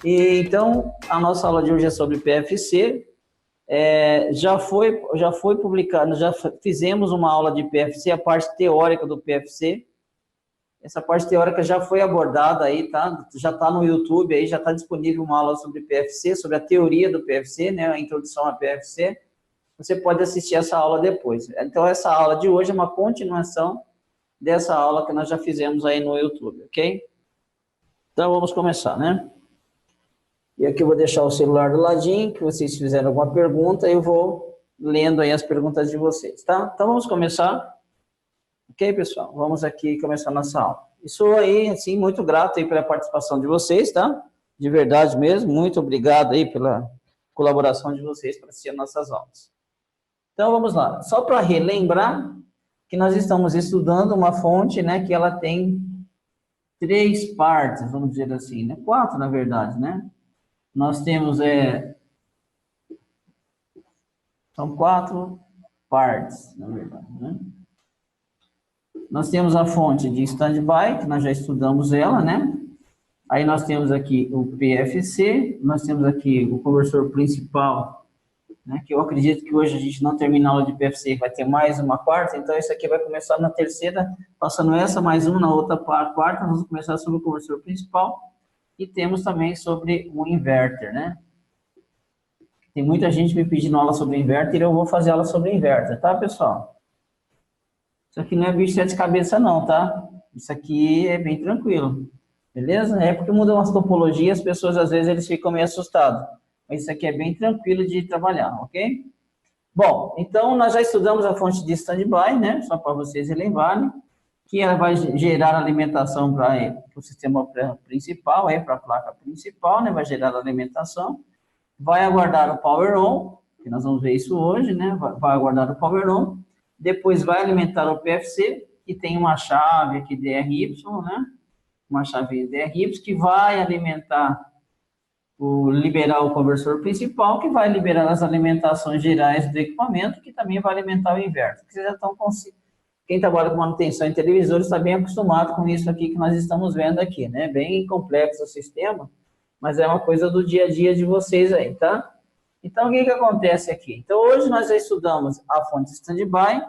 E, então, a nossa aula de hoje é sobre PFC. Já foi publicado, já fizemos uma aula de PFC, a parte teórica do PFC. Essa parte teórica já foi abordada aí, tá? Já está no YouTube aí, já está disponível uma aula sobre PFC, sobre a teoria do PFC, né? A introdução a PFC. Você pode assistir essa aula depois. Então, essa aula de hoje é uma continuação dessa aula que nós já fizemos aí no YouTube, ok? Então, vamos começar, né? E aqui eu vou deixar o celular do ladinho, que vocês fizeram alguma pergunta, eu vou lendo aí as perguntas de vocês, tá? Então, vamos começar. Ok, pessoal? Vamos aqui começar a nossa aula. E sou aí, assim, muito grato aí pela participação de vocês, tá? De verdade mesmo, muito obrigado aí pela colaboração de vocês para assistir nossas aulas. Então, vamos lá. Só para relembrar que nós estamos estudando uma fonte, né, que ela tem 3 partes, vamos dizer assim, né? 4, na verdade, né? Nós temos, são 4 partes, na verdade, né? Nós temos a fonte de standby, que nós já estudamos ela, né? Aí nós temos aqui o PFC, nós temos aqui o conversor principal, né? Que eu acredito que hoje a gente não termina a aula de PFC, vai ter mais uma quarta, então isso aqui vai começar na terceira, passando essa, mais uma na outra quarta, nós vamos começar sobre o conversor principal, e temos também sobre o inverter, né? Tem muita gente me pedindo aula sobre inverter, eu vou fazer aula sobre inverter, tá, pessoal? Isso aqui não é bicho de 7 cabeças, não, tá? Isso aqui é bem tranquilo, beleza? É porque mudam as topologias, as pessoas, às vezes, eles ficam meio assustados. Mas isso aqui é bem tranquilo de trabalhar, ok? Bom, então, nós já estudamos a fonte de standby, né? Só para vocês relembrarem, que ela vai gerar alimentação para o sistema principal, para a placa principal, né? Vai gerar alimentação. Vai aguardar o power on, que nós vamos ver isso hoje, né? Vai aguardar o power on. Depois vai alimentar o PFC, que tem uma chave aqui DRY, né? Uma chave DRY, que vai alimentar, liberar o conversor principal, que vai liberar as alimentações gerais do equipamento, que também vai alimentar o inverter. Vocês já estão Quem trabalha com manutenção em televisores está bem acostumado com isso aqui que nós estamos vendo aqui, né? Bem complexo o sistema, mas é uma coisa do dia a dia de vocês aí, tá? Então, o que acontece aqui? Então, hoje nós já estudamos a fonte standby,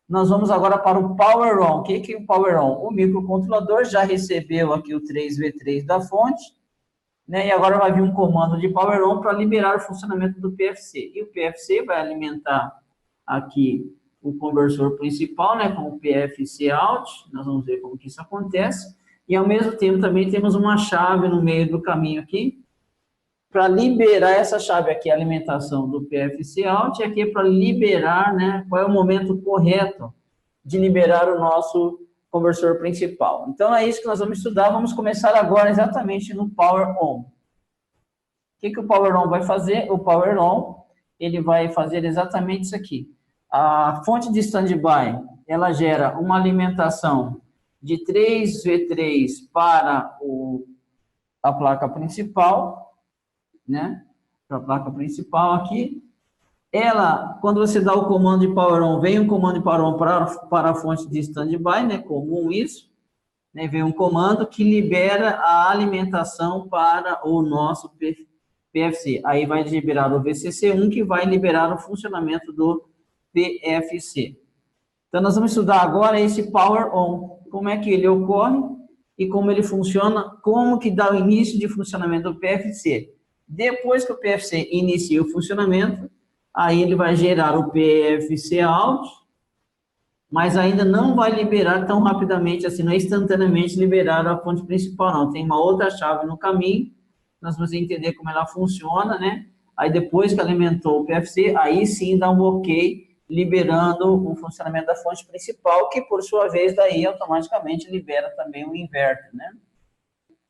nós vamos agora para o power on. O que é o power on? O microcontrolador já recebeu aqui o 3V3 da fonte, né? E agora vai vir um comando de power on para liberar o funcionamento do PFC. E o PFC vai alimentar aqui o conversor principal, né, com o PFC out. Nós vamos ver como que isso acontece. E, ao mesmo tempo, também temos uma chave no meio do caminho aqui, para liberar essa chave aqui, a alimentação do PFC out, e aqui para liberar, né, qual é o momento correto de liberar o nosso conversor principal. Então, é isso que nós vamos estudar. Vamos começar agora exatamente no power on. O que o power on vai fazer? O power on, ele vai fazer exatamente isso aqui. A fonte de standby, ela gera uma alimentação de 3V3 para a placa principal, né? Para a placa principal aqui. Ela, quando você dá o comando de power on, vem um comando de power on para a fonte de standby, né? Comum isso. Né? Vem um comando que libera a alimentação para o nosso PFC. Aí vai liberar o VCC1, que vai liberar o funcionamento do PFC. Então, nós vamos estudar agora esse power on. Como é que ele ocorre e como ele funciona, como que dá o início de funcionamento do PFC. Depois que o PFC inicia o funcionamento, aí ele vai gerar o PFC out, mas ainda não vai liberar tão rapidamente, assim, não é instantaneamente liberar a fonte principal, não. Tem uma outra chave no caminho, nós vamos entender como ela funciona, né? Aí depois que alimentou o PFC, aí sim dá um ok, liberando o funcionamento da fonte principal, que por sua vez daí automaticamente libera também o inverter, né?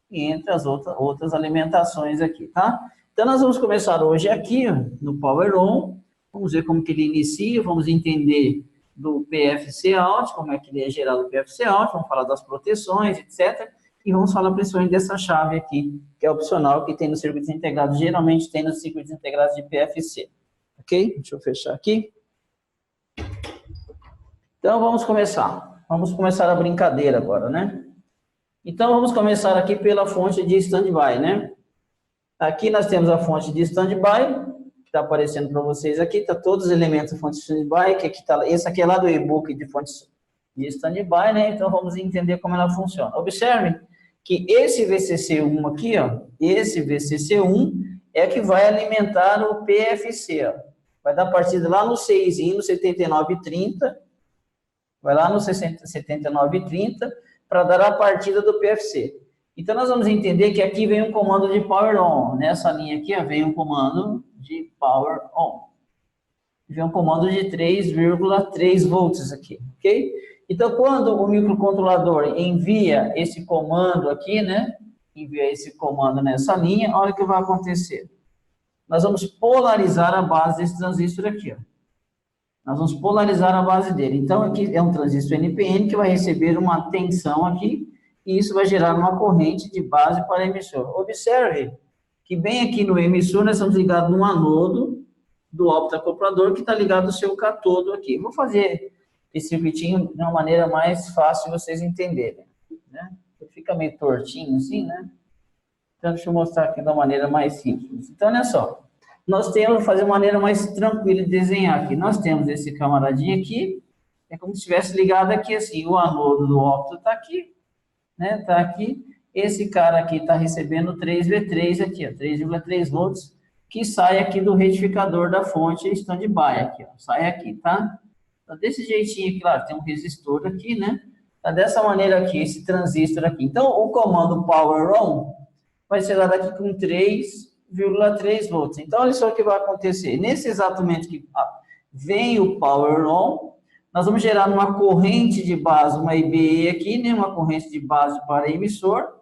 E entre as outras alimentações aqui, tá? Então, nós vamos começar hoje aqui, no Power On, vamos ver como que ele inicia, vamos entender do PFC Out, como é que ele é gerado o PFC Out, vamos falar das proteções, etc. E vamos falar principalmente dessa chave aqui, que é opcional, que tem nos circuitos integrados, geralmente tem nos circuitos integrados de PFC. Ok? Deixa eu fechar aqui. Então, vamos começar. Vamos começar a brincadeira agora, né? Então, vamos começar aqui pela fonte de standby, né? Aqui nós temos a fonte de standby, que está aparecendo para vocês aqui, está todos os elementos da fonte de standby, que aqui tá, esse aqui é lá do e-book de fontes de standby, né? Então vamos entender como ela funciona. Observem que esse VCC1 aqui, ó, esse VCC1 é que vai alimentar o PFC, ó. Vai dar partida lá no 6, no 79,30, vai lá no 79,30 para dar a partida do PFC. Então, nós vamos entender que aqui vem um comando de power on. Nessa linha aqui, ó, vem um comando de power on. Vem um comando de 3,3 volts aqui, ok? Então, quando o microcontrolador envia esse comando aqui, né? Envia esse comando nessa linha, olha o que vai acontecer. Nós vamos polarizar a base desse transistor aqui, ó. Nós vamos polarizar a base dele. Então, aqui é um transistor NPN que vai receber uma tensão aqui, e isso vai gerar uma corrente de base para emissor. Observe que bem aqui no emissor nós estamos ligados num anodo do optoacoplador que está ligado ao seu catodo aqui. Vou fazer esse circuitinho de uma maneira mais fácil de vocês entenderem, né? Fica meio tortinho assim, né? Então, deixa eu mostrar aqui de uma maneira mais simples. Então, olha só. Nós temos que fazer uma maneira mais tranquila de desenhar aqui. Nós temos esse camaradinho aqui, é como se estivesse ligado aqui assim, o anodo do opto está aqui, né? Está aqui. Esse cara aqui está recebendo 3V3 aqui, ó, 3,3 volts, que sai aqui do retificador da fonte standby aqui, ó, sai aqui, tá? Então, desse jeitinho aqui, claro, tem um resistor aqui, né? Tá dessa maneira aqui, esse transistor aqui. Então, o comando power on vai ser dado aqui com 3,3 volts. Então, olha só o que vai acontecer. Nesse exato momento que vem o power on, nós vamos gerar uma corrente de base, uma IBE aqui, né? Uma corrente de base para emissor,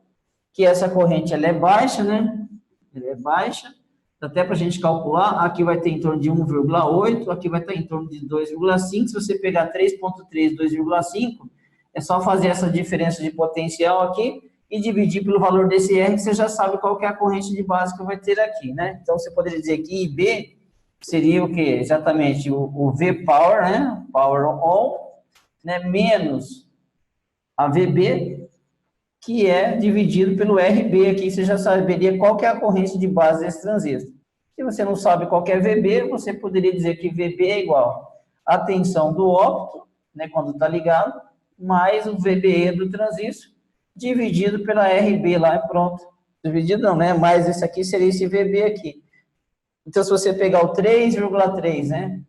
que essa corrente ela é baixa, né? Ela é baixa, até para a gente calcular, aqui vai ter em torno de 1,8, aqui vai estar em torno de 2,5. Se você pegar 3,3, 2,5, é só fazer essa diferença de potencial aqui e dividir pelo valor desse R, que você já sabe qual que é a corrente de base que vai ter aqui, né? Então, você poderia dizer que IB seria o quê? Exatamente o V-Power, né? Power on, né? Menos a VB, que é dividido pelo RB aqui, você já saberia qual que é a corrente de base desse transistor. Se você não sabe qual que é VB, você poderia dizer que VB é igual à tensão do ópto, né? Quando está ligado, mais o VBE do transistor, dividido pela RB lá e pronto. Dividido não, né? Mais esse aqui seria esse VB aqui. Então, se você pegar o 3,3, né?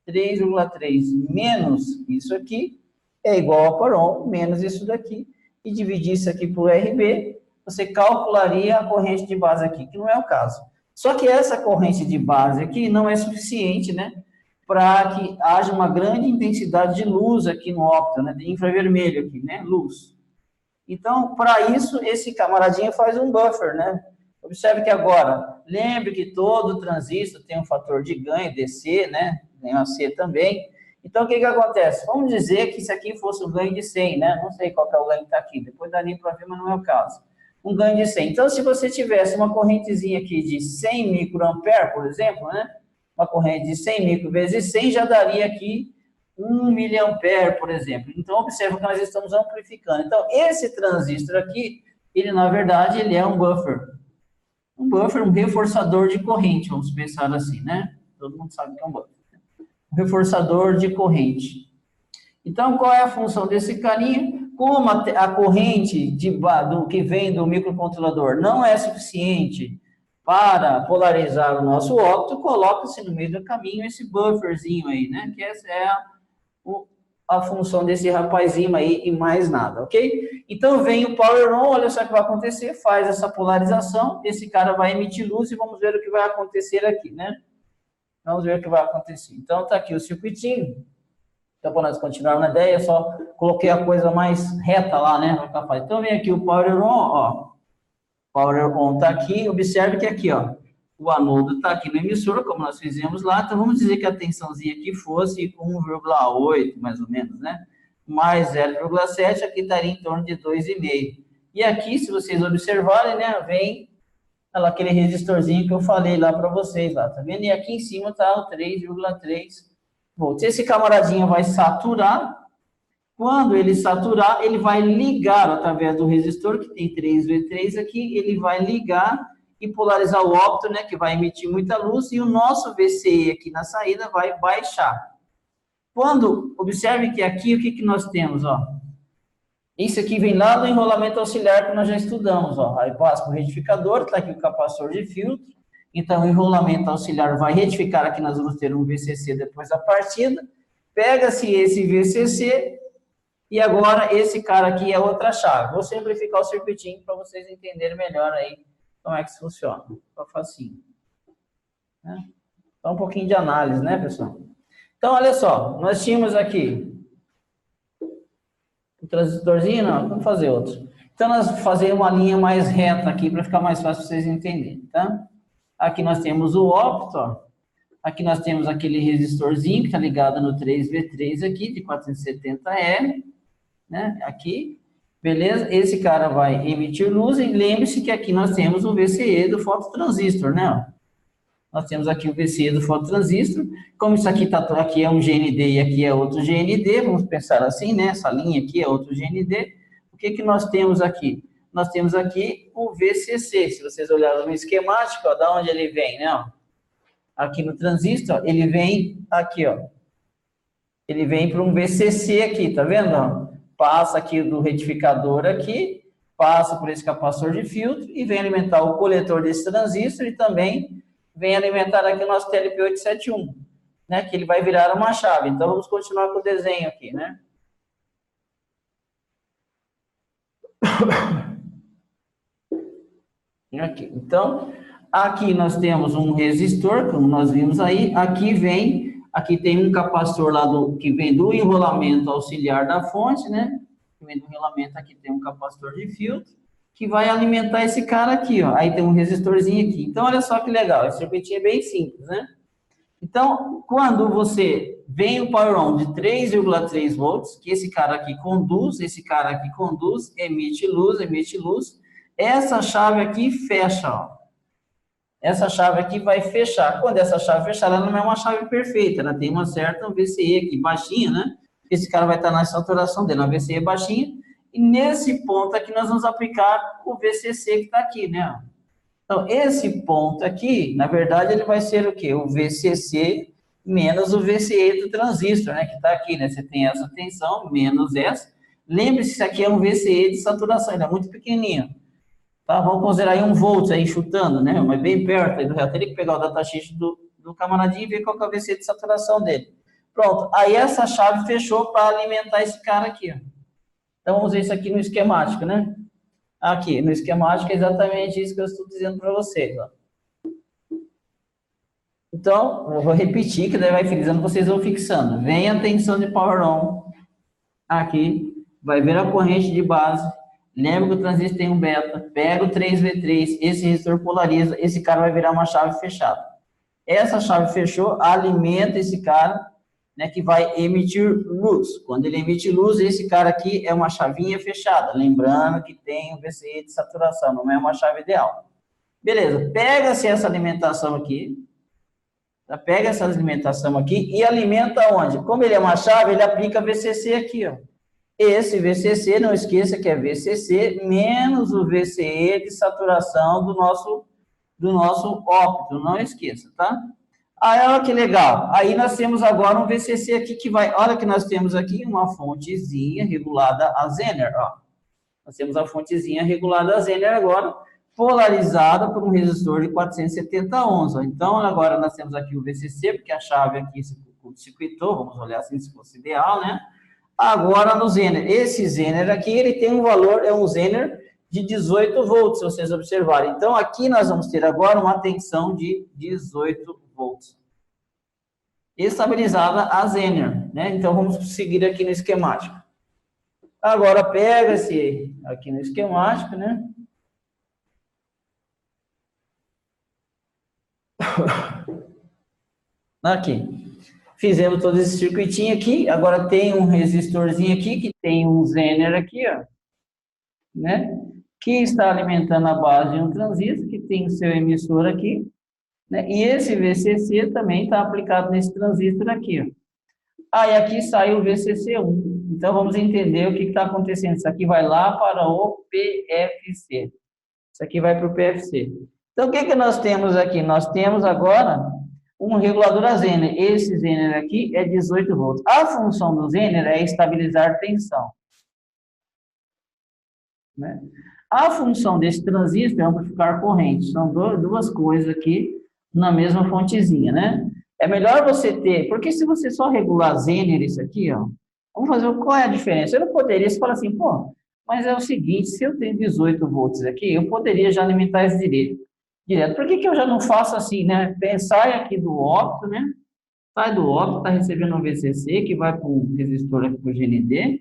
3,3 menos isso aqui, é igual a power on, menos isso daqui, e dividir isso aqui por RB, você calcularia a corrente de base aqui, que não é o caso. Só que essa corrente de base aqui não é suficiente, né? Para que haja uma grande intensidade de luz aqui no óptico, né? De infravermelho aqui, né? Luz. Então, para isso, esse camaradinho faz um buffer, né? Observe que agora, lembre que todo transistor tem um fator de ganho, DC, né? Tem um AC também. Então, o que acontece? Vamos dizer que isso aqui fosse um ganho de 100, né? Não sei qual que é o ganho que está aqui, depois daria para ver, mas não é o caso. Um ganho de 100. Então, se você tivesse uma correntezinha aqui de 100 microampere, por exemplo, né? Uma corrente de 100 micro vezes 100 já daria aqui 1 miliampere, por exemplo. Então, observa que nós estamos amplificando. Então, esse transistor aqui, ele, na verdade, ele é um buffer. Um buffer, um reforçador de corrente, vamos pensar assim, né? Todo mundo sabe que é um buffer. Um reforçador de corrente. Então, qual é a função desse carinha? Como a corrente do que vem do microcontrolador não é suficiente para polarizar o nosso óptico, coloca-se no meio do caminho esse bufferzinho aí, né? Que essa é a função desse rapazinho aí e mais nada, ok? Então, vem o power on, olha só o que vai acontecer, faz essa polarização, esse cara vai emitir luz e vamos ver o que vai acontecer aqui, né? Vamos ver o que vai acontecer. Então, tá aqui o circuitinho. Então, para nós continuarmos na ideia, só coloquei a coisa mais reta lá, né? Então, vem aqui o power on, ó. Power on tá aqui, observe que aqui, ó, o anodo está aqui no emissor, como nós fizemos lá, então vamos dizer que a tensãozinha aqui fosse 1,8, mais ou menos, né? Mais 0,7, aqui estaria em torno de 2,5. E aqui, se vocês observarem, né, vem aquele resistorzinho que eu falei lá para vocês, lá, tá vendo? E aqui em cima está o 3,3 volts. Esse camaradinho vai saturar. Quando ele saturar, ele vai ligar através do resistor, que tem 3V3 aqui, ele vai ligar e polarizar o ópto, né, que vai emitir muita luz, e o nosso VCE aqui na saída vai baixar. Quando, observe que aqui, o que, que nós temos, ó? Isso aqui vem lá do enrolamento auxiliar que nós já estudamos, ó. Aí passa para o retificador, está aqui o capacitor de filtro. Então, o enrolamento auxiliar vai retificar, aqui nós vamos ter um VCC depois da partida. Pega-se esse VCC e agora esse cara aqui é outra chave. Vou simplificar o circuitinho para vocês entenderem melhor aí como é que isso funciona. Fica facinho. Né? Então, um pouquinho de análise, né, pessoal? Então, olha só, nós tínhamos aqui o transitorzinho, não, vamos fazer outro. Então, nós vamos fazer uma linha mais reta aqui para ficar mais fácil para vocês entenderem, tá? Aqui nós temos o ópto, ó. Aqui nós temos aquele resistorzinho que está ligado no 3V3 aqui, de 470R, né? Aqui, beleza? Esse cara vai emitir luz e lembre-se que aqui nós temos o VCE do fototransistor, né? Nós temos aqui o VCE do fototransistor. Como isso aqui, aqui é um GND e aqui é outro GND, vamos pensar assim, né? Essa linha aqui é outro GND. O que que nós temos aqui? Nós temos aqui o VCC. Se vocês olharem no esquemático, ó, da onde ele vem, né? Ó, aqui no transistor, ele vem aqui, ó. Ele vem para um VCC aqui, tá vendo? Ó? Passa aqui do retificador aqui, passa por esse capacitor de filtro e vem alimentar o coletor desse transistor e também vem alimentar aqui o nosso TLP871, né? Que ele vai virar uma chave. Então, vamos continuar com o desenho aqui, né? Aqui. Então, aqui nós temos um resistor, como nós vimos aí. Aqui tem um capacitor lá que vem do enrolamento auxiliar da fonte, né? Que vem do enrolamento, aqui tem um capacitor de filtro, que vai alimentar esse cara aqui, ó. Aí tem um resistorzinho aqui. Então, olha só que legal, esse circuitinho é bem simples, né? Então, quando você vem o power on de 3,3 volts, que esse cara aqui conduz, emite luz, essa chave aqui fecha, ó. Essa chave aqui vai fechar. Quando essa chave fechar, ela não é uma chave perfeita, ela tem uma certa VCE aqui baixinha, né? Esse cara vai estar na saturação dele, uma VCE baixinha, e nesse ponto aqui nós vamos aplicar o VCC que está aqui, né? Então, esse ponto aqui, na verdade, ele vai ser o quê? O VCC menos o VCE do transistor, né? Que está aqui, né? Você tem essa tensão menos essa. Lembre-se que isso aqui é um VCE de saturação, ele é muito pequenininho. Tá? Vamos considerar aí 1 volt aí chutando, né? Mas bem perto, aí já teria que pegar o datasheet do camaradinho e ver qual que é o VCE de saturação dele. Pronto, aí essa chave fechou para alimentar esse cara aqui, ó. Então, vamos ver isso aqui no esquemático, né? Aqui, no esquemático é exatamente isso que eu estou dizendo para vocês, ó. Então, eu vou repetir, que daí vai frisando, vocês vão fixando. Vem a tensão de power on, aqui, vai ver a corrente de base, lembra que o transistor tem um beta, pega o 3V3, esse resistor polariza, esse cara vai virar uma chave fechada. Essa chave fechou, alimenta esse cara, né, que vai emitir luz. Quando ele emite luz, esse cara aqui é uma chavinha fechada. Lembrando que tem o VCE de saturação, não é uma chave ideal. Beleza, pega-se essa alimentação aqui, pega essa alimentação aqui e alimenta onde? Como ele é uma chave, ele aplica VCC aqui, ó. Esse VCC, não esqueça que é VCC menos o VCE de saturação do nosso ópto, não esqueça, tá? Aí, olha que legal. Aí nós temos agora um VCC aqui que vai... Olha que nós temos aqui uma fontezinha regulada a Zener, ó. Nós temos a fontezinha regulada a Zener agora, polarizada por um resistor de 470 ohms. Ó. Então, agora nós temos aqui o VCC, porque a chave aqui se circuitou, vamos olhar assim se fosse ideal, né? Agora no Zener. Esse Zener aqui, ele tem um valor, é um Zener de 18 volts, se vocês observarem. Então, aqui nós vamos ter agora uma tensão de 18 volts. Estabilizada a Zener, né? Então, vamos seguir aqui no esquemático. Agora, pega-se aqui no esquemático, né? Aqui. Fizemos todo esse circuitinho aqui. Agora, tem um resistorzinho aqui, que tem um Zener aqui, ó. Né? Que está alimentando a base de um transistor, que tem o seu emissor aqui, né? E esse VCC também está aplicado nesse transistor aqui, ó. Aí aqui sai o VCC1. Então, vamos entender o que está acontecendo. Isso aqui vai lá para o PFC. Isso aqui vai para o PFC. Então, o que que nós temos aqui? Nós temos agora um regulador a Zener. Esse Zener aqui é 18 volts. A função do Zener é estabilizar tensão, né? A função desse transistor é amplificar corrente. São duas coisas aqui na mesma fontezinha, né? É melhor você ter, porque se você só regular Zener, isso aqui, ó, vamos fazer qual é a diferença? Eu não poderia, você fala assim, pô, mas é o seguinte, se eu tenho 18 volts aqui, eu poderia já limitar esse direto. Por que que eu já não faço assim, né? Sai aqui do ópto, né? Sai do ópto, está recebendo um VCC, que vai para o resistor aqui para o GND,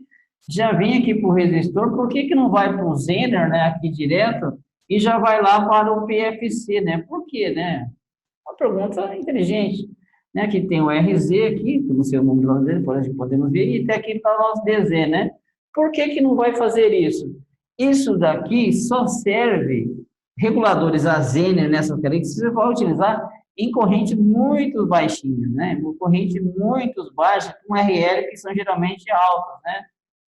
já vem aqui para o resistor, por que que não vai para o Zener, né, aqui direto, e já vai lá para o PFC, né? Por quê, né? Uma pergunta inteligente, né? Aqui tem o RZ aqui, que não sei o número dele, podemos ver, e até aqui está o nosso DZ, né? Por que que não vai fazer isso? Isso daqui só serve reguladores a Zener nessas características, você vai utilizar em corrente muito baixinha, né? Corrente muito baixa, com RL que são geralmente altas, né?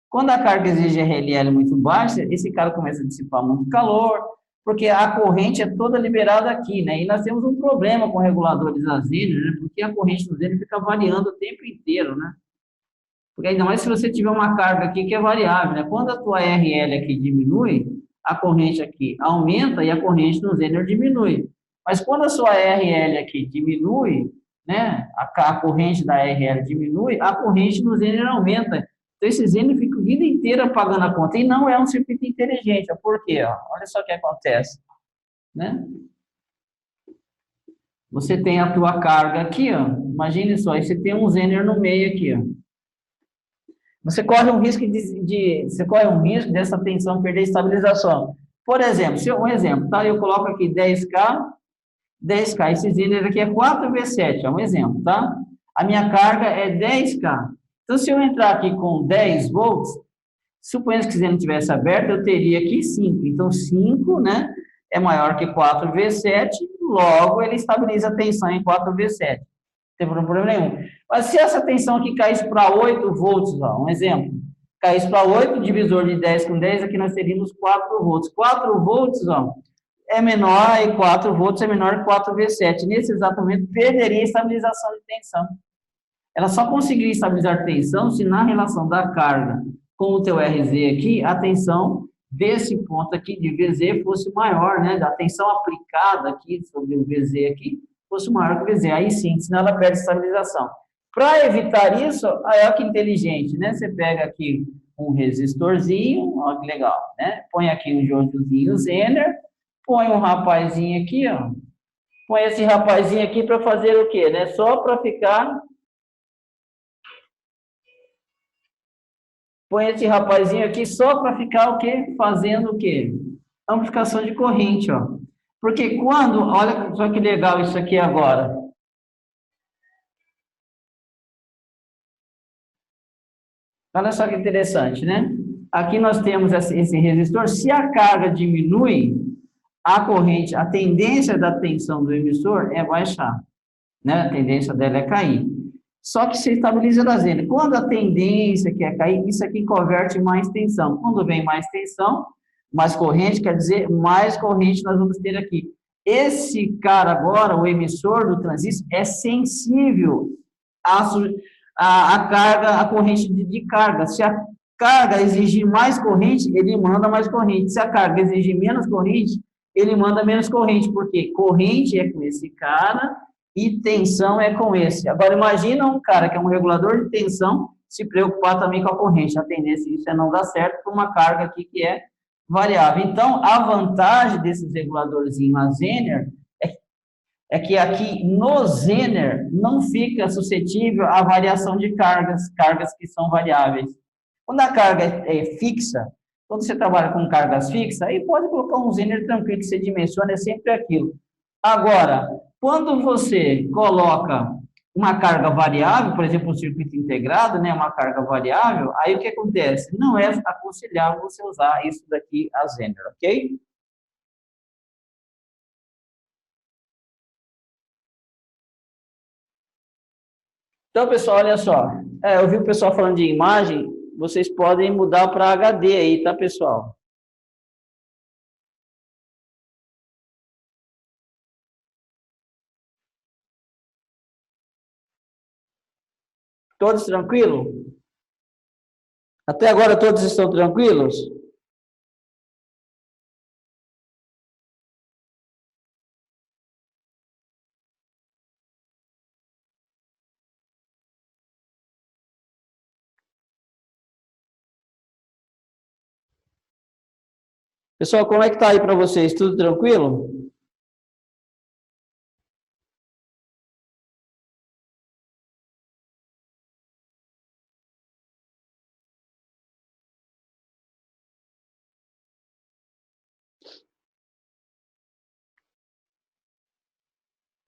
Quando a carga exige RLL muito baixa, esse cara começa a dissipar muito calor, porque a corrente é toda liberada aqui, né? E nós temos um problema com reguladores a Zener, né? Porque a corrente do Zener fica variando o tempo inteiro, né? Porque ainda mais se você tiver uma carga aqui que é variável, né? Quando a tua RL aqui diminui, a corrente aqui aumenta e a corrente no Zener diminui. Mas quando a sua RL aqui diminui, né? A corrente da RL diminui, a corrente no Zener aumenta. Então, esse Zener fica a vida inteira pagando a conta. E não é um circuito inteligente. Por quê? Ó? Olha só o que acontece, né? Você tem a tua carga aqui, ó. Imagine só, aí você tem um Zener no meio aqui, ó. Você corre um risco você corre um risco dessa tensão perder estabilização. Por exemplo, um exemplo, tá? Eu coloco aqui 10K, esse Zener aqui é 4V7, é um exemplo, tá? A minha carga é 10K. Então, se eu entrar aqui com 10 volts, suponhamos que o Zener tivesse aberto, eu teria aqui 5. Então, 5, né, é maior que 4V7, logo ele estabiliza a tensão em 4V7. Não tem problema nenhum. Mas se essa tensão aqui caísse para 8 volts, ó, um exemplo, caísse para 8, divisor de 10 com 10, aqui nós teríamos 4 volts. 4 volts, ó, é menor, e 4 volts é menor que 4V7. Nesse exato momento, perderia a estabilização de tensão. Ela só conseguiria estabilizar tensão se na relação da carga com o teu RZ aqui, a tensão desse ponto aqui de VZ fosse maior, né? Da tensão aplicada aqui sobre o VZ aqui, fosse maior que o VZ. Aí sim, senão ela perde estabilização. Para evitar isso, olha que inteligente, né? Você pega aqui um resistorzinho, olha que legal, né? Põe aqui um jojozinho Zener, põe um rapazinho aqui, ó. Põe esse rapazinho aqui para fazer o quê, né? Só para ficar... Põe esse rapazinho aqui só para ficar o quê? Fazendo o quê? Amplificação de corrente, ó. Porque quando... Olha só que legal isso aqui agora. Olha só que interessante, né? Aqui nós temos esse resistor. Se a carga diminui, a corrente, a tendência da tensão do emissor é baixar, né? A tendência dela é cair. Só que se estabiliza na Zener. Quando a tendência que é cair, isso aqui converte em mais tensão. Quando vem mais tensão, mais corrente, quer dizer, mais corrente nós vamos ter aqui. Esse cara agora, o emissor do transistor, é sensível a carga, a corrente de carga. Se a carga exigir mais corrente, ele manda mais corrente. Se a carga exigir menos corrente, ele manda menos corrente, porque corrente é com esse cara e tensão é com esse. Agora, imagina um cara que é um regulador de tensão se preocupar também com a corrente. A tendência disso é não dar certo por uma carga aqui que é variável. Então, a vantagem desses reguladores em Zener é que aqui no Zener não fica suscetível à variação de cargas que são variáveis. Quando a carga é fixa, quando você trabalha com cargas fixas, aí pode colocar um Zener tranquilo, que você dimensiona, é sempre aquilo. Agora, quando você coloca uma carga variável, por exemplo, um circuito integrado, né, uma carga variável, aí o que acontece? Não é aconselhável você usar isso daqui a Zener, ok? Então, pessoal, olha só. Eu vi o pessoal falando de imagem, vocês podem mudar para HD aí, tá, pessoal? Todos tranquilos? Até agora todos estão tranquilos? Pessoal, como é que tá aí para vocês? Tudo tranquilo?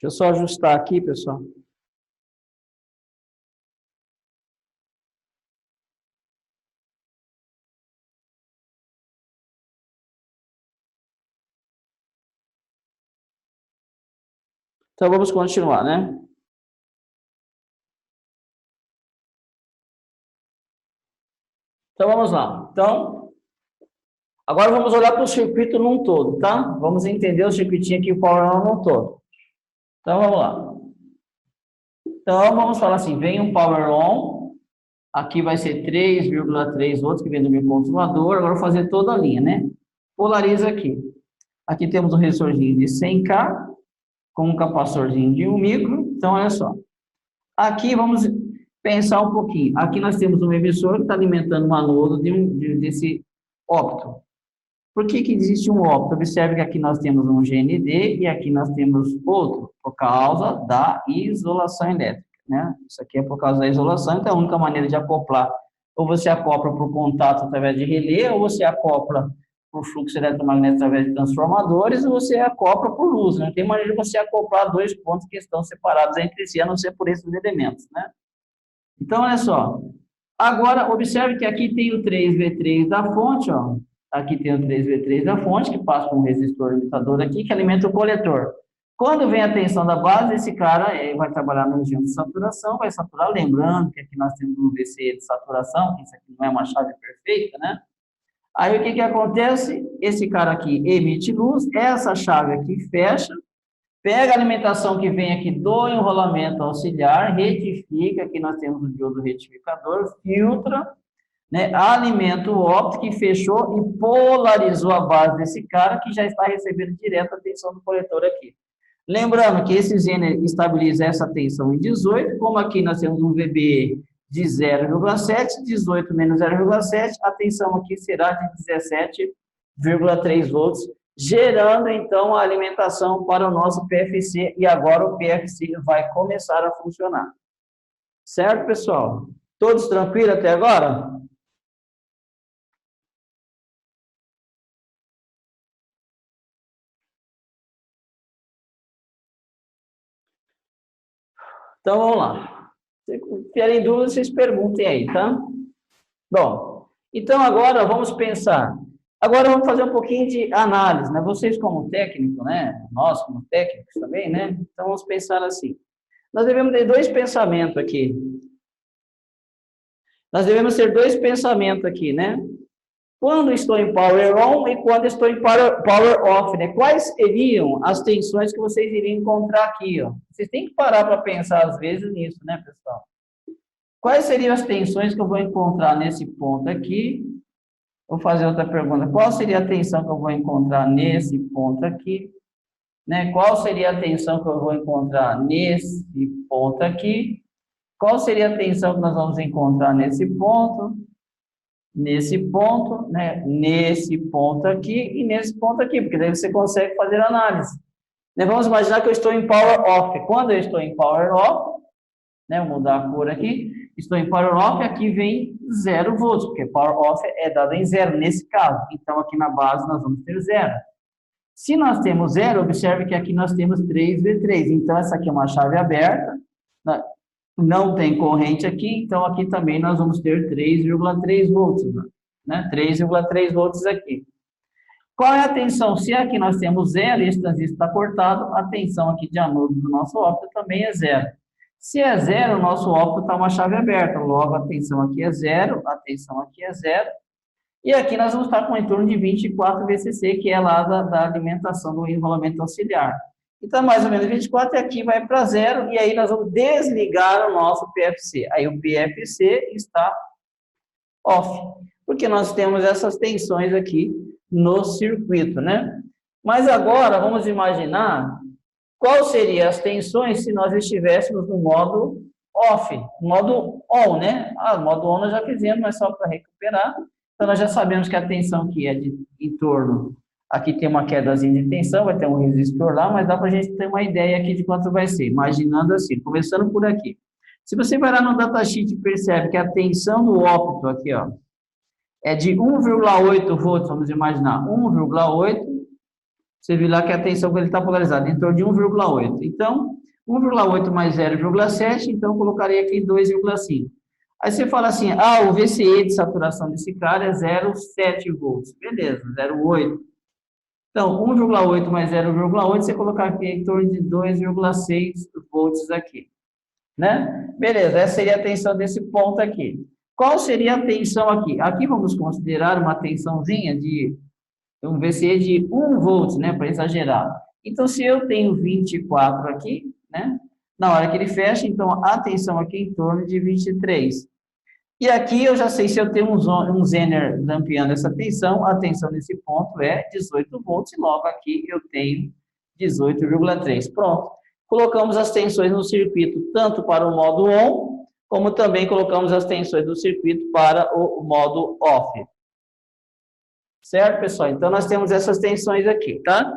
Deixa eu só ajustar aqui, pessoal. Então, vamos continuar, né? Então, vamos lá. Então, agora vamos olhar para o circuito num todo, tá? Vamos entender o circuitinho aqui, o power on num todo. Então, vamos lá. Então, vamos falar assim, vem um power on, aqui vai ser 3,3 volts, que vem do meu controlador, agora eu vou fazer toda a linha, né? Polariza aqui. Aqui temos um resistorzinho de 100K, com um capacitorzinho de 1 micro, então, olha só. Aqui, vamos pensar um pouquinho. Aqui nós temos um emissor que está alimentando um anodo desse ópto. Por que que existe um ópto? Observe que aqui nós temos um GND e aqui nós temos outro, por causa da isolação elétrica, né? Isso aqui é por causa da isolação, então a única maneira de acoplar, ou você acopla por contato através de relé, ou você acopla por fluxo eletromagnético através de transformadores, ou você acopla por luz, né? Não tem maneira de você acoplar dois pontos que estão separados entre si, a não ser por esses elementos, né? Então, olha só. Agora, observe que aqui tem o 3V3 da fonte, ó. Aqui tem o 3V3 da fonte, que passa por um resistor limitador aqui, que alimenta o coletor. Quando vem a tensão da base, esse cara vai trabalhar no regime de saturação, vai saturar, lembrando que aqui nós temos um VC de saturação, que isso aqui não é uma chave perfeita, né? Aí, o que que acontece? Esse cara aqui emite luz, essa chave aqui fecha, pega a alimentação que vem aqui do enrolamento auxiliar, retifica, aqui nós temos o diodo retificador, filtra, né, alimenta o óptico que fechou e polarizou a base desse cara que já está recebendo direto a tensão do coletor aqui. Lembrando que esse Zener estabiliza essa tensão em 18, como aqui nós temos um VBE de 0,7, 18 menos 0,7, a tensão aqui será de 17,3 volts, gerando, então, a alimentação para o nosso PFC, e agora o PFC vai começar a funcionar. Certo, pessoal? Todos tranquilos até agora? Então, vamos lá. Se tiverem dúvidas, vocês perguntem aí, tá? Bom, então agora vamos pensar. Agora vamos fazer um pouquinho de análise, né? Vocês como técnico, né? Nós como técnicos também, né? Então vamos pensar assim. Nós devemos ter dois pensamentos aqui. Nós devemos ter dois pensamentos aqui, né? Quando estou em power on e quando estou em power off, né? Quais seriam as tensões que vocês iriam encontrar aqui, ó? Vocês têm que parar para pensar às vezes nisso, né, pessoal? Quais seriam as tensões que eu vou encontrar nesse ponto aqui? Vou fazer outra pergunta. Qual seria a tensão que eu vou encontrar nesse ponto aqui? Né? Qual seria a tensão que eu vou encontrar nesse ponto aqui? Qual seria a tensão que nós vamos encontrar nesse ponto, né? Nesse ponto aqui e nesse ponto aqui, porque daí você consegue fazer análise. Né? Vamos imaginar que eu estou em power off. Quando eu estou em power off, né? Vou mudar a cor aqui. Estou em power off, aqui vem 0 volts, porque power off é dado em 0 nesse caso. Então, aqui na base nós vamos ter 0. Se nós temos 0, observe que aqui nós temos 3V3. Então, essa aqui é uma chave aberta, não tem corrente aqui, então aqui também nós vamos ter 3,3 volts, né? 3,3 volts aqui. Qual é a tensão? Se aqui nós temos 0 e esse transistor está cortado, a tensão aqui de anodo do nosso óptico também é 0. Se é 0, o nosso óptico está uma chave aberta, logo a tensão aqui é 0, a tensão aqui é 0, e aqui nós vamos estar com em torno de 24 VCC, que é lá da alimentação do enrolamento auxiliar. Então, mais ou menos 24, e aqui vai para zero, e aí nós vamos desligar o nosso PFC. Aí o PFC está off, porque nós temos essas tensões aqui no circuito, né? Mas agora, vamos imaginar qual seriam as tensões se nós estivéssemos no modo off, modo on, né? O modo on nós já fizemos, mas só para recuperar. Então, nós já sabemos que a tensão aqui é de em torno, aqui tem uma quedazinha de tensão, vai ter um resistor lá, mas dá para a gente ter uma ideia aqui de quanto vai ser, imaginando assim, começando por aqui. Se você vai lá no datasheet e percebe que a tensão do ópto aqui, ó, é de 1,8 volts, vamos imaginar, 1,8, você viu lá que a tensão ele está polarizada, em torno de 1,8. Então, 1,8 mais 0,7, então eu colocaria aqui 2,5. Aí você fala assim, o VCE de saturação desse cara é 0,7 volts. Beleza, 0,8. Então, 1,8 mais 0,8, você colocar aqui em torno de 2,6 volts aqui. Né? Beleza, essa seria a tensão desse ponto aqui. Qual seria a tensão aqui? Aqui vamos considerar uma tensãozinha de um VCE de 1 volt, né, para exagerar. Então, se eu tenho 24 aqui, né, na hora que ele fecha, então a tensão aqui é em torno de 23. E aqui eu já sei se eu tenho um Zener dampeando essa tensão, a tensão nesse ponto é 18 volts, e logo aqui eu tenho 18,3. Pronto. Colocamos as tensões no circuito, tanto para o modo on, como também colocamos as tensões do circuito para o modo off. Certo, pessoal? Então, nós temos essas tensões aqui, tá?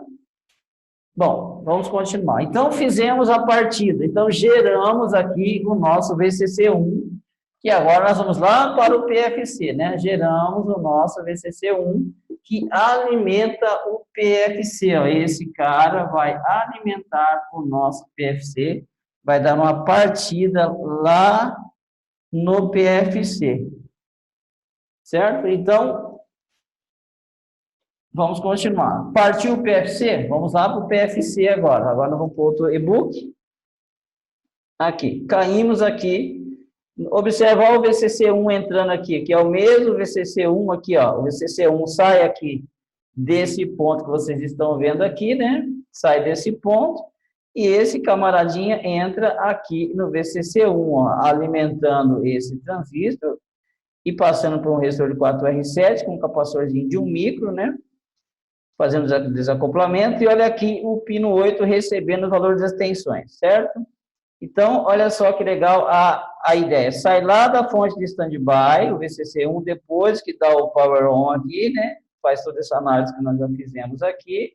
Bom, vamos continuar. Então, fizemos a partida. Então, geramos aqui o nosso VCC1, que agora nós vamos lá para o PFC, né? Geramos o nosso VCC1, que alimenta o PFC. Ó. Esse cara vai alimentar o nosso PFC, vai dar uma partida lá no PFC. Certo? Então, vamos continuar. Partiu o PFC? Vamos lá para o PFC agora. Agora nós vamos para outro e-book. Aqui. Caímos aqui. Observar o VCC1 entrando aqui, que é o mesmo VCC1 aqui, ó. O VCC1 sai aqui desse ponto que vocês estão vendo aqui, né? Sai desse ponto. E esse camaradinha entra aqui no VCC1, ó, alimentando esse transistor e passando por um resistor de 4R7 com um capacitorzinho de 1 micro, né? Fazendo desacoplamento, e olha aqui o pino 8 recebendo o valor das tensões, certo? Então, olha só que legal a ideia. Sai lá da fonte de standby, o VCC1, depois que dá o power on aqui, né? Faz toda essa análise que nós já fizemos aqui.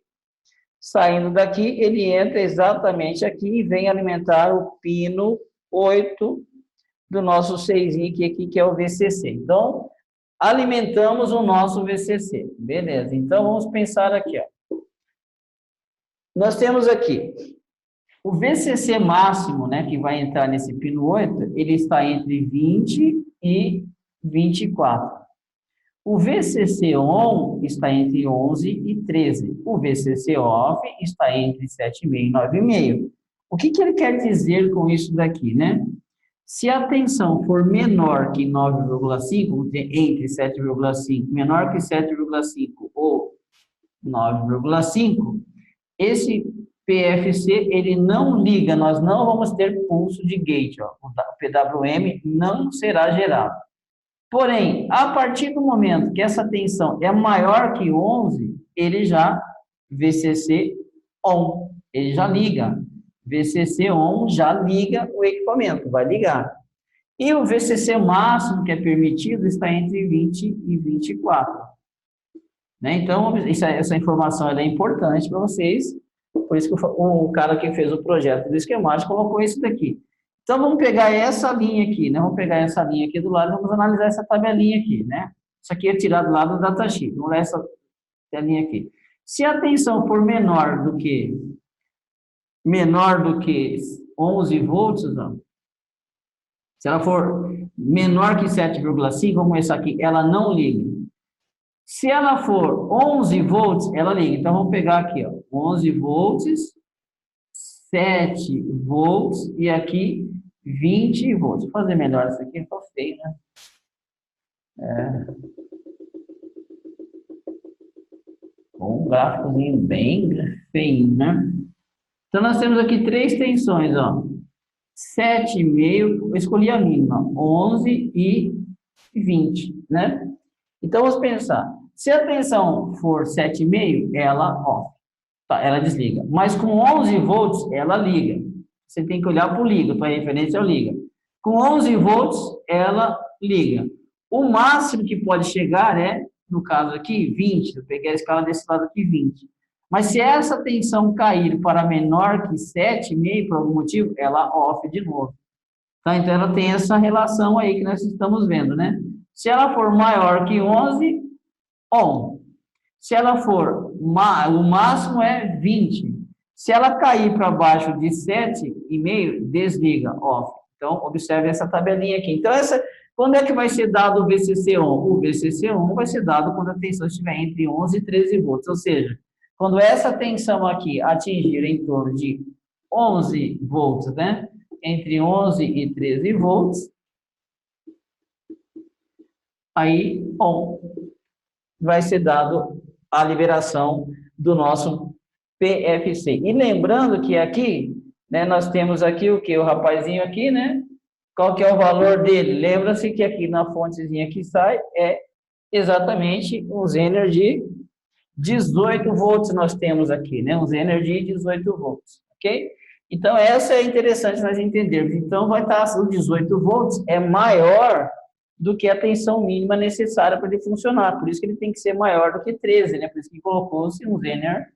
Saindo daqui, ele entra exatamente aqui e vem alimentar o pino 8 do nosso 6 aqui, que é o VCC. Então, alimentamos o nosso VCC. Beleza, então vamos pensar aqui, ó. Nós temos aqui o VCC máximo, né, que vai entrar nesse pino 8, ele está entre 20 e 24. O VCC on está entre 11 e 13. O VCC off está entre 7,5 e 9,5. O que ele quer dizer com isso daqui, né? Se a tensão for menor que 9,5, entre 7,5, menor que 7,5 ou 9,5, esse PFC, ele não liga, nós não vamos ter pulso de gate, ó. O PWM não será gerado. Porém, a partir do momento que essa tensão é maior que 11, ele já, VCC on, ele já liga. VCC on já liga o equipamento, vai ligar. E o VCC máximo que é permitido está entre 20 e 24. Né? Então, essa informação é importante para vocês, por isso que o cara que fez o projeto do esquemático colocou isso daqui. Então, vamos pegar essa linha aqui, né? Vamos pegar essa linha aqui do lado, vamos analisar essa tabelinha aqui, né? Isso aqui é tirado lá do datasheet, vamos ler essa linha aqui. Se a tensão for menor do que 11 volts, não. Se ela for menor que 7,5, vamos ver isso aqui, ela não liga. Se ela for 11 volts, ela liga. Então, vamos pegar aqui, ó, 11 volts, 7 volts e aqui 20 volts. Vou fazer melhor isso aqui, ficou feio, né? Um gráficozinho bem feio, né? Então, nós temos aqui 3 tensões, ó. 7,5, eu escolhi a mínima, 11 e 20, né? Então, vamos pensar. Se a tensão for 7,5, ela off, tá, ela desliga. Mas com 11 volts, ela liga. Você tem que olhar para o liga, para a referência é o liga. Com 11 volts, ela liga. O máximo que pode chegar é, no caso aqui, 20. Eu peguei a escala desse lado aqui, 20. Mas se essa tensão cair para menor que 7,5, por algum motivo, ela off de novo. Tá? Então, ela tem essa relação aí que nós estamos vendo, né? Se ela for maior que 11, on. Se ela for, o máximo é 20. Se ela cair para baixo de 7,5, desliga, off. Então, observe essa tabelinha aqui. Então, quando é que vai ser dado o VCC on? O VCC on vai ser dado quando a tensão estiver entre 11 e 13 volts. Ou seja, quando essa tensão aqui atingir em torno de 11 volts, né? Entre 11 e 13 volts, aí, on, vai ser dado a liberação do nosso PFC. E lembrando que aqui, né, nós temos aqui o que? O rapazinho aqui, né? Qual que é o valor dele? Lembra-se que aqui na fontezinha que sai é exatamente um Zener de 18 volts nós temos aqui, né? Um Zener de 18 volts, ok? Então, essa é interessante nós entendermos. Então, vai estar, o 18 volts é maior do que a tensão mínima necessária para ele funcionar. Por isso que ele tem que ser maior do que 13, né? Por isso que colocou-se um Zener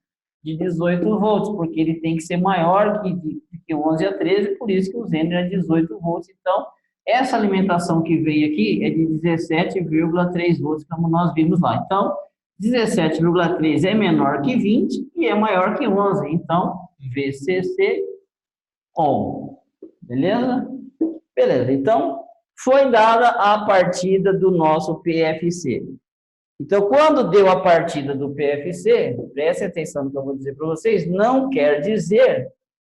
de 18 volts, porque ele tem que ser maior que 11 a 13, por isso que o Zener é 18 volts. Então, essa alimentação que veio aqui é de 17,3 volts, como nós vimos lá. Então, 17,3 é menor que 20 e é maior que 11. Então, VCC on. Beleza? Beleza. Então, foi dada a partida do nosso PFC. Então, quando deu a partida do PFC, preste atenção no que eu vou dizer para vocês, não quer dizer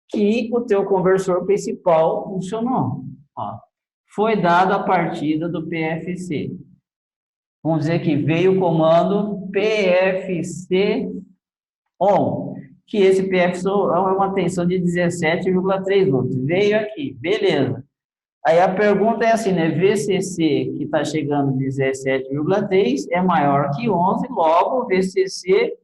que o teu conversor principal funcionou. Ó, foi dada a partida do PFC. Vamos dizer que veio o comando PFC on, que esse PFC on é uma tensão de 17,3 volts. Veio aqui, beleza. Aí a pergunta é assim, né? VCC, que está chegando 17,3, é maior que 11, logo VCC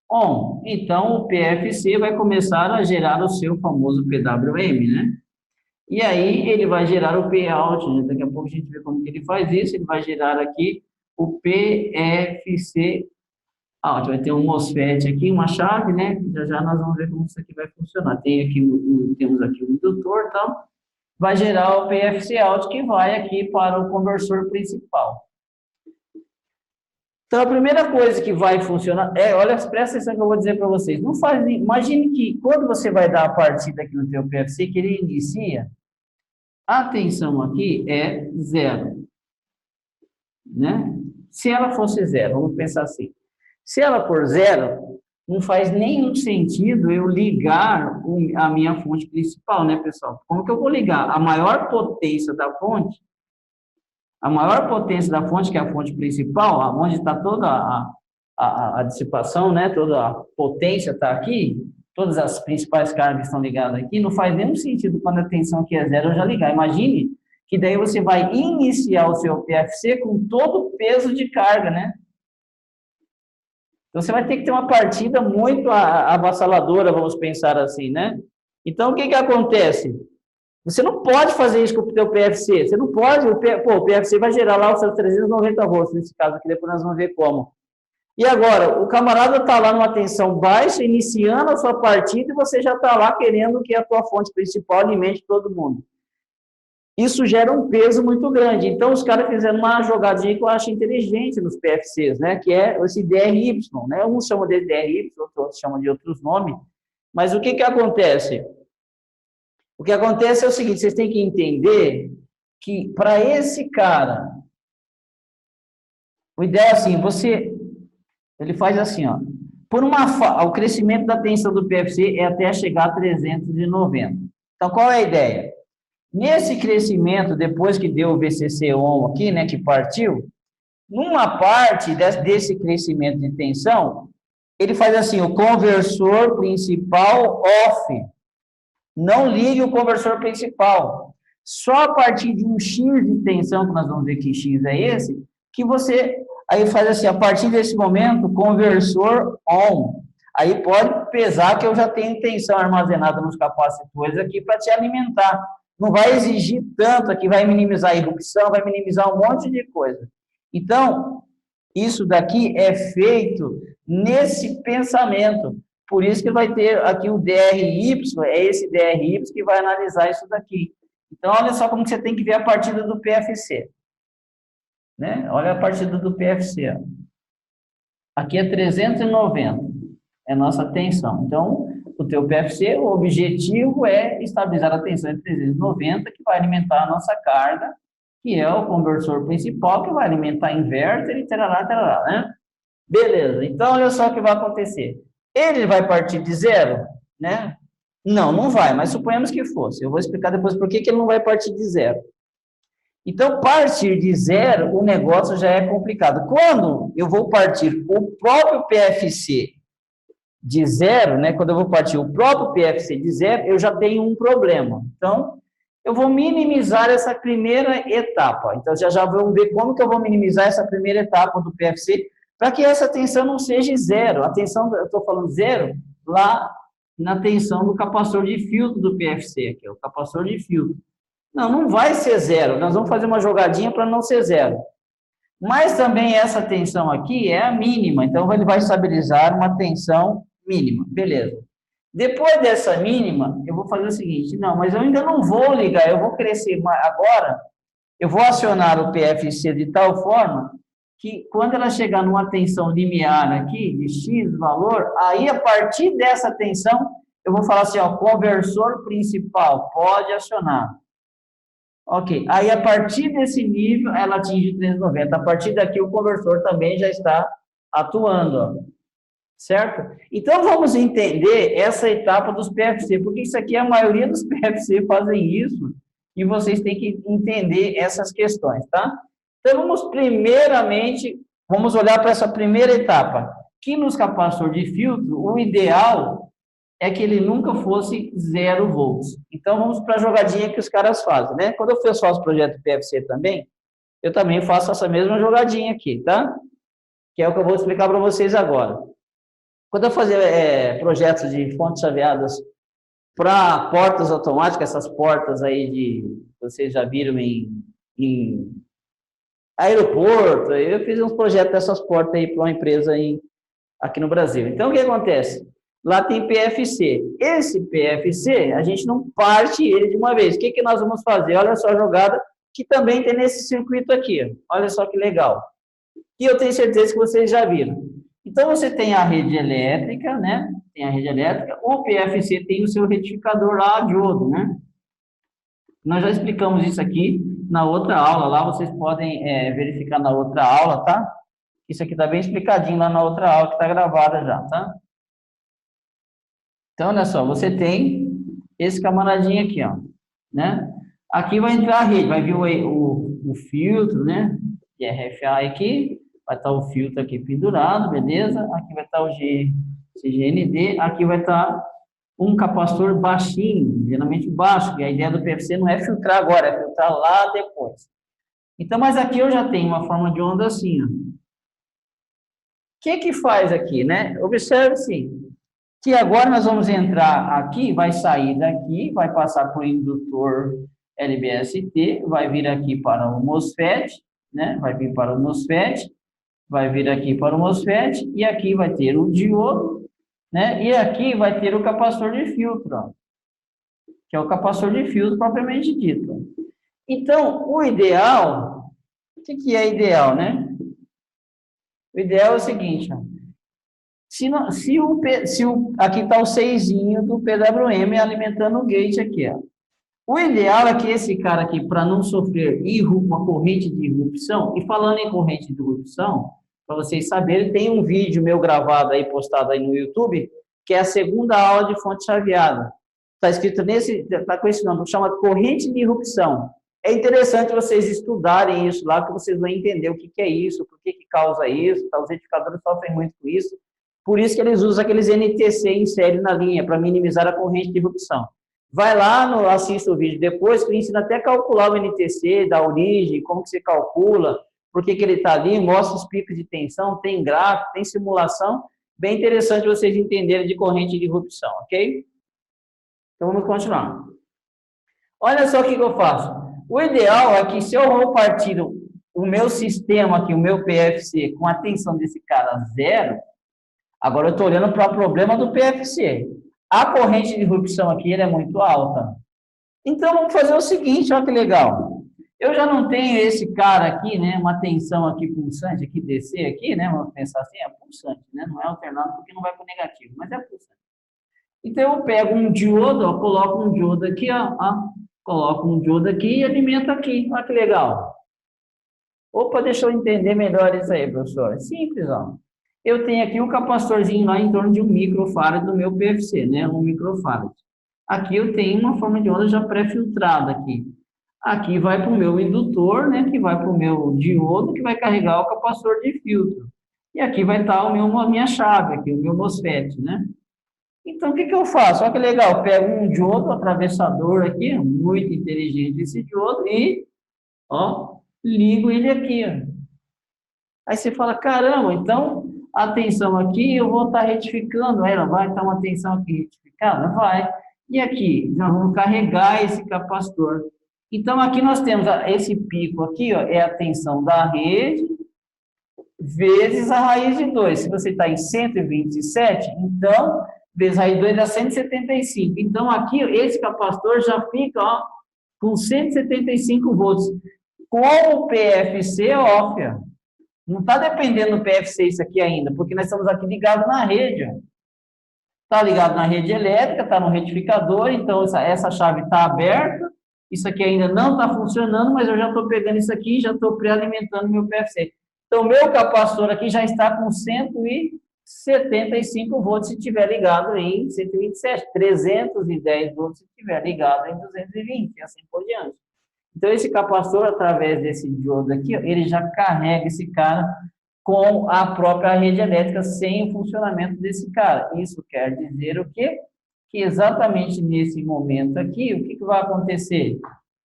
on. Então, o PFC vai começar a gerar o seu famoso PWM, né? E aí, ele vai gerar o Pout, né? Daqui a pouco a gente vê como que ele faz isso, ele vai gerar aqui o PFC out. Vai ter um MOSFET aqui, uma chave, né? Já já nós vamos ver como isso aqui vai funcionar. Temos aqui o indutor e tal. Vai gerar o PFC out, que vai aqui para o conversor principal. Então, a primeira coisa que vai funcionar olha, presta atenção que eu vou dizer para vocês. Imagine que quando você vai dar a partida aqui no teu PFC, que ele inicia, a tensão aqui é 0. Né? Se ela fosse 0, vamos pensar assim. Se ela for 0, não faz nenhum sentido eu ligar a minha fonte principal, né, pessoal? Como que eu vou ligar? A maior potência da fonte, que é a fonte principal, onde está toda a dissipação, né, toda a potência está aqui, todas as principais cargas estão ligadas aqui, não faz nenhum sentido quando a tensão aqui é 0 eu já ligar. Imagine que daí você vai iniciar o seu PFC com todo o peso de carga, né? Então, você vai ter que ter uma partida muito avassaladora, vamos pensar assim, né? Então, o que acontece? Você não pode fazer isso com o teu PFC. Você não pode, o PFC vai gerar lá os seus 390 volts, nesse caso aqui, depois nós vamos ver como. E agora, o camarada está lá numa tensão baixa, iniciando a sua partida, e você já está lá querendo que a tua fonte principal alimente todo mundo. Isso gera um peso muito grande. Então, os caras fizeram uma jogadinha que eu acho inteligente nos PFCs, né? Que é esse DRY, né? Uns chamam de DRY, outros chamam de outros nomes. Mas o que acontece? O que acontece é o seguinte, vocês têm que entender que, para esse cara, o ideal é assim, ele faz assim, ó. O crescimento da tensão do PFC é até chegar a 390. Então, qual é a ideia? Nesse crescimento, depois que deu o VCC on aqui, né, que partiu, numa parte desse crescimento de tensão, ele faz assim, o conversor principal off. Não ligue o conversor principal. Só a partir de um X de tensão, que nós vamos ver que X é esse, que você, aí faz assim, a partir desse momento, conversor on. Aí pode pesar que eu já tenho tensão armazenada nos capacitores aqui para te alimentar. Não vai exigir tanto aqui, vai minimizar a irrupção, vai minimizar um monte de coisa. Então, isso daqui é feito nesse pensamento. Por isso que vai ter aqui o DRY, é esse DRY que vai analisar isso daqui. Então, olha só como que você tem que ver a partida do PFC. Né? Olha a partida do PFC. Ó. Aqui é 390, é nossa tensão. Então, o teu PFC, o objetivo é estabilizar a tensão em 390, que vai alimentar a nossa carga, que é o conversor principal, que vai alimentar inverter e tarará, né? Beleza, então olha só o que vai acontecer. Ele vai partir de zero, né? Não, não vai, mas suponhamos que fosse. Eu vou explicar depois por que ele não vai partir de zero. Então, partir de zero, o negócio já é complicado. Quando eu vou partir o próprio PFC de zero, né? Quando eu vou partir o próprio PFC de zero, eu já tenho um problema. Então, eu vou minimizar essa primeira etapa. Então, já vamos ver como que eu vou minimizar essa primeira etapa do PFC para que essa tensão não seja zero. A tensão, eu estou falando zero, lá na tensão do capacitor de filtro do PFC, aqui, o capacitor de filtro. Não, não vai ser zero. Nós vamos fazer uma jogadinha para não ser zero. Mas também essa tensão aqui é a mínima, então ele vai estabilizar uma tensão mínima. Beleza. Depois dessa mínima, eu vou fazer o seguinte, não, mas eu ainda não vou ligar, eu vou crescer agora, eu vou acionar o PFC de tal forma que quando ela chegar numa tensão limiar aqui, de X valor, aí a partir dessa tensão, eu vou falar assim, ó, conversor principal, pode acionar. Ok, aí a partir desse nível, ela atinge 390. A partir daqui, o conversor também já está atuando, ó. Certo? Então, vamos entender essa etapa dos PFC, porque isso aqui, a maioria dos PFC fazem isso, e vocês têm que entender essas questões, tá? Então, vamos olhar para essa primeira etapa, que nos capacitores de filtro, o ideal é que ele nunca fosse 0 volts. Então, vamos para a jogadinha que os caras fazem, né? Quando eu faço o projeto PFC também, eu também faço essa mesma jogadinha aqui, tá? Que é o que eu vou explicar para vocês agora. Quando eu fazia projetos de fontes chaveadas para portas automáticas, essas portas aí vocês já viram em aeroporto, eu fiz uns projetos dessas portas aí para uma empresa aqui no Brasil. Então, o que acontece? Lá tem PFC. Esse PFC, a gente não parte ele de uma vez. O que nós vamos fazer? Olha só a jogada que também tem nesse circuito aqui. Olha só que legal. E eu tenho certeza que vocês já viram. Então, você tem a rede elétrica, né? Tem a rede elétrica. O PFC tem o seu retificador lá, diodo, né? Nós já explicamos isso aqui na outra aula. Lá vocês podem verificar na outra aula, tá? Isso aqui está bem explicadinho lá na outra aula, que está gravada já, tá? Então, olha só, você tem esse camaradinho aqui, ó, né? Aqui vai entrar a rede, vai vir o filtro, né? Que é RFA aqui, vai estar o filtro aqui pendurado, beleza? Aqui vai estar o CGND, aqui vai estar um capacitor baixinho, geralmente baixo, e a ideia do PFC não é filtrar agora, é filtrar lá depois. Então, mas aqui eu já tenho uma forma de onda assim, ó. O que faz aqui, né? Observe, sim, que agora nós vamos entrar aqui, vai sair daqui, vai passar por indutor LBST, vai vir aqui para o MOSFET, né? Vai vir para o MOSFET, vai vir aqui para o MOSFET, e aqui vai ter o diodo, né? E aqui vai ter o capacitor de filtro, ó, que é o capacitor de filtro propriamente dito. Então, o ideal, o que é ideal, né? O ideal é o seguinte, ó. Aqui está o 6zinho do PWM alimentando o gate aqui, ó. O ideal é que esse cara aqui, para não sofrer uma corrente de irrupção, e falando em corrente de irrupção, para vocês saberem, tem um vídeo meu gravado aí, postado aí no YouTube, que é a segunda aula de fonte chaveada. Está escrito está com esse nome, chama corrente de irrupção. É interessante vocês estudarem isso lá, que vocês vão entender o que é isso, por que causa isso, tá? Os retificadores sofrem muito com isso. Por isso que eles usam aqueles NTC em série na linha, para minimizar a corrente de irrupção. Vai lá, assista o vídeo depois, que ensina até a calcular o NTC, da origem, como que você calcula, por que ele está ali, mostra os picos de tensão, tem gráfico, tem simulação, bem interessante vocês entenderem de corrente de irrupção, ok? Então, vamos continuar. Olha só o que eu faço. O ideal é que se eu vou partir o meu sistema aqui, o meu PFC, com a tensão desse cara zero, agora eu estou olhando para o problema do PFC. A corrente de irrupção aqui ele é muito alta. Então, vamos fazer o seguinte, olha que legal. Eu já não tenho esse cara aqui, né, uma tensão aqui pulsante, aqui DC aqui, né, vamos pensar assim, é pulsante, né, não é alternado porque não vai para o negativo, mas é pulsante. Então, eu pego um diodo, ó, coloco um diodo aqui, ó, coloco um diodo aqui e alimento aqui, olha que legal. Opa, deixa eu entender melhor isso aí, professor. É simples, ó. Eu tenho aqui um capacitorzinho lá em torno de 1 microfarad do meu PFC, né? 1 microfarad. Aqui eu tenho uma forma de onda já pré-filtrada aqui. Aqui vai para o meu indutor, né? Que vai para o meu diodo, que vai carregar o capacitor de filtro. E aqui vai estar a minha chave aqui, o meu MOSFET, né? Então, o que eu faço? Olha que legal, eu pego um diodo atravessador aqui, muito inteligente esse diodo, e, ó, ligo ele aqui, ó. Aí você fala, caramba, então a tensão aqui eu vou estar retificando ela, vai estar uma tensão aqui retificada? Vai. E aqui, nós vamos carregar esse capacitor. Então, aqui nós temos esse pico aqui, ó, é a tensão da rede, vezes a raiz de 2. Se você está em 127, então, vezes a raiz de 2 dá 175. Então, aqui, esse capacitor já fica, ó, com 175 volts. Com o PFC off, ó. Não está dependendo do PFC isso aqui ainda, porque nós estamos aqui ligados na rede. Está ligado na rede elétrica, está no retificador, então essa chave está aberta. Isso aqui ainda não está funcionando, mas eu já estou pegando isso aqui e já estou pré-alimentando meu PFC. Então, meu capacitor aqui já está com 175 volts se estiver ligado em 127, 310 volts se estiver ligado em 220, e assim por diante. Então, esse capacitor, através desse diodo aqui, ele já carrega esse cara com a própria rede elétrica sem o funcionamento desse cara. Isso quer dizer o quê? Que exatamente nesse momento aqui, o que vai acontecer?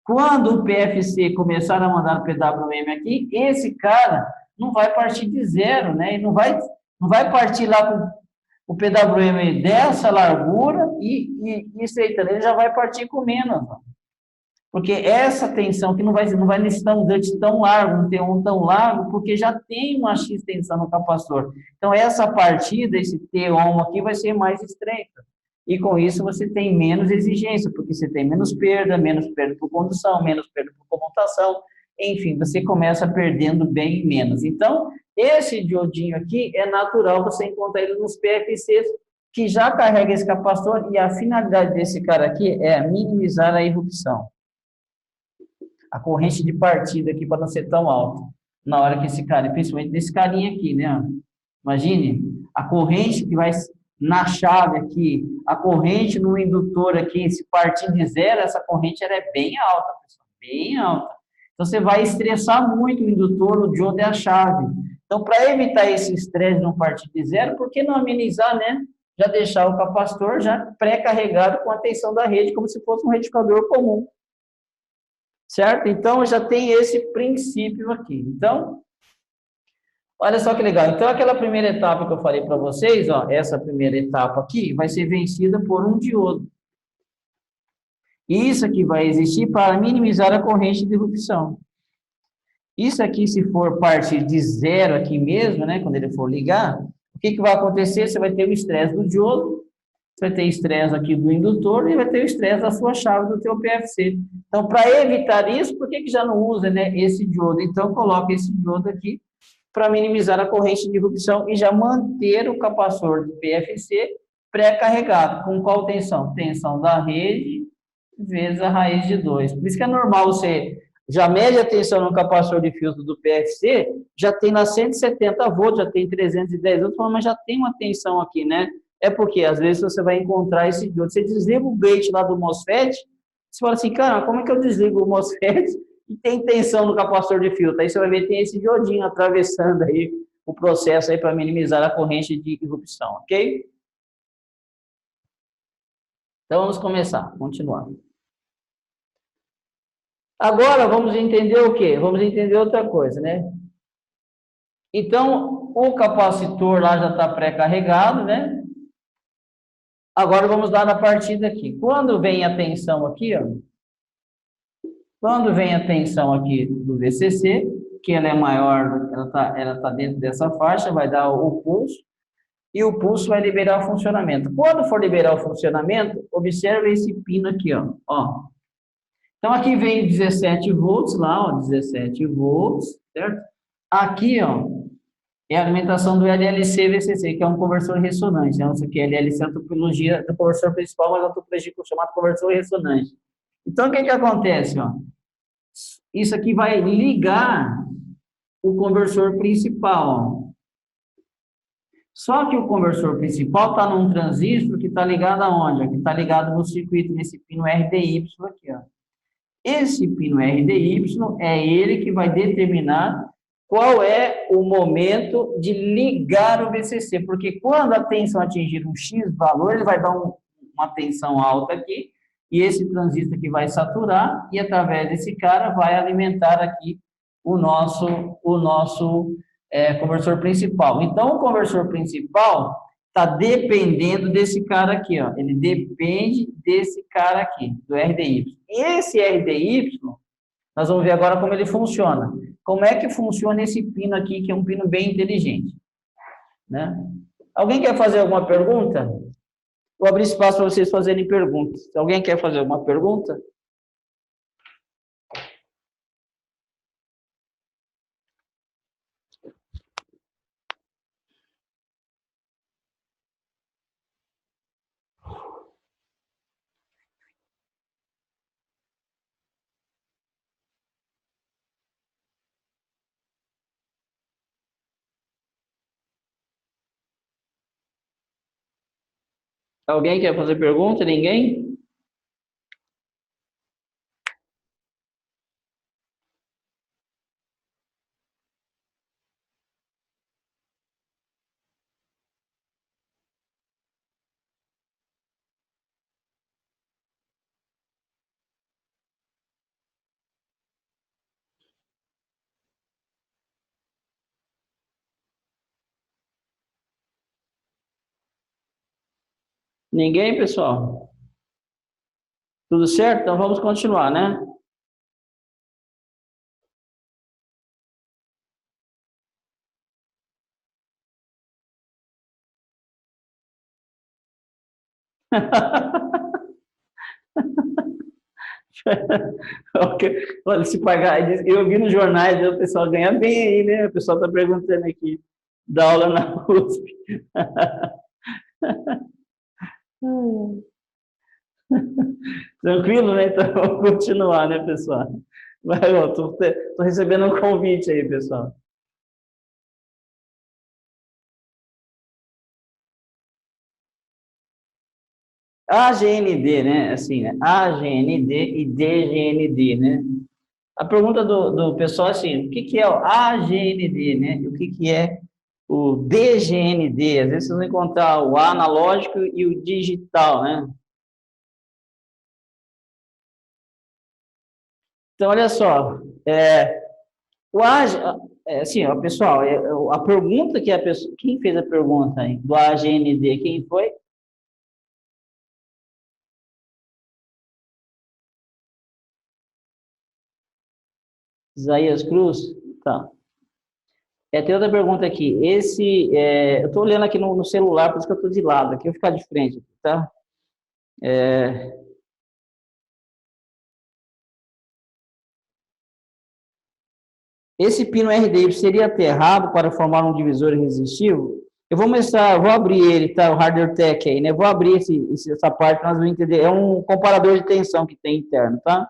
Quando o PFC começar a mandar o PWM aqui, esse cara não vai partir de zero, né? Ele não vai partir lá com o PWM dessa largura e estreitando, ele já vai partir com menos, ó. Porque essa tensão que não vai necessitar um DUT tão largo, um T1 tão largo, porque já tem uma X tensão no capacitor. Então, essa partida, esse T1 aqui, vai ser mais estreita. E com isso você tem menos exigência, porque você tem menos perda por condução, menos perda por comutação. Enfim, você começa perdendo bem menos. Então, esse diodinho aqui é natural você encontrar ele nos PFCs, que já carrega esse capacitor, e a finalidade desse cara aqui é minimizar a irrupção. A corrente de partida aqui para não ser tão alta, na hora que esse cara, principalmente desse carinha aqui, né? Imagine, a corrente que vai na chave aqui, a corrente no indutor aqui, se partir de zero, essa corrente ela é bem alta, pessoal, bem alta. Então, você vai estressar muito o indutor, o diodo é a chave. Então, para evitar esse estresse de não partir de zero, por que não amenizar, né? Já deixar o capacitor já pré-carregado com a tensão da rede, como se fosse um retificador comum. Certo? Então, já tem esse princípio aqui. Então, olha só que legal. Então, aquela primeira etapa que eu falei para vocês, ó, essa primeira etapa aqui, vai ser vencida por um diodo. Isso aqui vai existir para minimizar a corrente de irrupção. Isso aqui, se for partir de zero aqui mesmo, né, quando ele for ligar, o que vai acontecer? Você vai ter o estresse do diodo, você vai ter estresse aqui do indutor e vai ter o estresse da sua chave do teu PFC. Então, para evitar isso, por que já não usa, né, esse diodo? Então, coloca esse diodo aqui para minimizar a corrente de irrupção e já manter o capacitor do PFC pré-carregado. Com qual tensão? Tensão da rede vezes a raiz de 2. Por isso que é normal você já mede a tensão no capacitor de filtro do PFC, já tem lá 170 volts, já tem 310 volts, mas já tem uma tensão aqui, né? É porque, às vezes, você vai encontrar esse diodo. Você desliga o gate lá do MOSFET, você fala assim, cara, como é que eu desligo o MOSFET e tem tensão no capacitor de filtro? Aí você vai ver que tem esse diodinho atravessando aí o processo aí para minimizar a corrente de irrupção, ok? Então, vamos começar, continuar. Agora, vamos entender o quê? Vamos entender outra coisa, né? Então, o capacitor lá já está pré-carregado, né? Agora, vamos dar a partida aqui. Quando vem a tensão aqui, ó, quando vem a tensão aqui do VCC, que ela é maior, ela tá dentro dessa faixa, vai dar o pulso, e o pulso vai liberar o funcionamento. Quando for liberar o funcionamento, observe esse pino aqui, ó. Então, aqui vem 17 volts lá, ó, 17 volts, certo? Aqui, ó, é a alimentação do LLC-VCC, que é um conversor ressonante. Então, isso aqui é LLC, a topologia do conversor principal, mas a topologia chamada conversor ressonante. Então, o que acontece, ó? Isso aqui vai ligar o conversor principal, ó. Só que o conversor principal está num transistor que está ligado aonde? Que está ligado no circuito, nesse pino RDY aqui, ó. Esse pino RDY é ele que vai determinar qual é o momento de ligar o VCC, porque quando a tensão atingir um X valor, ele vai dar uma tensão alta aqui, e esse transistor aqui vai saturar, e através desse cara vai alimentar aqui o nosso conversor principal. Então, o conversor principal está dependendo desse cara aqui, ó. Ele depende desse cara aqui, do RDY. Esse RDY, nós vamos ver agora como ele funciona. Como é que funciona esse pino aqui, que é um pino bem inteligente, né? Alguém quer fazer alguma pergunta? Vou abrir espaço para vocês fazerem perguntas. Alguém quer fazer alguma pergunta? Alguém quer fazer pergunta? Ninguém? Ninguém, pessoal? Tudo certo? Então vamos continuar, né? Olha, se pagar, eu vi nos jornais, o pessoal ganha bem aí, né? O pessoal está perguntando aqui, dá aula na USP. Tranquilo, né? Então, vamos continuar, né, pessoal? Estou recebendo um convite aí, pessoal. AGND, né? Assim, né? AGND e DGND, né? A pergunta do pessoal é assim, o que é o AGND, né? E o que é o DGND? Às vezes vocês vão encontrar o analógico e o digital, né? Então, olha só, assim, ó, pessoal, a pergunta que a pessoa, quem fez a pergunta aí, do AGND, quem foi? Isaías Cruz? Tá. Tem outra pergunta aqui. Eu estou olhando aqui no celular, por isso que eu estou de lado, aqui eu vou ficar de frente, tá? Esse pino RDY seria aterrado para formar um divisor resistivo? Eu vou mostrar, vou abrir ele, tá? O Hardware Tech aí, né? Vou abrir essa parte, nós vamos entender. É um comparador de tensão que tem interno, tá?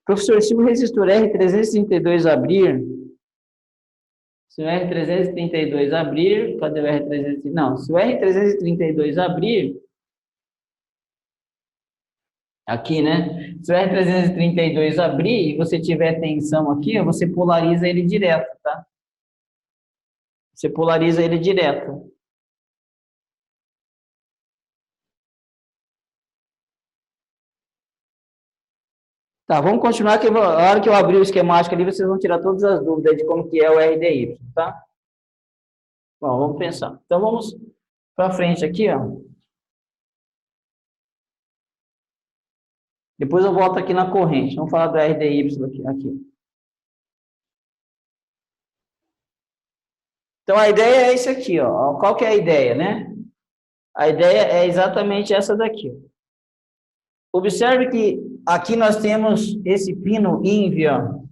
Professor, se o resistor R332 abrir, se o R332 abrir, cadê o R332? Não, se o R332 abrir, Aqui, né? Se o R332 abrir e você tiver tensão aqui, ó, você polariza ele direto, tá? Você polariza ele direto. Tá, vamos continuar que a hora que eu abrir o esquemático ali, vocês vão tirar todas as dúvidas de como que é o RDY, tá? Bom, vamos pensar. Então, vamos para frente aqui, ó. Depois eu volto aqui na corrente. Vamos falar do RDY aqui. Então, a ideia é isso aqui, ó. Qual que é a ideia, né? A ideia é exatamente essa daqui. Observe que aqui nós temos esse pino INV, ó.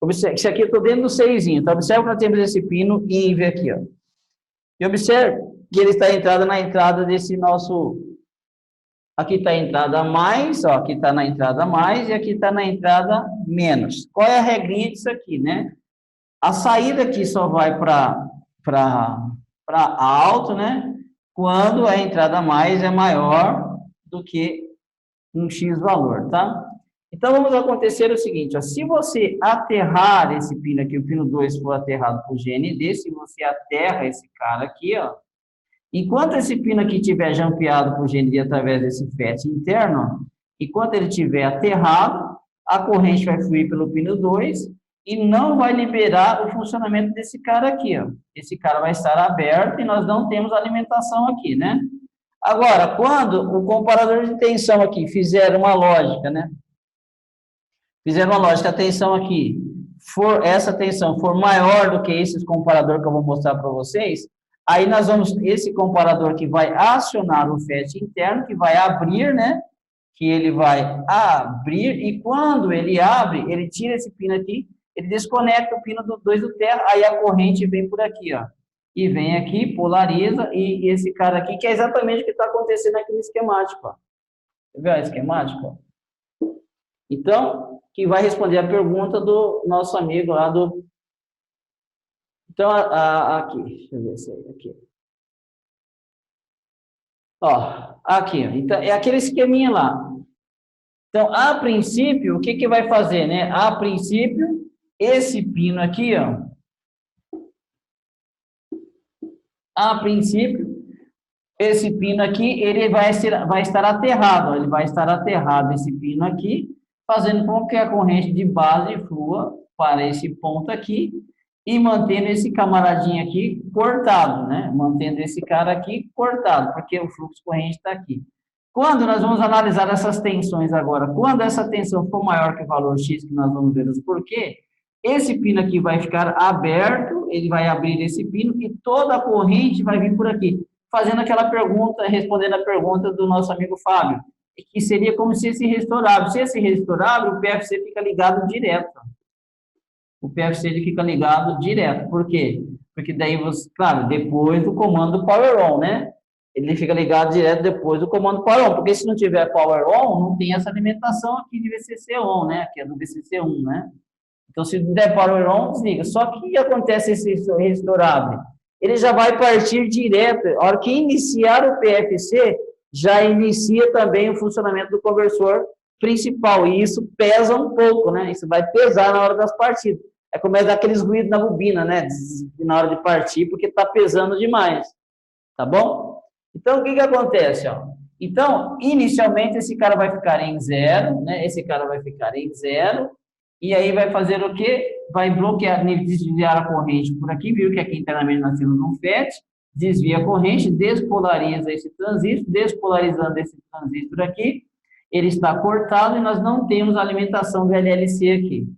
Observe, isso aqui eu estou dentro do seisinho, tá? Observe que nós temos esse pino INV aqui, ó. E observe que ele está entrada na entrada desse nosso... Aqui está a entrada mais, ó, aqui está na entrada mais e aqui está na entrada menos. Qual é a regrinha disso aqui, né? A saída aqui só vai para alto, né? Quando a entrada mais é maior do que um X valor, tá? Então, vamos acontecer o seguinte, ó, se você aterrar esse pino aqui, o pino 2 for aterrado por GND, se você aterra esse cara aqui, ó, enquanto esse pino aqui estiver jampeado por GND através desse FET interno, enquanto ele estiver aterrado, a corrente vai fluir pelo pino 2 e não vai liberar o funcionamento desse cara aqui, ó. Esse cara vai estar aberto e nós não temos alimentação aqui, né? Agora, quando o comparador de tensão aqui fizer uma lógica, né? Fizer uma lógica, a tensão aqui, essa tensão for maior do que esse comparador que eu vou mostrar para vocês, aí nós vamos, esse comparador que vai acionar o FET interno, que vai abrir, né? Que ele vai abrir, e quando ele abre, ele tira esse pino aqui, ele desconecta o pino do 2 do terra, aí a corrente vem por aqui, ó. E vem aqui, polariza, e esse cara aqui, que é exatamente o que está acontecendo aqui no esquemático, ó. Viu o esquemático? Então, que vai responder a pergunta do nosso amigo lá do... Então, aqui, deixa eu ver se é aqui. Ó, aqui, então, é aquele esqueminha lá. Então, a princípio, o que que vai fazer, né? A princípio, esse pino aqui, ó. A princípio, esse pino aqui, ele vai estar aterrado, ó, ele vai estar aterrado, esse pino aqui, fazendo com que a corrente de base flua para esse ponto aqui e mantendo esse camaradinho aqui cortado, né? Mantendo esse cara aqui cortado, porque o fluxo corrente está aqui. Quando nós vamos analisar essas tensões agora, quando essa tensão for maior que o valor X, que nós vamos ver os porquê, esse pino aqui vai ficar aberto, ele vai abrir esse pino e toda a corrente vai vir por aqui, fazendo aquela pergunta, respondendo a pergunta do nosso amigo Fábio, que seria como se esse resistor abre. Se esse resistor abre, o PFC fica ligado direto. O PFC ele fica ligado direto. Por quê? Porque daí você, claro, depois do comando power on, né? Ele fica ligado direto depois do comando power on, porque se não tiver power on, não tem essa alimentação aqui de VCC on, né? Que é do VCC1, né? Então, se der power on, desliga. Só que o que acontece se esse resistor abre? Ele já vai partir direto. A hora que iniciar o PFC, já inicia também o funcionamento do conversor principal. E isso pesa um pouco, né? Isso vai pesar na hora das partidas. É como é dar aqueles ruídos na bobina, né? Na hora de partir, porque está pesando demais. Tá bom? Então, o que que acontece, ó? Então, inicialmente, esse cara vai ficar em zero, né? Esse cara vai ficar em zero. E aí vai fazer o quê? Vai bloquear, desviar a corrente por aqui, viu que aqui internamente nós temos um FET, desvia a corrente, despolariza esse transistor, despolarizando esse transistor aqui, ele está cortado e nós não temos alimentação do LLC aqui.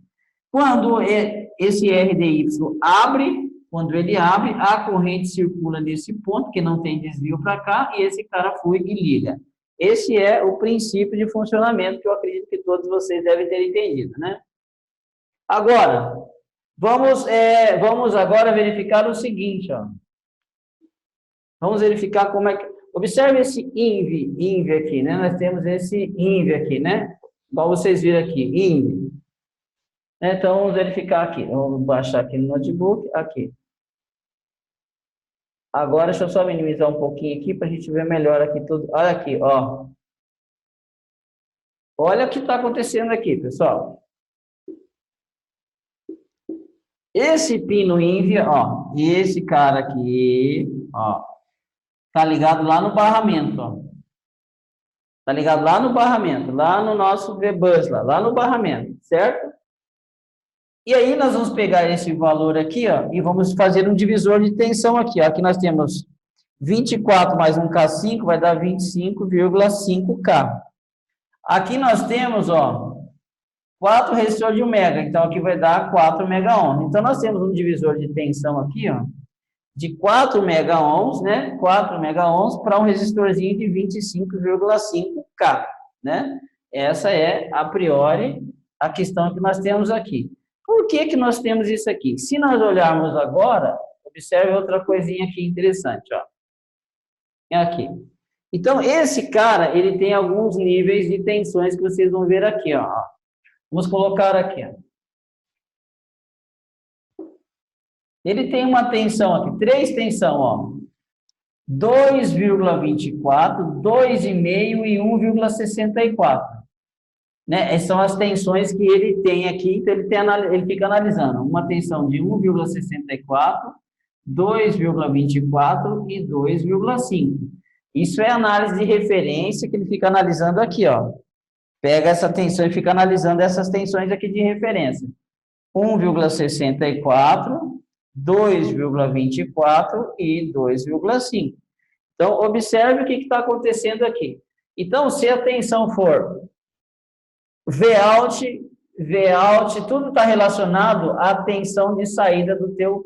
Quando esse RDY abre, quando ele abre, a corrente circula nesse ponto, que não tem desvio para cá, e esse cara flui e liga. Esse é o princípio de funcionamento que eu acredito que todos vocês devem ter entendido, né? Agora, vamos agora verificar o seguinte, ó. Vamos verificar como é que... Observe esse INV aqui, né? Nós temos esse INV aqui, né? Igual vocês viram aqui, INV. Então, vamos verificar aqui. Vamos baixar aqui no notebook, aqui. Agora, deixa eu só minimizar um pouquinho aqui para a gente ver melhor aqui tudo. Olha aqui, ó. Olha o que está acontecendo aqui, pessoal. Esse pino ínvia, ó, e esse cara aqui, ó, tá ligado lá no barramento, ó. Tá ligado lá no barramento, lá no nosso VBus, lá no barramento, certo? E aí nós vamos pegar esse valor aqui, ó, e vamos fazer um divisor de tensão aqui, ó. Aqui nós temos 24 mais um K5 vai dar 25,5K. Aqui nós temos, ó, 4 resistores de 1 mega, então aqui vai dar 4 megaohms. Então nós temos um divisor de tensão aqui, ó, de 4 megaohms, né? 4 megaohms para um resistorzinho de 25,5K, né? Essa é, a priori, a questão que nós temos aqui. Por que que nós temos isso aqui? Se nós olharmos agora, observe outra coisinha aqui interessante, ó. É aqui. Então, esse cara, ele tem alguns níveis de tensões que vocês vão ver aqui, ó. Vamos colocar aqui, ó. Ele tem uma tensão aqui, 3 tensão, ó. 2,24, 2,5 e 1,64. Né? Essas são as tensões que ele tem aqui, então ele fica analisando uma tensão de 1,64, 2,24 e 2,5. Isso é análise de referência que ele fica analisando aqui, ó. Pega essa tensão e fica analisando essas tensões aqui de referência. 1,64, 2,24 e 2,5. Então, observe o que está acontecendo aqui. Então, se a tensão for Vout, tudo está relacionado à tensão de saída do teu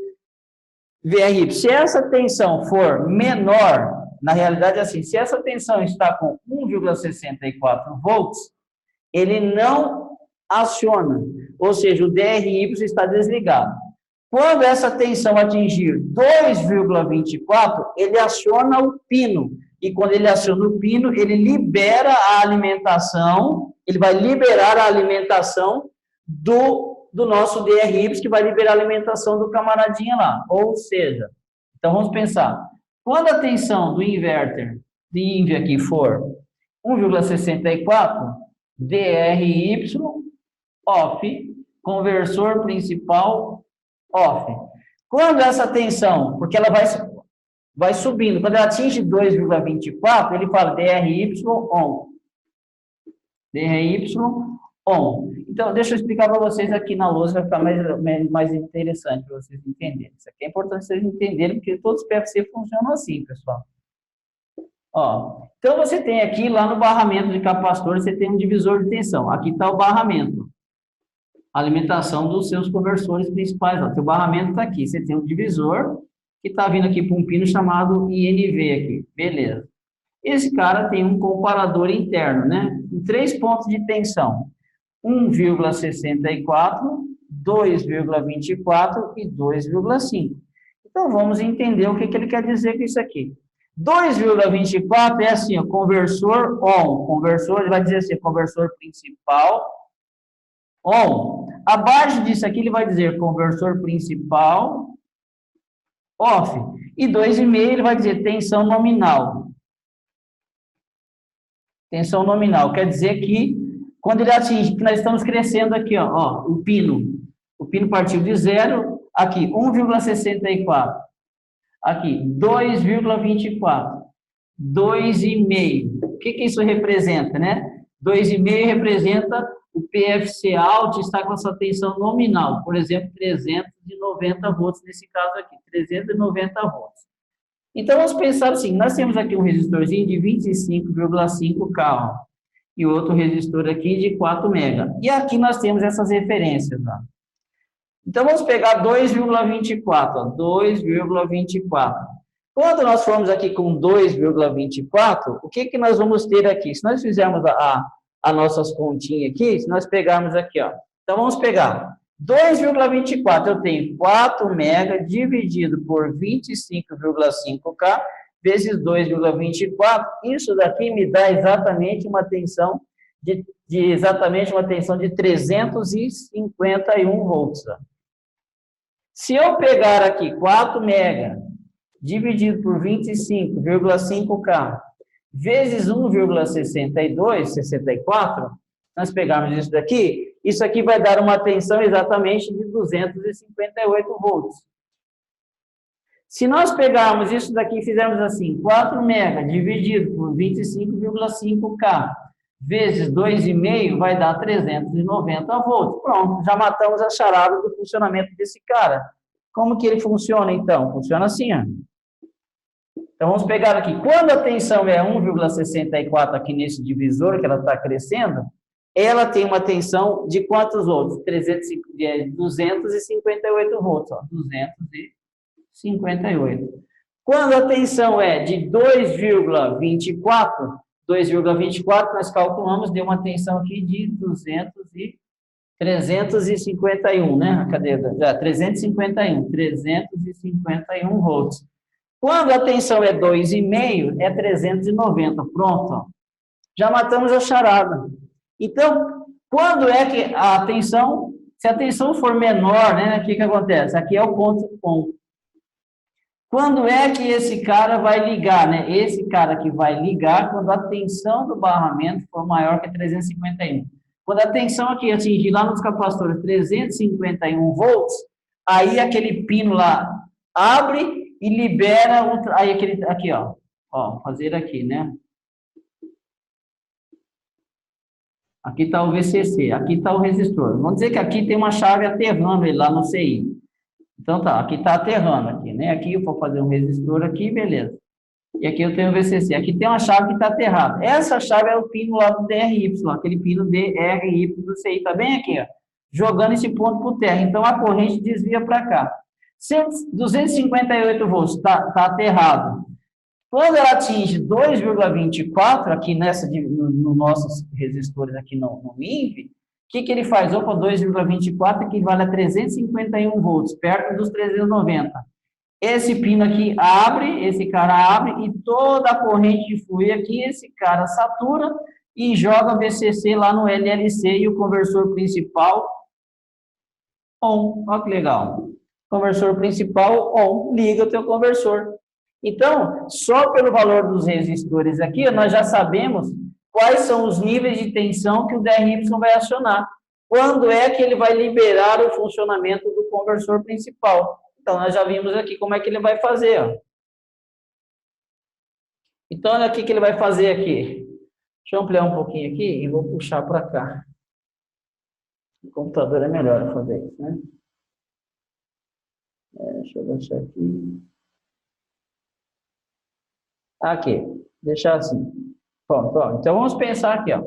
VRY. Se essa tensão for menor, na realidade, assim, se essa tensão está com 1,64 volts, ele não aciona, ou seja, o DRY está desligado. Quando essa tensão atingir 2,24, ele aciona o pino. E quando ele aciona o pino, ele libera a alimentação, ele vai liberar a alimentação do nosso DRY, que vai liberar a alimentação do camaradinha lá. Ou seja, então vamos pensar, quando a tensão do inverter de INV aqui for 1,64, DRY off, conversor principal off. Quando essa tensão, porque ela vai subindo, quando ela atinge 2,24, ele fala DRY on. DRY on. Então, deixa eu explicar para vocês aqui na lousa, vai ficar mais interessante para vocês entenderem. Isso aqui é importante vocês entenderem, porque todos os PFC funcionam assim, pessoal. Ó, então, você tem aqui, lá no barramento de capacitor, você tem um divisor de tensão. Aqui está o barramento. A alimentação dos seus conversores principais. O teu barramento está aqui. Você tem um divisor que está vindo aqui para um pino chamado INV aqui. Beleza. Esse cara tem um comparador interno, né? Em 3 pontos de tensão. 1,64, 2,24 e 2,5. Então, vamos entender o que ele quer dizer com isso aqui. 2,24 é assim, ó, conversor on. Conversor, ele vai dizer assim, conversor principal on. Abaixo disso aqui, ele vai dizer conversor principal off. E 2,5 ele vai dizer tensão nominal. Tensão nominal. Quer dizer que, quando ele atinge, que nós estamos crescendo aqui, ó, o pino. O pino partiu de 0, aqui, 1,64. Aqui, 2,24. 2,5. O que isso representa, né? 2,5 representa o PFC out está com essa tensão nominal, por exemplo, 390 volts nesse caso aqui, 390 volts. Então, vamos pensar assim, nós temos aqui um resistorzinho de 25,5K, ó, e outro resistor aqui de 4 mega. E aqui nós temos essas referências, ó. Então, vamos pegar 2,24, 2,24. Quando nós formos aqui com 2,24, o que nós vamos ter aqui? Se nós fizermos as nossas continhas aqui, se nós pegarmos aqui, ó. Então, vamos pegar 2,24, eu tenho 4 mega dividido por 25,5K vezes 2,24. Isso daqui me dá exatamente uma tensão de 351 volts. Ó. Se eu pegar aqui 4 mega dividido por 25,5K, vezes 1,62, nós pegarmos isso aqui vai dar uma tensão exatamente de 258 volts. Se nós pegarmos isso daqui e fizermos assim, 4 mega dividido por 25,5K, vezes 2,5, vai dar 390 volts. Pronto, já matamos a charada do funcionamento desse cara. Como que ele funciona, então? Funciona assim, ó. Então, vamos pegar aqui. Quando a tensão é 1,64 aqui nesse divisor, que ela está crescendo, ela tem uma tensão de quantos volts? 258 volts, ó, 258. Quando a tensão é de 2,24, nós calculamos, deu uma tensão aqui de 351, né? Cadê? 351 volts. Quando a tensão é 2,5, é 390. Pronto, ó. Já matamos a charada. Então, quando é que a tensão, se a tensão for menor, né? O que acontece? Aqui é o ponto com. Quando é que esse cara vai ligar, né? Esse cara que vai ligar quando a tensão do barramento for maior que 351. Quando a tensão aqui atingir lá nos capacitores 351 volts, aí aquele pino lá abre e libera aí aquele aqui, ó, fazer aqui, né? Aqui está o VCC, aqui está o resistor. Vamos dizer que aqui tem uma chave aterrando ele lá no CI. Então tá, aqui está aterrando aqui, né? Aqui eu vou fazer um resistor aqui, beleza. E aqui eu tenho o VCC. Aqui tem uma chave que está aterrada. Essa chave é o pino lá do DRY, aquele pino DRY do CI. Está bem aqui, ó, jogando esse ponto para o terra. Então a corrente desvia para cá. 258 volts está aterrado. Quando ela atinge 2,24, aqui no nossos resistores aqui no INV, o que ele faz? Opa, 2,24 equivale a 351 volts, perto dos 390. Esse pino aqui abre, esse cara abre, e toda a corrente de fluir aqui, esse cara satura e joga VCC lá no LLC e o conversor principal on. Olha que legal. Conversor principal on, liga o teu conversor. Então, só pelo valor dos resistores aqui, nós já sabemos quais são os níveis de tensão que o DRY vai acionar. Quando é que ele vai liberar o funcionamento do conversor principal. Então, nós já vimos aqui como é que ele vai fazer, ó. Então, olha aqui o que ele vai fazer aqui. Deixa eu ampliar um pouquinho aqui e vou puxar para cá. O computador é melhor fazer isso, né? Deixa eu deixar aqui. Aqui, deixar assim. Pronto, ó. Então, vamos pensar aqui, ó.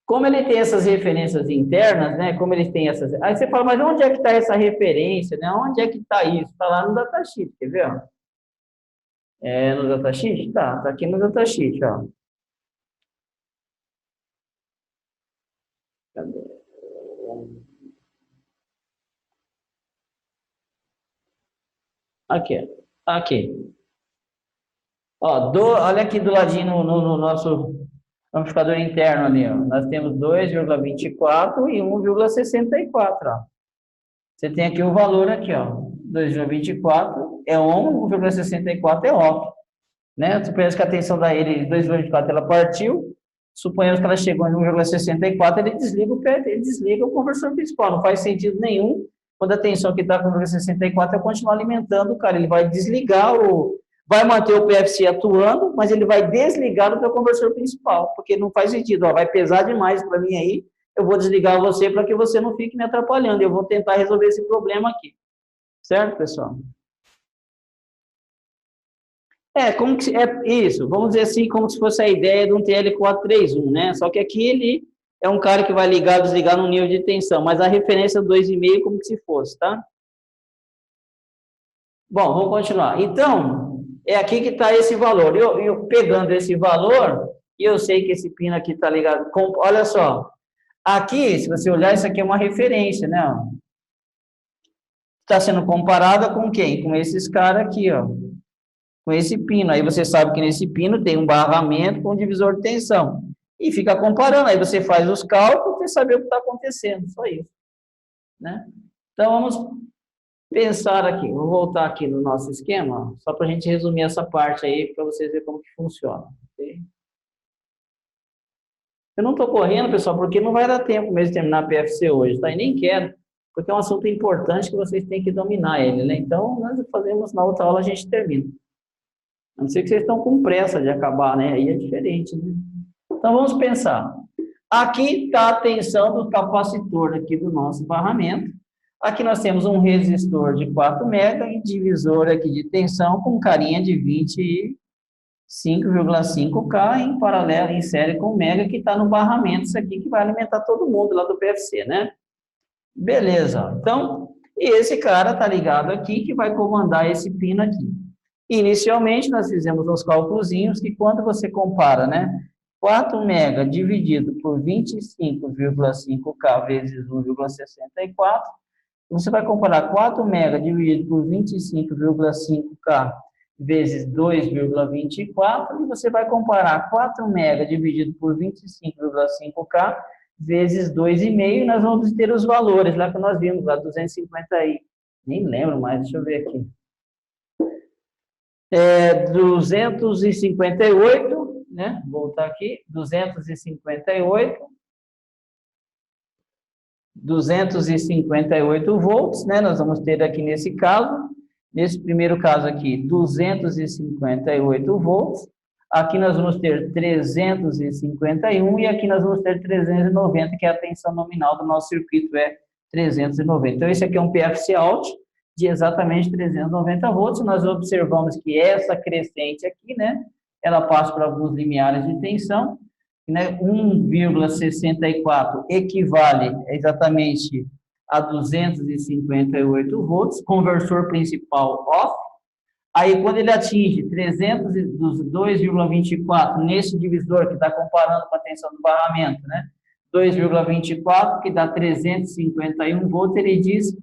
Como ele tem essas referências internas, né? Como ele tem essas... Aí você fala, mas onde é que está essa referência, né? Onde é que está isso? Está lá no datasheet, quer ver, ó? No datasheet? Tá aqui no datasheet, ó. Cadê? Aqui. Ó, olha aqui do ladinho no nosso amplificador interno ali, ó. Nós temos 2,24 e 1,64, ó. Você tem aqui o valor aqui, ó. 2,24 é on, 1,64 é off. Né? Suponhamos que a tensão da ele de 2,24 ela partiu. Suponhamos que ela chegou em 1,64, ele desliga o conversor principal. Não faz sentido nenhum. Quando a tensão que está com 1,64 é continuar alimentando o cara. Ele vai desligar vai manter o PFC atuando, mas ele vai desligar o teu conversor principal, porque não faz sentido. Ó, vai pesar demais para mim aí, eu vou desligar você para que você não fique me atrapalhando. Eu vou tentar resolver esse problema aqui. Certo, pessoal? Como que é isso? Vamos dizer assim, como se fosse a ideia de um TL431, né? Só que aqui ele é um cara que vai ligar, desligar no nível de tensão, mas a referência 2,5 como se fosse, tá? Bom, vamos continuar. Então, é aqui que está esse valor. Eu pegando esse valor, e eu sei que esse pino aqui está ligado com... Olha só, aqui, se você olhar, isso aqui é uma referência, né? Está sendo comparada com quem? Com esses caras aqui, ó. Com esse pino. Aí você sabe que nesse pino tem um barramento com um divisor de tensão. E fica comparando. Aí você faz os cálculos e saber o que está acontecendo. Só isso. Né? Então, vamos pensar aqui, vou voltar aqui no nosso esquema, só para a gente resumir essa parte aí, para vocês verem como que funciona. Okay? Eu não estou correndo, pessoal, porque não vai dar tempo mesmo de terminar a PFC hoje, tá? E nem quero, porque é um assunto importante que vocês têm que dominar ele, né? Então, nós fazemos na outra aula, a gente termina. A não ser que vocês estão com pressa de acabar, né? Aí é diferente, né? Então, vamos pensar. Aqui está a tensão do capacitor aqui do nosso barramento. Aqui nós temos um resistor de 4 mega e divisor aqui de tensão com carinha de 25,5K em paralelo, em série com o mega, que está no barramento, isso aqui que vai alimentar todo mundo lá do PFC, né? Beleza. Então, esse cara está ligado aqui, que vai comandar esse pino aqui. Inicialmente, nós fizemos uns cálculozinhos que quando você compara, né? 4 mega dividido por 25,5K vezes 1,64, você vai comparar 4 mega dividido por 25,5K vezes 2,24 e você vai comparar 4 mega dividido por 25,5K vezes 2,5 e nós vamos ter os valores lá que nós vimos, lá 250 aí. Nem lembro mais, deixa eu ver aqui. 258, né? Vou voltar aqui, 258 volts, né? Nós vamos ter aqui nesse caso, nesse primeiro caso aqui, 258 volts. Aqui nós vamos ter 351 e aqui nós vamos ter 390, que é a tensão nominal do nosso circuito, é 390. Então, esse aqui é um PFC out de exatamente 390 volts. Nós observamos que essa crescente aqui, né, ela passa por alguns limiares de tensão, né, 1,64 equivale exatamente a 258 volts, conversor principal off. Aí, quando ele atinge 2,24 nesse divisor que está comparando com a tensão do barramento, né, 2,24, que dá 351 volts, ele diz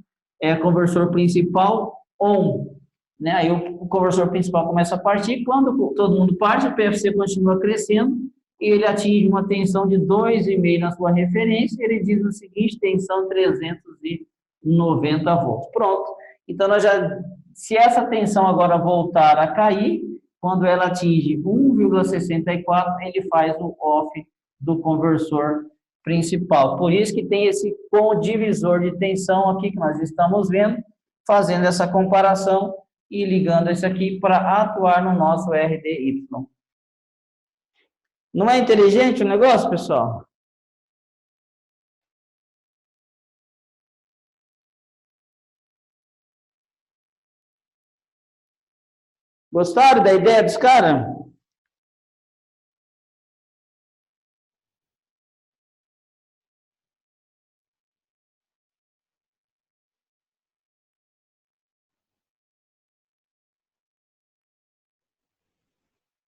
conversor principal on. Né? Aí o conversor principal começa a partir, quando todo mundo parte, o PFC continua crescendo, e ele atinge uma tensão de 2,5 na sua referência, ele diz o seguinte, tensão 390 volts. Pronto. Então, se essa tensão agora voltar a cair, quando ela atinge 1,64, ele faz o off do conversor principal. Por isso que tem esse divisor de tensão aqui que nós estamos vendo, fazendo essa comparação e ligando isso aqui para atuar no nosso RDY. Não é inteligente o negócio, pessoal? Gostaram da ideia dos caras?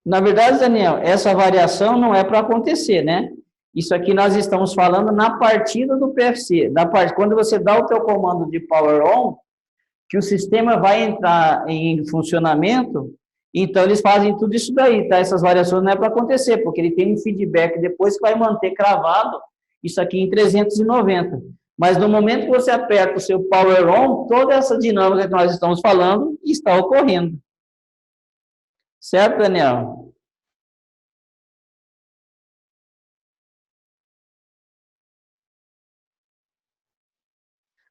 Na verdade, Daniel, essa variação não é para acontecer, né? Isso aqui nós estamos falando na partida do PFC. Quando você dá o teu comando de power on, que o sistema vai entrar em funcionamento, então eles fazem tudo isso daí, tá? Essas variações não é para acontecer, porque ele tem um feedback depois que vai manter cravado isso aqui em 390. Mas no momento que você aperta o seu power on, toda essa dinâmica que nós estamos falando está ocorrendo. Certo, Daniel?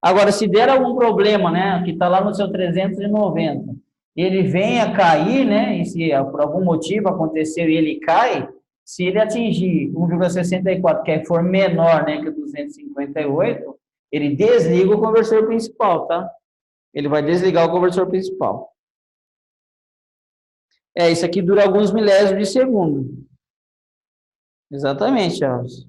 Agora, se der algum problema, né, que está lá no seu 390, ele vem a cair, né, e se por algum motivo aconteceu e ele cai, se ele atingir 1,64, que for menor, né, que o 258, ele desliga o conversor principal, tá? Ele vai desligar o conversor principal. Isso aqui dura alguns milésimos de segundo. Exatamente, Charles.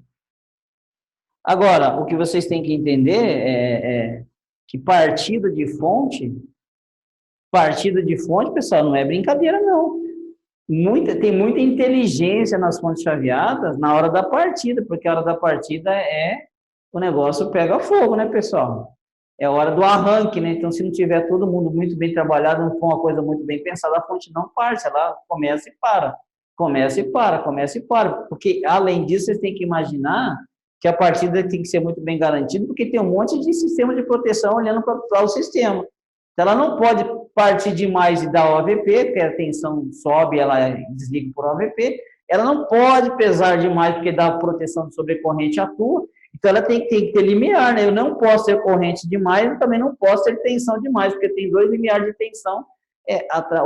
Agora, o que vocês têm que entender é que partida de fonte, pessoal, não é brincadeira, não. Tem muita inteligência nas fontes chaveadas na hora da partida, porque a hora da partida o negócio pega fogo, né, pessoal? É a hora do arranque, né? Então, se não tiver todo mundo muito bem trabalhado, não for uma coisa muito bem pensada, a fonte não parte, ela começa e para. Começa e para, começa e para. Porque, além disso, vocês têm que imaginar que a partida tem que ser muito bem garantida, porque tem um monte de sistema de proteção olhando para o sistema. Então, ela não pode partir demais e dar OVP, porque a tensão sobe, ela desliga por OVP. Ela não pode pesar demais, porque dá proteção de sobrecorrente atua. Então, ela tem que ter limiar, né? Eu não posso ter corrente demais, eu também não posso ter tensão demais, porque tem 2 limiares de tensão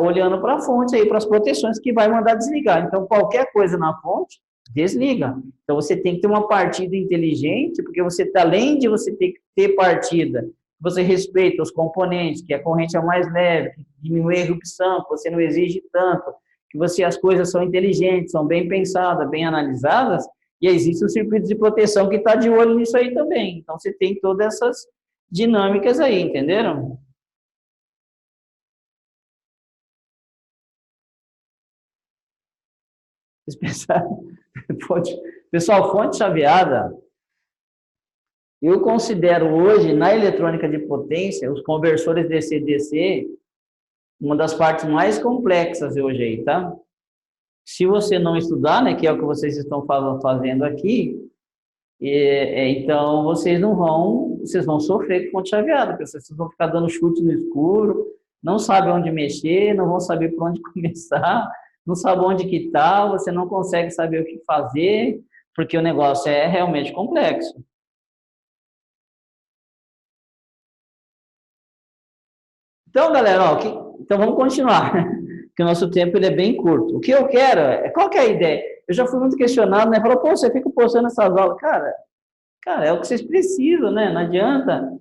olhando para a fonte aí, para as proteções que vai mandar desligar. Então, qualquer coisa na fonte, desliga. Então, você tem que ter uma partida inteligente, porque você, além de você ter que ter partida, você respeita os componentes, que a corrente é mais leve, que diminui a erupção, que você não exige tanto, que você, as coisas são inteligentes, são bem pensadas, bem analisadas, e existe o circuito de proteção que está de olho nisso aí também. Então, você tem todas essas dinâmicas aí, entenderam? Vocês pensaram? Pessoal, fonte chaveada, eu considero hoje, na eletrônica de potência, os conversores DC-DC, uma das partes mais complexas hoje aí, tá? Se você não estudar, né, que é o que vocês estão fazendo aqui, então vocês vão sofrer com fonte chaveada, porque vocês vão ficar dando chute no escuro, não sabem onde mexer, não vão saber por onde começar, não sabe onde que está, você não consegue saber o que fazer, porque o negócio é realmente complexo. Então, galera, então vamos continuar, que o nosso tempo ele é bem curto. O que eu quero qual que é a ideia? Eu já fui muito questionado, né? Falou, pô, você fica postando essas aulas. Cara, é o que vocês precisam, né? Não adianta,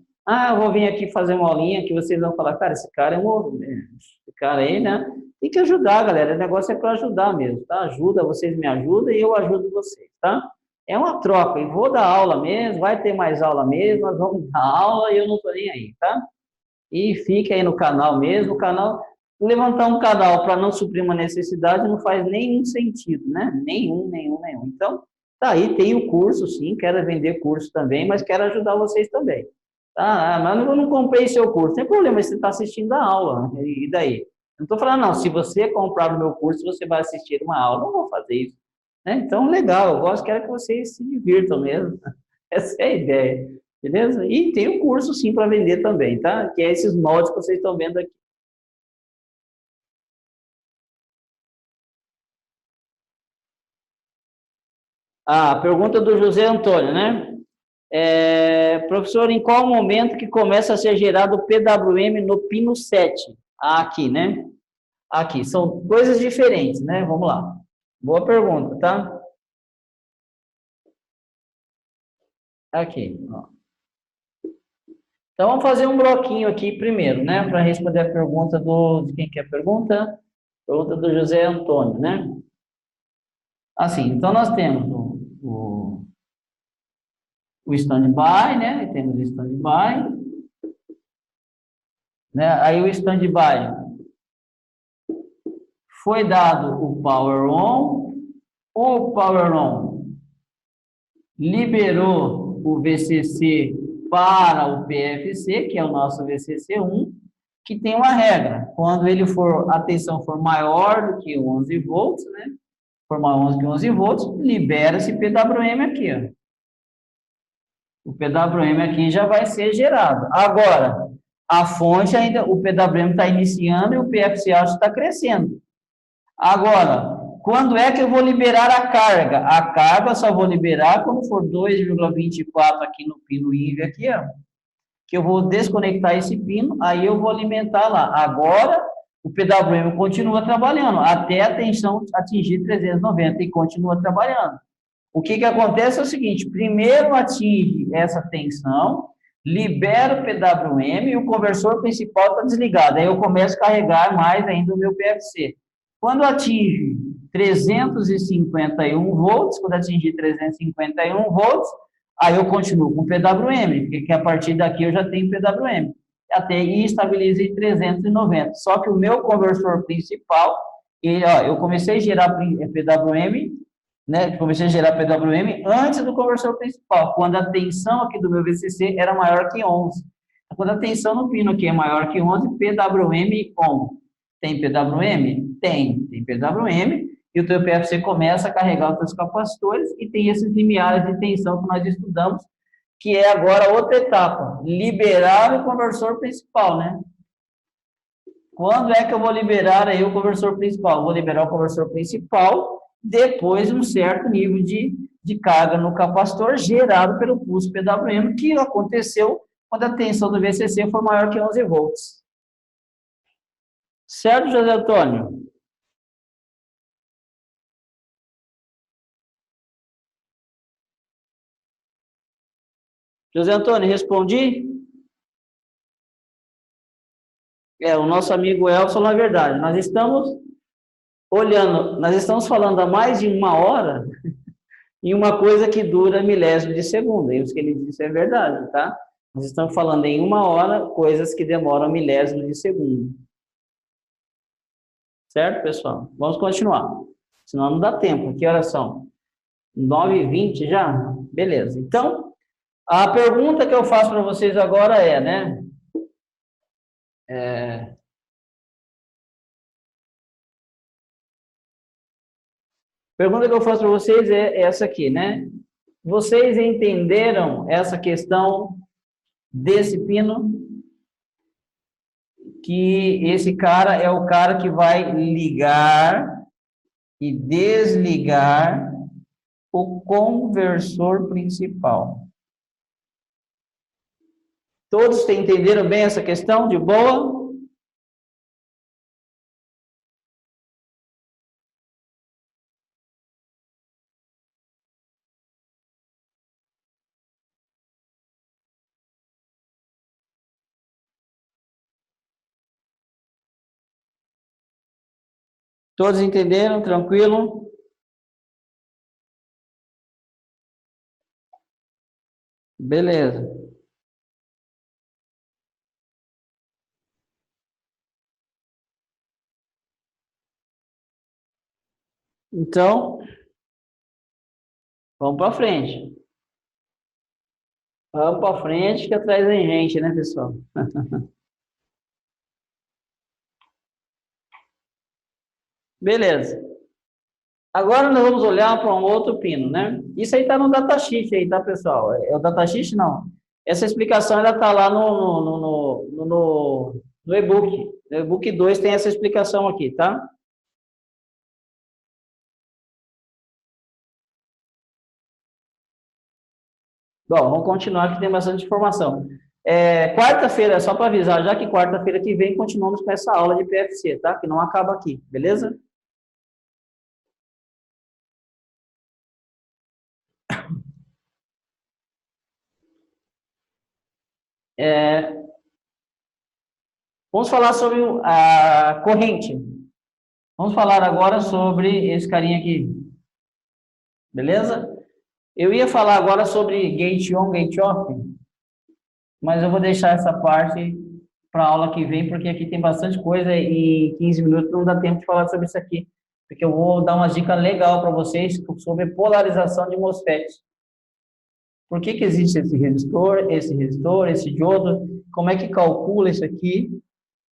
eu vou vir aqui fazer uma aulinha que vocês vão falar, cara, esse cara é um, esse cara aí, né? Tem que ajudar, galera, o negócio é para ajudar mesmo, tá? Ajuda, vocês me ajudam e eu ajudo vocês, tá? É uma troca, e vou dar aula mesmo, vai ter mais aula mesmo, nós vamos dar aula e eu não tô nem aí, tá? E fique aí no canal mesmo, levantar um canal para não suprir uma necessidade não faz nenhum sentido, né? Nenhum. Então, tá aí, tem o curso, sim, quero vender curso também, mas quero ajudar vocês também. Tá? Mas eu não comprei seu curso, não tem problema, você está assistindo a aula, e daí? Não estou falando, não, se você comprar o meu curso, você vai assistir uma aula, não vou fazer isso. Né? Então, legal, quero que vocês se divirtam mesmo. Essa é a ideia. Beleza? E tem o curso, sim, para vender também, tá? Que é esses moldes que vocês estão vendo aqui. Pergunta do José Antônio, né? Professor, em qual momento que começa a ser gerado o PWM no pino 7? Aqui, né? Aqui, são coisas diferentes, né? Vamos lá. Boa pergunta, tá? Aqui, ó. Então, vamos fazer um bloquinho aqui primeiro, né? Para responder a pergunta de quem quer a pergunta? Pergunta do José Antônio, né? Assim, então nós temos o stand-by, né? Temos o stand-by, né? Aí o stand-by foi dado o power on, o power on liberou o VCC para o PFC, que é o nosso VCC1, que tem uma regra, quando a tensão for maior do que 11 volts, né? For maior que 11 volts, libera-se PWM aqui, ó. O PWM aqui já vai ser gerado. Agora, a fonte ainda, o PWM está iniciando e o PFC alto está crescendo. Agora, quando é que eu vou liberar a carga? A carga eu só vou liberar quando for 2,24 aqui no pino IV aqui, ó, que eu vou desconectar esse pino, aí eu vou alimentar lá. Agora, o PWM continua trabalhando, até a tensão atingir 390 e continua trabalhando. O que acontece é o seguinte, primeiro atinge essa tensão, libera o PWM e o conversor principal está desligado. Aí eu começo a carregar mais ainda o meu PFC. Quando atinge 351 volts, quando atingir 351 volts, aí eu continuo com PWM, porque a partir daqui eu já tenho PWM. Até e estabiliza em 390. Só que o meu conversor principal, eu comecei a gerar PWM, né? Comecei a gerar PWM antes do conversor principal, quando a tensão aqui do meu VCC era maior que 11. Quando a tensão no pino aqui é maior que 11, PWM on. Tem PWM? Tem PWM, e o teu PFC começa a carregar os teus capacitores e tem esses limiares de tensão que nós estudamos, que é agora outra etapa, liberar o conversor principal, né? Quando é que eu vou liberar aí o conversor principal? Eu vou liberar o conversor principal depois de um certo nível de carga no capacitor gerado pelo pulso PWM, que aconteceu quando a tensão do VCC for maior que 11 volts. Certo, José Antônio? José Antônio, respondi? O nosso amigo Elson, na verdade, nós estamos olhando, nós estamos falando há mais de uma hora em uma coisa que dura milésimo de segundo, e isso que ele disse é verdade, tá? Nós estamos falando em uma hora coisas que demoram milésimo de segundo. Certo, pessoal? Vamos continuar. Senão não dá tempo. Que horas são? 9h20 já? Beleza. Então, a pergunta que eu faço para vocês agora é, né? Pergunta que eu faço para vocês é essa aqui, né? Vocês entenderam essa questão desse pino? Que esse cara é o cara que vai ligar e desligar o conversor principal. Todos entenderam bem essa questão? De boa? Todos entenderam? Tranquilo? Beleza. Então, vamos para frente. Vamos para frente que atrás vem gente, né, pessoal? Beleza. Agora nós vamos olhar para um outro pino, né? Isso aí está no datasheet aí, tá, pessoal? É o datasheet? Não. Essa explicação ainda está lá no e-book. No e-book 2 tem essa explicação aqui, tá? Bom, vamos continuar que tem bastante informação. Quarta-feira, só para avisar, já que quarta-feira que vem continuamos com essa aula de PFC, tá? Que não acaba aqui, beleza? Vamos falar sobre a corrente. Vamos falar agora sobre esse carinha aqui. Beleza? Eu ia falar agora sobre gate on, gate off, mas eu vou deixar essa parte para a aula que vem, porque aqui tem bastante coisa e 15 minutos não dá tempo de falar sobre isso aqui. Porque eu vou dar uma dica legal para vocês sobre polarização de MOSFETs. Por que existe esse resistor, esse diodo? Como é que calcula isso aqui?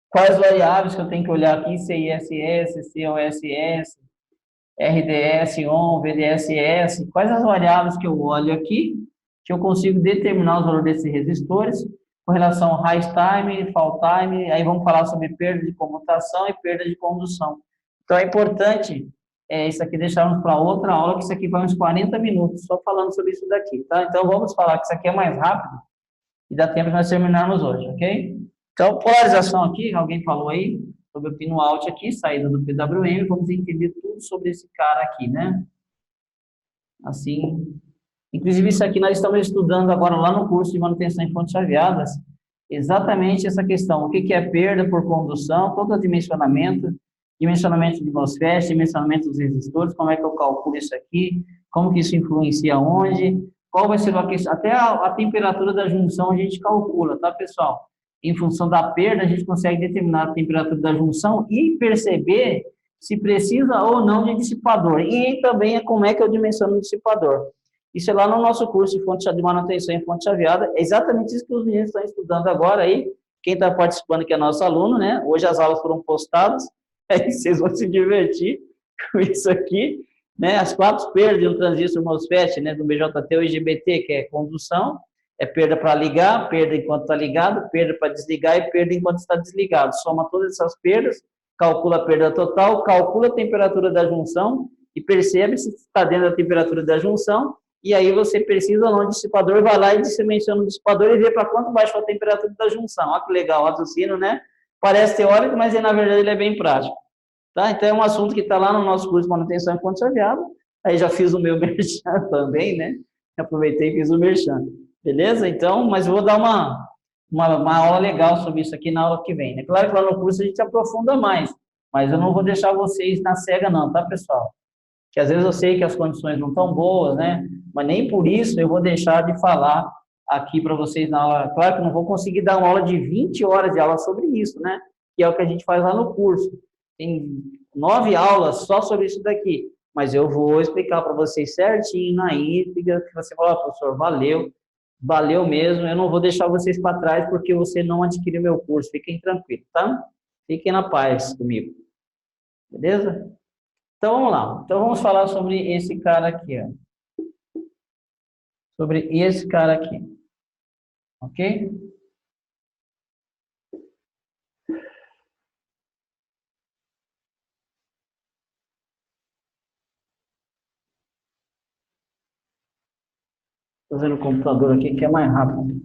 Quais variáveis que eu tenho que olhar aqui? CISS, COSS, RDS, ON, VDSS. Quais as variáveis que eu olho aqui, que eu consigo determinar os valores desses resistores, com relação ao rise time, fall time, aí vamos falar sobre perda de comutação e perda de condução. Então, é importante isso aqui deixarmos para outra aula, que isso aqui vai uns 40 minutos, só falando sobre isso daqui, tá? Então, vamos falar que isso aqui é mais rápido, e dá tempo de nós terminarmos hoje, ok? Então, polarização aqui, alguém falou aí, sobre o pino out aqui, saída do PWM, vamos entender tudo sobre esse cara aqui, né? Assim, inclusive isso aqui nós estamos estudando agora lá no curso de manutenção em fontes chaveadas, exatamente essa questão, o que é perda por condução, todo o dimensionamento de MOSFET, dimensionamento dos resistores, como é que eu calculo isso aqui, como que isso influencia onde, qual vai ser até a temperatura da junção a gente calcula, tá, pessoal? Em função da perda, a gente consegue determinar a temperatura da junção e perceber se precisa ou não de dissipador. E também como é que eu dimensiono o dissipador. Isso é lá no nosso curso de manutenção em fonte chaveada. É exatamente isso que os meninos estão estudando agora aí. Quem está participando que é nosso aluno, né? Hoje as aulas foram postadas. Aí vocês vão se divertir com isso aqui, né? As 4 perdas de um transistor MOSFET, né? Do BJT ou IGBT, que é condução. É perda para ligar, perda enquanto está ligado, perda para desligar e perda enquanto está desligado. Soma todas essas perdas, calcula a perda total, calcula a temperatura da junção e percebe se está dentro da temperatura da junção. E aí você precisa ou não de dissipador, vai lá e dimensiona o dissipador e vê para quanto baixou a temperatura da junção. Olha que legal o raciocínio, né? Parece teórico, mas na verdade ele é bem prático. Tá? Então é um assunto que está lá no nosso curso de manutenção e fonte viável. Aí já fiz o meu merchan também, né? Aproveitei e fiz o merchan. Beleza? Então, mas eu vou dar uma aula legal sobre isso aqui na aula que vem. É claro que lá no curso a gente aprofunda mais, mas eu não vou deixar vocês na cega não, tá, pessoal? Que às vezes eu sei que as condições não estão boas, né? Mas nem por isso eu vou deixar de falar aqui para vocês na aula. Claro que eu não vou conseguir dar uma aula de 20 horas de aula sobre isso, né? Que é o que a gente faz lá no curso. Tem 9 aulas só sobre isso daqui. Mas eu vou explicar para vocês certinho na íntegra, que você fala, professor, valeu mesmo, eu não vou deixar vocês para trás porque você não adquiriu meu curso, fiquem tranquilos, tá? Fiquem na paz comigo, beleza? Então, vamos lá. Então, vamos falar sobre esse cara aqui, ó. Sobre esse cara aqui, ok? Estou usando o computador aqui que é mais rápido.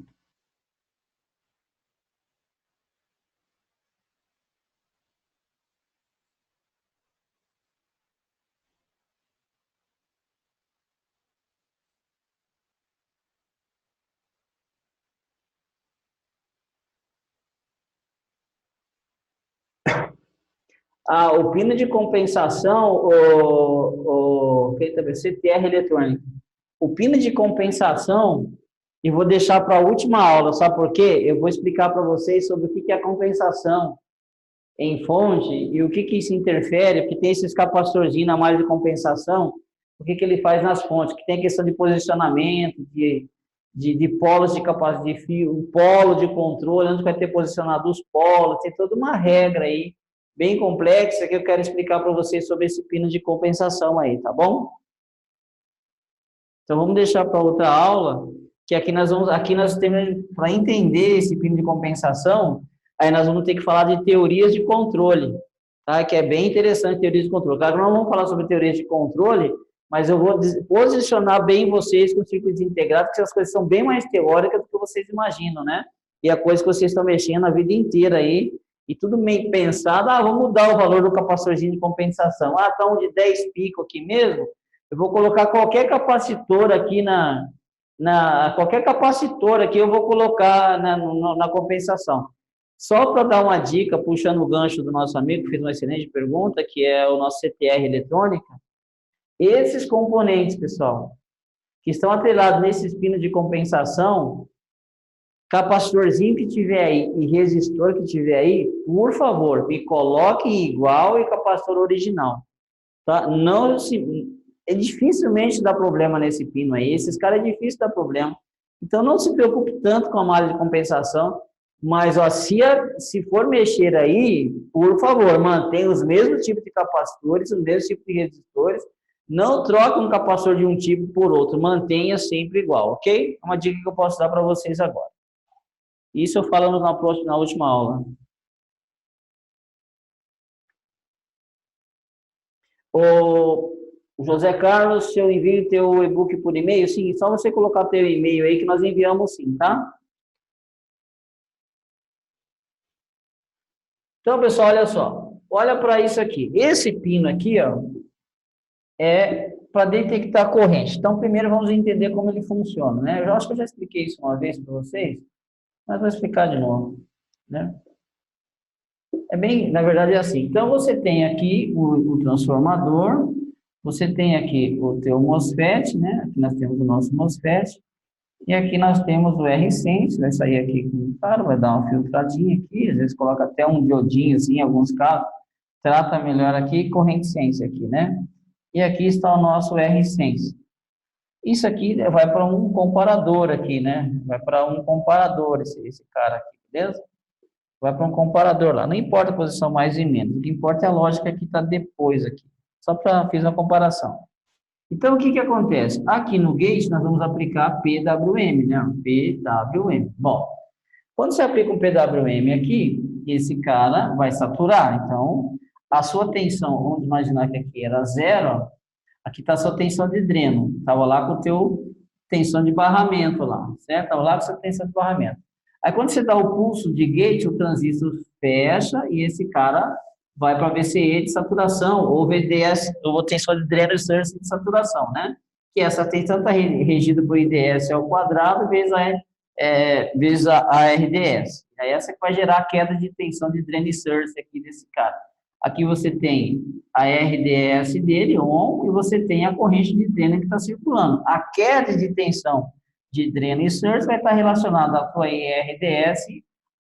Ah, o pino de compensação, o CTR eletrônico. O pino de compensação, eu vou deixar para a última aula, sabe por quê? Eu vou explicar para vocês sobre o que é compensação em fonte e o que isso interfere, porque tem esses capacitorzinhos na malha de compensação, o que ele faz nas fontes, que tem a questão de posicionamento, de polos de capacidade de fio, o polo de controle, onde vai ter posicionado os polos, tem toda uma regra aí, bem complexa, que eu quero explicar para vocês sobre esse pino de compensação aí, tá bom? Então, vamos deixar para outra aula, que aqui nós temos, para entender esse pino de compensação, aí nós vamos ter que falar de teorias de controle, tá? Que é bem interessante, teorias de controle. Claro, não vamos falar sobre teorias de controle, mas eu vou posicionar bem vocês com o circuito integrado, porque as coisas são bem mais teóricas do que vocês imaginam, né? E a coisa que vocês estão mexendo a vida inteira aí, e tudo meio pensado, vamos mudar o valor do capacitorzinho de compensação. Tá um de 10 pico aqui mesmo, eu vou colocar qualquer capacitor aqui qualquer capacitor aqui eu vou colocar na compensação. Só para dar uma dica, puxando o gancho do nosso amigo, que fez uma excelente pergunta, que é o nosso CTR eletrônica, esses componentes, pessoal, que estão atrelados nesses pinos de compensação, capacitorzinho que tiver aí e resistor que tiver aí, por favor, me coloque igual e capacitor original. Tá? Não dificilmente dá problema nesse pino aí. Esses caras é difícil dar problema. Então, não se preocupe tanto com a malha de compensação, mas ó, se for mexer aí, por favor, mantenha os mesmos tipos de capacitores, os mesmos tipos de resistores, não troque um capacitor de um tipo por outro, mantenha sempre igual, ok? É uma dica que eu posso dar para vocês agora. Isso eu falamos na última aula. O José Carlos, se eu envio teu e-book por e-mail, sim, só você colocar teu e-mail aí que nós enviamos sim, tá? Então, pessoal, olha só. Olha para isso aqui. Esse pino aqui, ó, é para detectar corrente. Então, primeiro vamos entender como ele funciona, né? Eu acho que eu já expliquei isso uma vez para vocês, mas vou explicar de novo, né? Na verdade é assim. Então, você tem aqui o transformador, você tem aqui o teu MOSFET, né? Aqui nós temos o nosso MOSFET, e aqui nós temos o R-Sense, vai sair aqui com claro, vai dar uma filtradinha aqui, às vezes coloca até um diodinho, assim, em alguns casos, trata melhor aqui, corrente sense aqui, né? E aqui está o nosso R-Sense. Isso aqui vai para um comparador aqui, né? Vai para um comparador esse cara aqui, beleza? Vai para um comparador lá. Não importa a posição mais e menos, o que importa é a lógica que está depois aqui. Só para fiz uma comparação. Então, o que que acontece? Aqui no gate, nós vamos aplicar PWM, né? PWM. Bom, quando você aplica um PWM aqui, esse cara vai saturar. Então, a sua tensão, vamos imaginar que aqui era zero, ó, aqui está a sua tensão de dreno. Estava lá com o teu tensão de barramento lá, certo? Estava lá com a sua tensão de barramento. Aí, quando você dá o pulso de gate, o transistor fecha e esse cara vai para VCE de saturação, ou VDS, ou tensão de dreno surge de saturação, né? Que essa tensão está regida por IDS ao quadrado vezes a RDS. Aí essa que vai gerar a queda de tensão de dreno surge aqui desse cara. Aqui você tem a RDS dele, ON, e você tem a corrente de dreno que está circulando. A queda de tensão de dreno e surge vai estar relacionada à sua RDS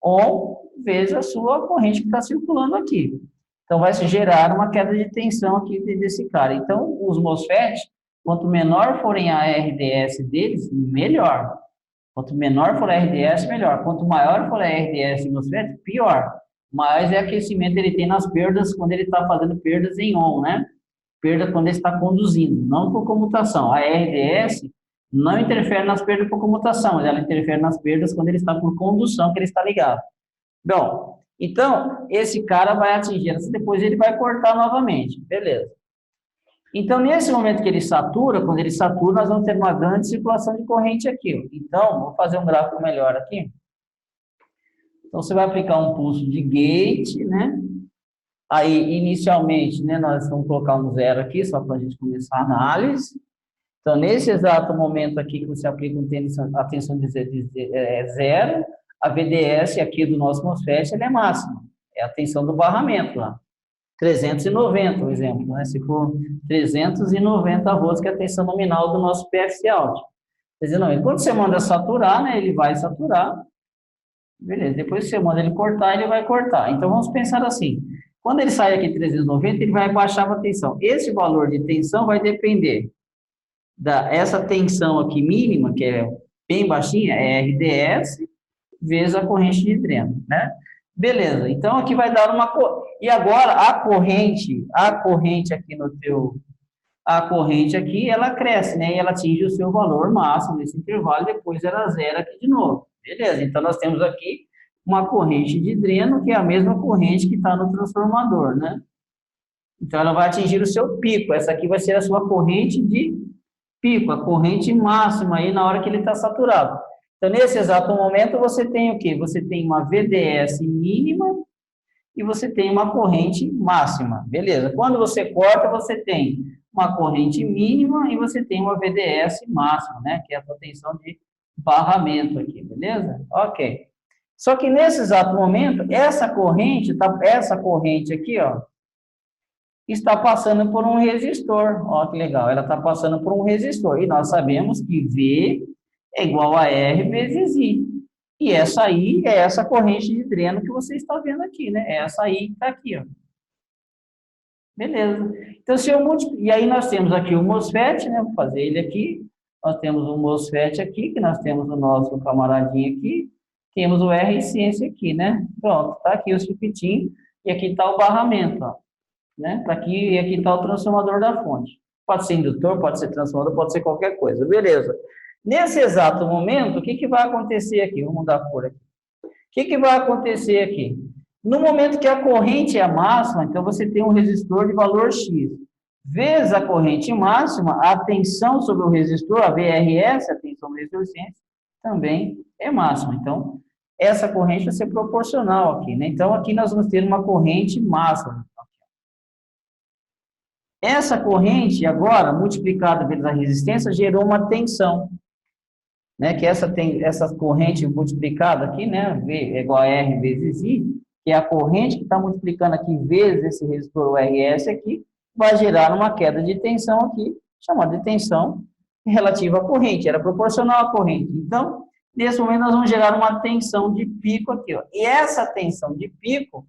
ON vezes a sua corrente que está circulando aqui. Então, vai se gerar uma queda de tensão aqui desse cara. Então, os MOSFETs, quanto menor forem a RDS deles, melhor. Quanto menor for a RDS, melhor. Quanto maior for a RDS do MOSFET, pior. Mais é aquecimento ele tem nas perdas, quando ele está fazendo perdas em ON, né? Perda quando ele está conduzindo, não por comutação. A RDS não interfere nas perdas por comutação, mas ela interfere nas perdas quando ele está por condução, que ele está ligado. Bom, então, esse cara vai atingir, depois ele vai cortar novamente, beleza. Então, nesse momento que ele satura, quando ele satura, nós vamos ter uma grande circulação de corrente aqui. Então, vou fazer um gráfico melhor aqui. Então, você vai aplicar um pulso de gate, né? Aí, inicialmente, né, nós vamos colocar um zero aqui, só para a gente começar a análise. Então, nesse exato momento aqui que você aplica a tensão de zero, a VDS aqui do nosso MOSFET, ela é máxima. É a tensão do barramento lá. 390, por exemplo, né? Se for 390 volts, que é a tensão nominal do nosso PFC out. 390. Quando você manda saturar, né, ele vai saturar. Beleza, depois que você manda ele cortar, ele vai cortar. Então, vamos pensar assim. Quando ele sai aqui 390, ele vai baixar a tensão. Esse valor de tensão vai depender essa tensão aqui mínima, que é bem baixinha, é RDS, vezes a corrente de dreno, né? Beleza, então aqui vai dar uma... E agora, a corrente aqui no teu... A corrente aqui, ela cresce, né? E ela atinge o seu valor máximo nesse intervalo, depois ela zera aqui de novo. Beleza, então nós temos aqui uma corrente de dreno, que é a mesma corrente que está no transformador, né? Então, ela vai atingir o seu pico. Essa aqui vai ser a sua corrente de pico, a corrente máxima aí na hora que ele está saturado. Então, nesse exato momento, você tem o quê? Você tem uma VDS mínima e você tem uma corrente máxima, beleza? Quando você corta, você tem uma corrente mínima e você tem uma VDS máxima, né? Que é a tensão de barramento aqui, beleza? Ok. Só que nesse exato momento, essa corrente aqui, ó, está passando por um resistor. Ó, que legal, ela está passando por um resistor. E nós sabemos que V é igual a R vezes I. E essa aí é essa corrente de dreno que você está vendo aqui, né? Essa aí que está aqui, ó. Beleza. Então, se eu multiplicar... E aí nós temos aqui o MOSFET, né? Vou fazer ele aqui. Nós temos o MOSFET aqui, que nós temos o nosso camaradinho aqui. Temos o R Ciência aqui, né? Pronto, tá aqui o circuitinho. E aqui está o barramento, ó. Né? Tá aqui, e aqui está o transformador da fonte. Pode ser indutor, pode ser transformador, pode ser qualquer coisa. Beleza. Nesse exato momento, o que que vai acontecer aqui? Vamos mudar a cor aqui. O que que vai acontecer aqui? No momento que a corrente é máxima, então você tem um resistor de valor X. Vezes a corrente máxima, a tensão sobre o resistor, a VRS, a tensão resistência, também é máxima. Então, essa corrente vai ser proporcional aqui, né? Então, aqui nós vamos ter uma corrente máxima. Essa corrente, agora, multiplicada pela resistência, gerou uma tensão. Né? Que essa corrente multiplicada aqui, né? V é igual a R vezes I, que é a corrente que está multiplicando aqui vezes esse resistor RS aqui, vai gerar uma queda de tensão aqui, chamada de tensão relativa à corrente, era proporcional à corrente. Então, nesse momento, nós vamos gerar uma tensão de pico aqui, ó. E essa tensão de pico,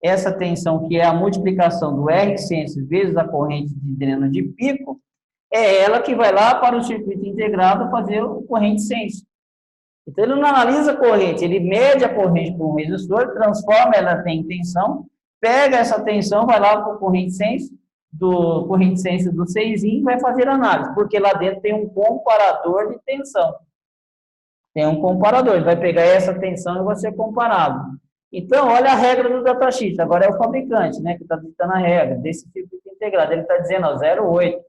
essa tensão que é a multiplicação do R sense vezes a corrente de dreno de pico, é ela que vai lá para o circuito integrado fazer o corrente sense. Então, ele não analisa a corrente, ele mede a corrente por um resistor, transforma ela em tensão, pega essa tensão, vai lá para o corrente sense, corrente senso do 6 e vai fazer análise, porque lá dentro tem um comparador de tensão. Tem um comparador, ele vai pegar essa tensão e vai ser comparado. Então, olha a regra do datasheet. Agora é o fabricante, né, que está ditando a regra desse tipo de integrado. Ele está dizendo, ó, 0,8.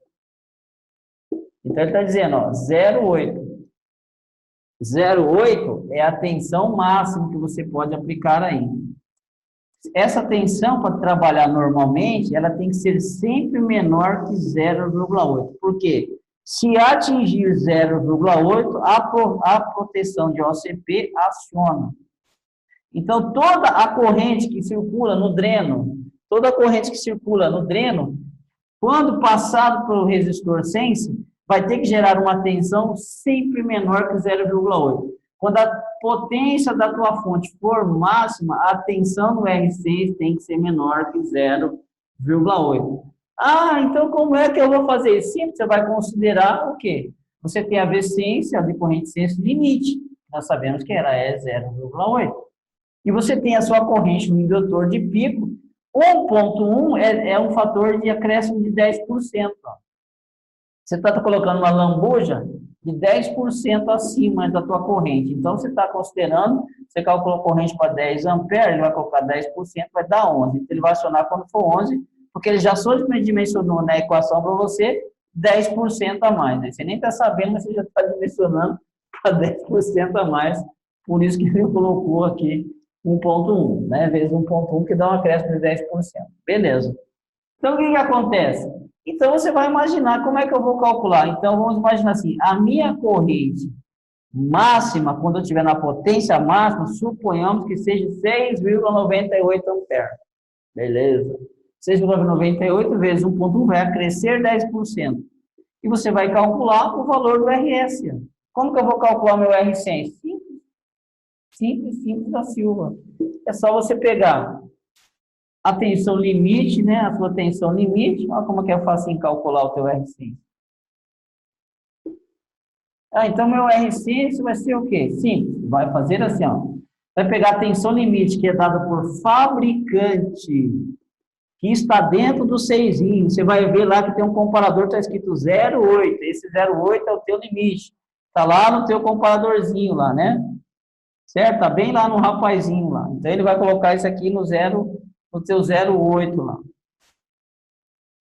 Então, ele está dizendo, ó, 0,8. 0,8 é a tensão máxima que você pode aplicar aí. Essa tensão, para trabalhar normalmente, ela tem que ser sempre menor que 0,8. Por quê? Se atingir 0,8, a proteção de OCP aciona. Então, toda a corrente que circula no dreno, quando passado pelo resistor sense, vai ter que gerar uma tensão sempre menor que 0,8. Quando a potência da tua fonte for máxima, a tensão no R6 tem que ser menor que 0,8. Ah, então como é que eu vou fazer isso? Sim, você vai considerar o quê? Você tem a V-sense, a de corrente sense limite. Nós sabemos que ela é 0,8. E você tem a sua corrente no indutor de pico. 1,1 é um fator de acréscimo de 10%. Ó. Você está colocando uma lambuja de 10% acima da tua corrente. Então, você está considerando, você calculou a corrente para 10 amperes, ele vai colocar 10%, vai dar 11. Então, ele vai acionar quando for 11, porque ele já dimensionou na equação para você 10% a mais. Né? Você nem está sabendo, mas você já está dimensionando para 10% a mais. Por isso que ele colocou aqui 1,1, né? Vezes 1,1, que dá um acréscimo de 10%. Beleza. Então, o que acontece? Então, você vai imaginar como é que eu vou calcular. Então, vamos imaginar assim, a minha corrente máxima, quando eu estiver na potência máxima, suponhamos que seja 6,98 amperes. Beleza. 6,98 vezes 1,1 vai acrescer 10%. E você vai calcular o valor do RS. Como que eu vou calcular meu R100? Simples da Silva. É só você pegar a tensão limite, né? A sua tensão limite. Olha como que é fácil em calcular o teu R5. Ah, então meu R5 vai ser o quê? Simples. Vai fazer assim, ó. Vai pegar a tensão limite que é dada por fabricante, que está dentro do 6. Você vai ver lá que tem um comparador que está escrito 0,8. Esse 0,8 é o teu limite. Está lá no teu comparadorzinho lá, né? Certo? Está bem lá no rapazinho lá. Então ele vai colocar isso aqui no teu 0,8 lá.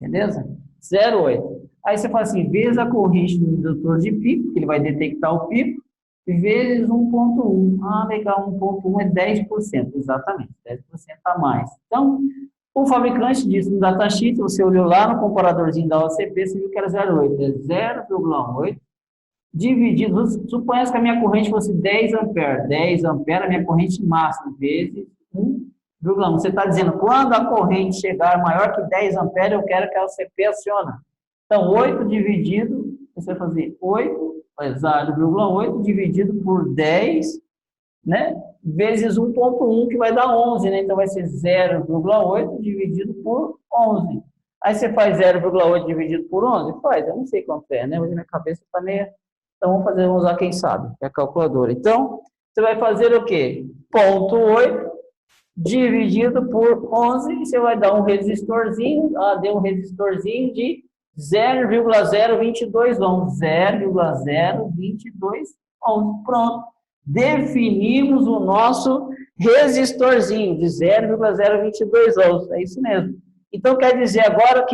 Beleza? 0,8. Aí você fala assim, vezes a corrente do indutor de pico, que ele vai detectar o pico, vezes 1,1. Ah, legal, 1,1 é 10%. Exatamente, 10% a mais. Então, o fabricante disse no datasheet, você olhou lá no comparadorzinho da OCP, você viu que era 0,8. É 0,8 dividido, suponha que a minha corrente fosse 10 amperes. 10 amperes é a minha corrente máxima, vezes 1,1. Você está dizendo, quando a corrente chegar maior que 10 amperes, eu quero que a OCP acione. Então, 8 dividido, você vai fazer 0,8 dividido por 10, né? Vezes 1,1, que vai dar 11, né? Então, vai ser 0,8 dividido por 11. Aí você faz 0,8 dividido por 11? Faz, eu não sei quanto é, né? Hoje minha cabeça está meio... Então, vamos usar quem sabe, que é a calculadora. Então, você vai fazer o quê? 0,8 dividido por 11, e você vai dar um resistorzinho, deu um resistorzinho de 0,022 ohms. 0,022 ohms. Pronto. Definimos o nosso resistorzinho de 0,022 ohms. É isso mesmo. Então, quer dizer, agora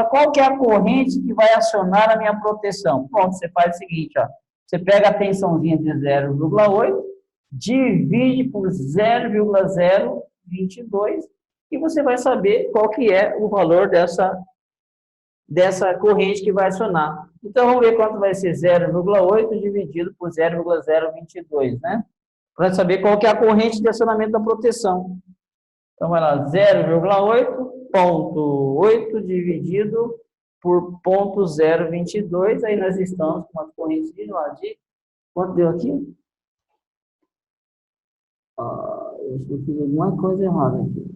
qual que é a corrente que vai acionar a minha proteção? Pronto, você faz o seguinte, ó. Você pega a tensãozinha de 0,8, divide por 0,022 e você vai saber qual que é o valor dessa corrente que vai acionar. Então, vamos ver quanto vai ser 0,8 dividido por 0,022, né? Para saber qual que é a corrente de acionamento da proteção. Então, vai lá, 0,8 dividido por 0,022, aí nós estamos com uma corrente de lá de... Quanto deu aqui? Eu fiz alguma coisa errada aqui.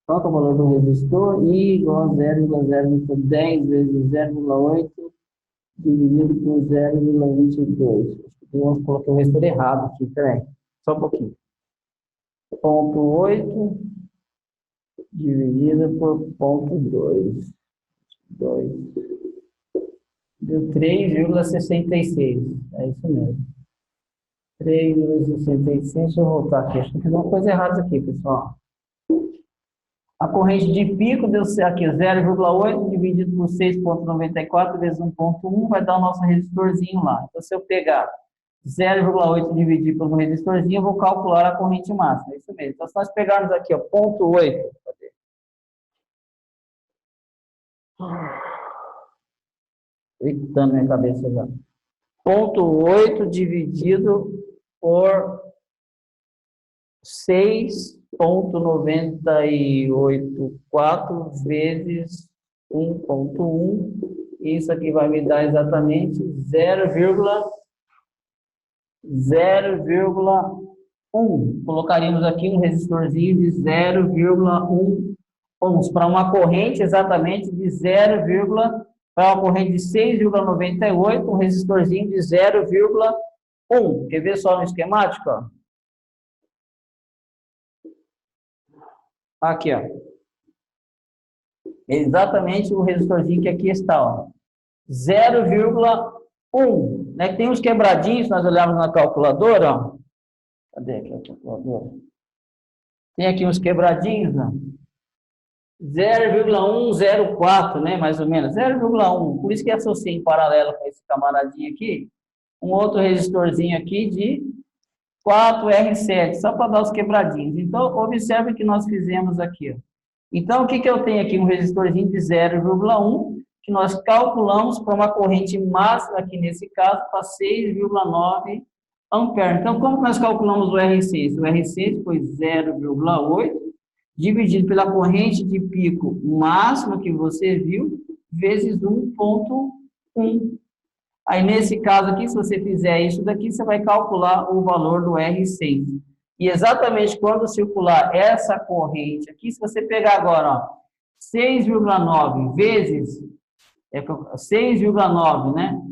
Qual é o valor do resistor? I igual a 0,010 vezes 0,8 dividido por 0,22. Eu coloquei o resistor errado aqui, peraí. Só um pouquinho. 0,8 dividido por 0,2. 2. Deu 3,66. É isso mesmo. 3,66. Deixa eu voltar aqui. Acho que eu fiz uma coisa errada aqui, pessoal. A corrente de pico deu aqui 0,8 dividido por 6,94 vezes 1,1 vai dar o nosso resistorzinho lá. Então, se eu pegar 0,8 dividir por um resistorzinho, eu vou calcular a corrente máxima. É isso mesmo. Então, se nós pegarmos aqui, ó, 0,8. Eita, minha cabeça já. 0,8 dividido por 6,984 vezes 1,1. Isso aqui vai me dar exatamente 0,1. Colocaríamos aqui um resistorzinho de 0,1 ohms para uma corrente exatamente de 0,1. Para uma corrente de 6,98, um resistorzinho de 0,1. Quer ver só no esquemático? Ó? Aqui, ó. Exatamente o resistorzinho que aqui está, ó. 0,1. Né? Tem uns quebradinhos, nós olhamos na calculadora, ó. Cadê aqui a calculadora? Tem aqui uns quebradinhos, ó. 0,104, né, mais ou menos, 0,1. Por isso que associei em paralelo com esse camaradinho aqui, um outro resistorzinho aqui de 4R7, só para dar os quebradinhos. Então, observe que nós fizemos aqui. Ó. Então, o que eu tenho aqui? Um resistorzinho de 0,1, que nós calculamos para uma corrente máxima, aqui nesse caso, para 6,9 amperes. Então, como nós calculamos o R6? O R6 foi 0,8, dividido pela corrente de pico máxima que você viu, vezes 1,1. Aí, nesse caso aqui, se você fizer isso daqui, você vai calcular o valor do R6. E exatamente quando circular essa corrente aqui, se você pegar agora, 6,9 vezes, 6,9, né?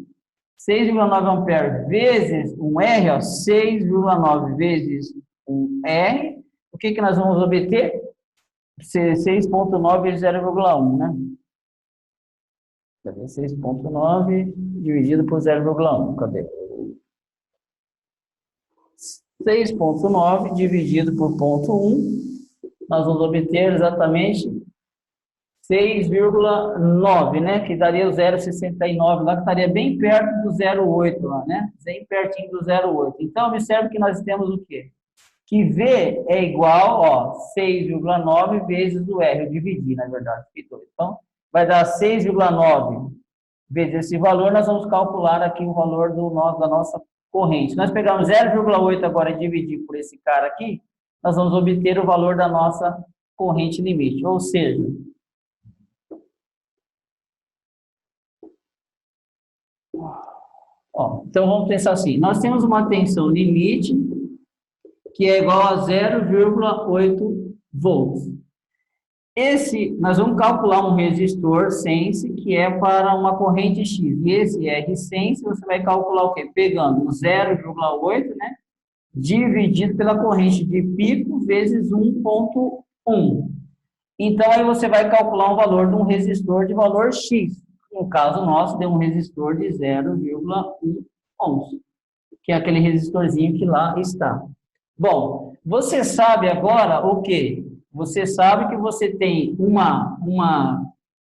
6,9 amperes vezes um R, 6,9 vezes um R, o que nós vamos obter? 6,9 vezes 0,1, né? 6,9 dividido por 0,1, cadê? 6,9 dividido por 0,1, nós vamos obter exatamente 6,9, né? Que daria o 0,69 lá, que estaria bem perto do 0,8 lá, né? Bem pertinho do 0,8. Então, observe que nós temos o quê? Que V é igual, 6,9 vezes o R. Eu dividi, na verdade. Então, vai dar 6,9 vezes esse valor. Nós vamos calcular aqui o valor da nossa corrente. Nós pegamos 0,8 agora e dividir por esse cara aqui, nós vamos obter o valor da nossa corrente limite. Ou seja, então vamos pensar assim. Nós temos uma tensão limite que é igual a 0,8 volts. Nós vamos calcular um resistor sense, que é para uma corrente X. E esse R sense, você vai calcular o quê? Pegando o 0,8, né? Dividido pela corrente de pico vezes 1,1. Então, aí você vai calcular um valor de um resistor de valor X. No caso nosso, deu um resistor de 0,1 ohms, que é aquele resistorzinho que lá está. Bom, você sabe agora o quê? Você sabe que você tem uma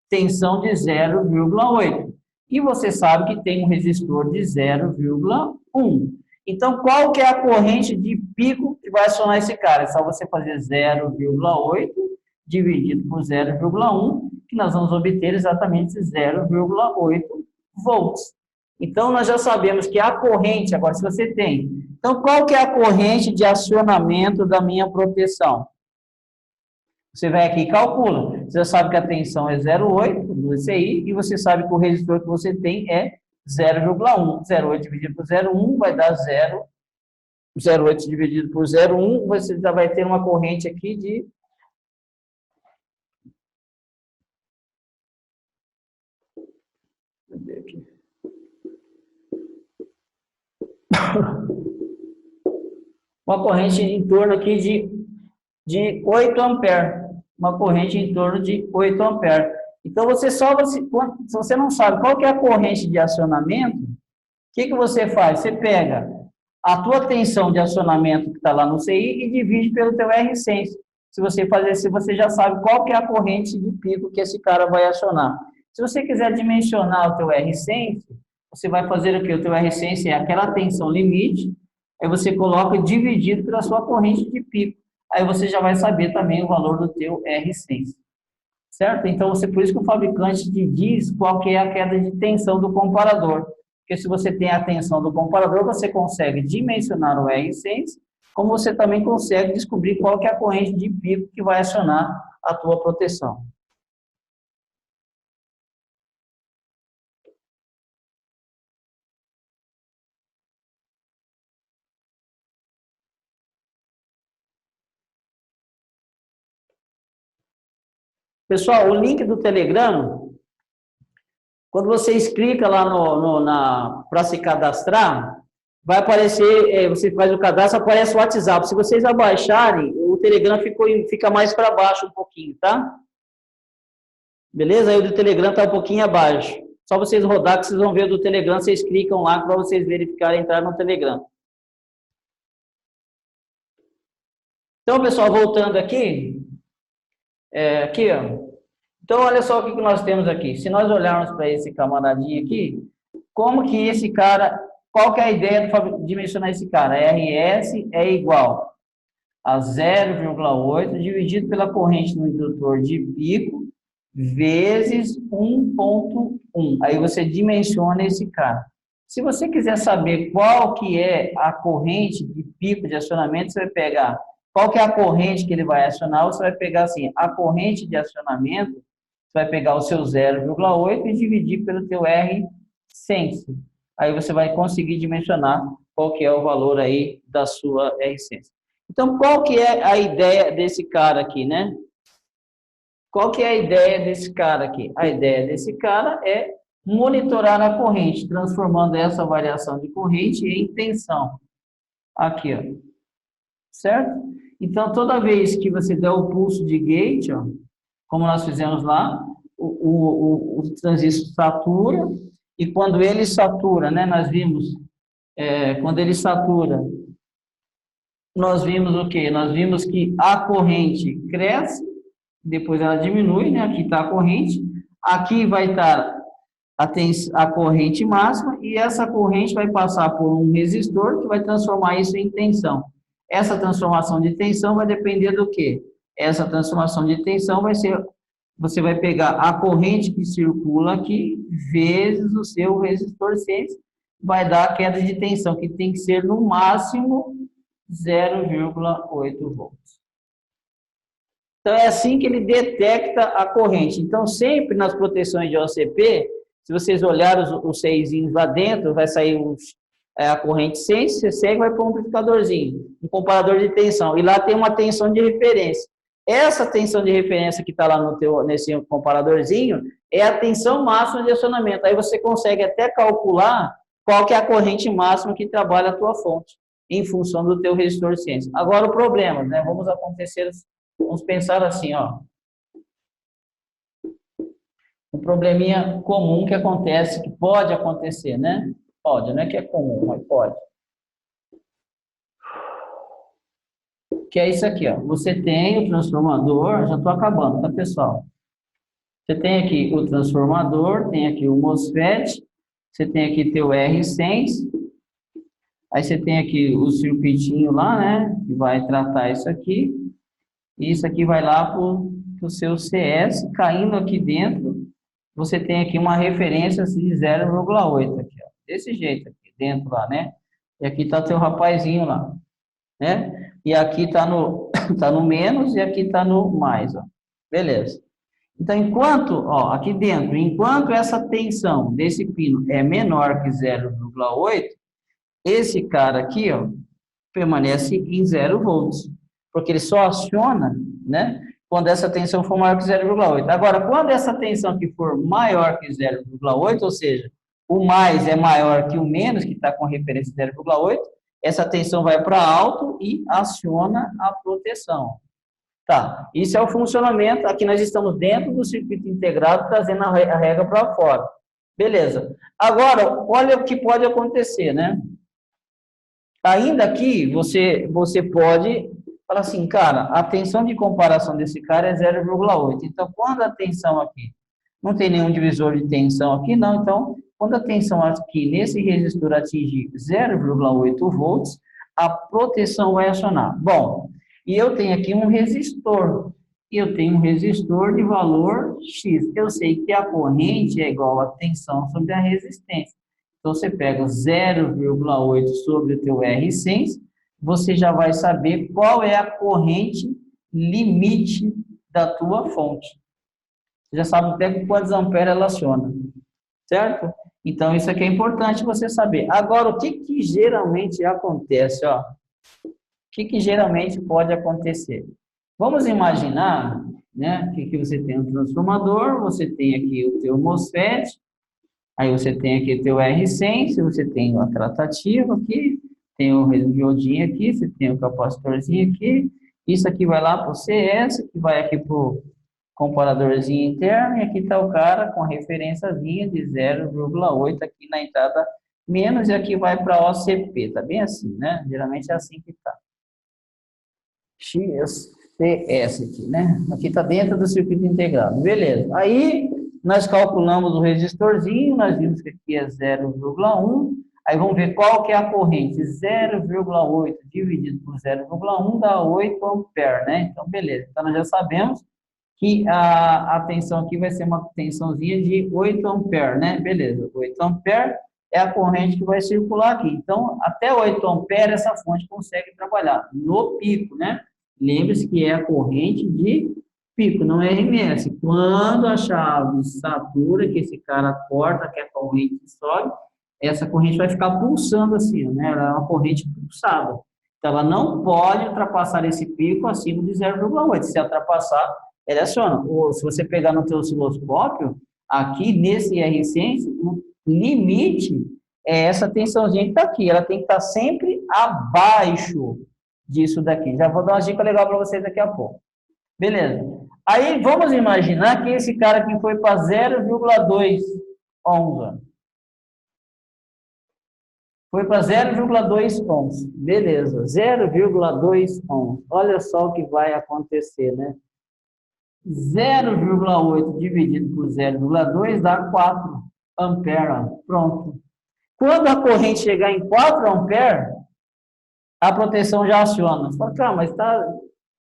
tensão de 0,8. E você sabe que tem um resistor de 0,1. Então, qual que é a corrente de pico que vai acionar esse cara? É só você fazer 0,8 dividido por 0,1, que nós vamos obter exatamente 0,8 volts. Então, nós já sabemos que a corrente, agora, se você tem... Então, qual que é a corrente de acionamento da minha proteção? Você vai aqui e calcula. Você já sabe que a tensão é 0,8 do DCI e você sabe que o resistor que você tem é 0,1. 0,8 dividido por 0,1 vai dar 0. 0,8 dividido por 0,1, você já vai ter uma corrente aqui de... Cadê aqui? Uma corrente em torno aqui de 8 amperes. Uma corrente em torno de 8 amperes. Então, se você não sabe qual que é a corrente de acionamento, o que você faz? Você pega a tua tensão de acionamento que está lá no CI e divide pelo teu R-Sense. Se você já sabe qual que é a corrente de pico que esse cara vai acionar. Se você quiser dimensionar o teu R-Sense, você vai fazer o quê? O teu R-Sense é aquela tensão limite, aí você coloca dividido pela sua corrente de pico. Aí você já vai saber também o valor do teu R-Sense. Certo? Então, por isso que o fabricante te diz qual que é a queda de tensão do comparador. Porque se você tem a tensão do comparador, você consegue dimensionar o R-Sense, como você também consegue descobrir qual que é a corrente de pico que vai acionar a tua proteção. Pessoal, o link do Telegram, quando vocês clicam lá para se cadastrar, vai aparecer, você faz o cadastro, aparece o WhatsApp. Se vocês abaixarem, o Telegram fica mais para baixo um pouquinho, tá? Beleza? Aí o do Telegram está um pouquinho abaixo. Só vocês rodar que vocês vão ver o do Telegram, vocês clicam lá para vocês verificarem e entrar no Telegram. Então, pessoal, voltando aqui, aqui, ó. Então, olha só o que nós temos aqui. Se nós olharmos para esse camaradinho aqui, como que esse cara, qual que é a ideia de dimensionar esse cara? RS é igual a 0,8 dividido pela corrente no indutor de pico vezes 1,1. Aí você dimensiona esse cara. Se você quiser saber qual que é a corrente de pico de acionamento, você vai pegar qual que é a corrente que ele vai acionar, você vai pegar assim, a corrente de acionamento, você vai pegar o seu 0,8 e dividir pelo teu R-Sense. Aí você vai conseguir dimensionar qual que é o valor aí da sua R-Sense. Então, qual que é a ideia desse cara aqui, né? Qual que é a ideia desse cara aqui? A ideia desse cara é monitorar a corrente, transformando essa variação de corrente em tensão. Aqui, ó. Certo? Então, toda vez que você der o pulso de gate, ó, como nós fizemos lá, o transistor satura, e quando ele satura, né, nós vimos, quando ele satura, nós vimos o quê? Nós vimos que a corrente cresce, depois ela diminui, né? Aqui está a corrente, aqui vai estar a corrente máxima, e essa corrente vai passar por um resistor que vai transformar isso em tensão. Essa transformação de tensão vai depender do quê? Essa transformação de tensão vai ser, você vai pegar a corrente que circula aqui, vezes o seu resistor sense, vai dar a queda de tensão, que tem que ser no máximo 0,8 volts. Então, é assim que ele detecta a corrente. Então, sempre nas proteções de OCP, se vocês olharem os seisinhos lá dentro, vai sair a corrente sense, você segue e vai para um amplificadorzinho, um comparador de tensão. E lá tem uma tensão de referência. Essa tensão de referência que está lá nesse comparadorzinho é a tensão máxima de acionamento. Aí você consegue até calcular qual que é a corrente máxima que trabalha a tua fonte, em função do teu resistor sense. Agora, o problema, né? Vamos pensar assim, ó. Um probleminha comum que acontece, que pode acontecer, né? Pode, não é que é comum, mas pode. Que é isso aqui, ó. Você tem o transformador, já estou acabando, tá, pessoal? Você tem aqui o transformador, tem aqui o MOSFET, você tem aqui teu R-Sense, aí você tem aqui o circuitinho lá, né? Que vai tratar isso aqui. E isso aqui vai lá para o seu CS, caindo aqui dentro, você tem aqui uma referência de 0,8 aqui, ó, desse jeito aqui, dentro lá, né? E aqui está o teu rapazinho lá, né? E aqui está tá no menos e aqui está no mais, ó. Beleza. Então, aqui dentro, enquanto essa tensão desse pino é menor que 0,8, esse cara aqui, ó, permanece em 0 volts. Porque ele só aciona, né, quando essa tensão for maior que 0,8. Agora, quando essa tensão aqui for maior que 0,8, ou seja, o mais é maior que o menos, que está com referência 0,8, essa tensão vai para alto e aciona a proteção. Tá, isso é o funcionamento. Aqui nós estamos dentro do circuito integrado, trazendo a regra para fora. Beleza. Agora, olha o que pode acontecer, né? Ainda aqui, você pode falar assim, cara, a tensão de comparação desse cara é 0,8. Então, quando a tensão aqui, não tem nenhum divisor de tensão aqui, não. Então, quando a tensão aqui nesse resistor atingir 0,8 volts, a proteção vai acionar. Bom, e eu tenho aqui um resistor. Eu tenho um resistor de valor X. Eu sei que a corrente é igual à tensão sobre a resistência. Então, você pega 0,8 sobre o teu R100, você já vai saber qual é a corrente limite da tua fonte. Você já sabe até com quantos amperes ela aciona, certo? Então, isso aqui é importante você saber. Agora, o que geralmente acontece, ó? O que geralmente pode acontecer? Vamos imaginar, né, que você tem um transformador, você tem aqui o teu MOSFET, aí você tem aqui o teu R100, você tem a tratativa aqui, tem o diodinho aqui, você tem o capacitorzinho aqui, isso aqui vai lá para o CS, que vai aqui para o comparadorzinho interno, e aqui está o cara com a referenciazinha de 0,8 aqui na entrada menos, e aqui vai para a OCP, tá bem assim, né? Geralmente é assim que está. XCS aqui, né? Aqui está dentro do circuito integrado, beleza. Aí, nós calculamos o resistorzinho, nós vimos que aqui é 0,1, aí vamos ver qual que é a corrente, 0,8 dividido por 0,1 dá 8 amperes, né? Então, beleza, então nós já sabemos que a tensão aqui vai ser uma tensãozinha de 8 amperes, né? Beleza, 8 amperes é a corrente que vai circular aqui. Então, até 8 amperes essa fonte consegue trabalhar no pico, né? Lembre-se que é a corrente de pico, não é RMS. Quando a chave satura, que esse cara corta, que a corrente sobe, essa corrente vai ficar pulsando assim, né? Ela é uma corrente pulsada. Então, ela não pode ultrapassar esse pico acima de 0,8. Se ultrapassar, ela aciona. Ou, se você pegar no teu osciloscópio, aqui nesse R-Sense, o limite é essa tensãozinha que está aqui. Ela tem que estar sempre abaixo disso daqui. Já vou dar uma dica legal para vocês daqui a pouco. Beleza. Aí, vamos imaginar que esse cara aqui foi para 0,2 ohms. Foi para 0,2 ohms. Beleza. 0,2 ohms. Olha só o que vai acontecer, né? 0,8 dividido por 0,2 dá 4 amperes. Pronto. Quando a corrente chegar em 4 amperes, a proteção já aciona. Você fala, cara, mas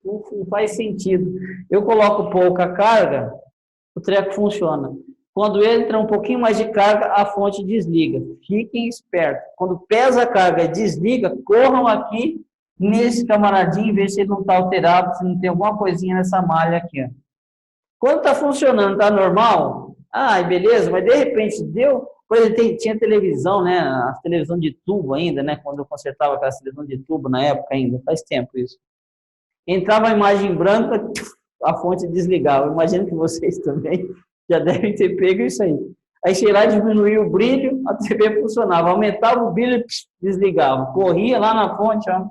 não faz sentido. Eu coloco pouca carga, o treco funciona. Quando entra um pouquinho mais de carga, a fonte desliga. Fiquem espertos. Quando pesa a carga e desliga, corram aqui nesse camaradinho e vejam se ele não está alterado, se não tem alguma coisinha nessa malha aqui. Ó. Quando está funcionando, está normal? Ah, beleza, mas de repente deu... Por exemplo, tinha televisão, né? A televisão de tubo ainda, né? Quando eu consertava aquela televisão de tubo na época ainda, faz tempo isso. Entrava a imagem branca, a fonte desligava. Imagino que vocês também já devem ter pego isso aí. Aí chegava, diminuía o brilho, a TV funcionava. Aumentava o brilho, desligava. Corria lá na fonte, ó.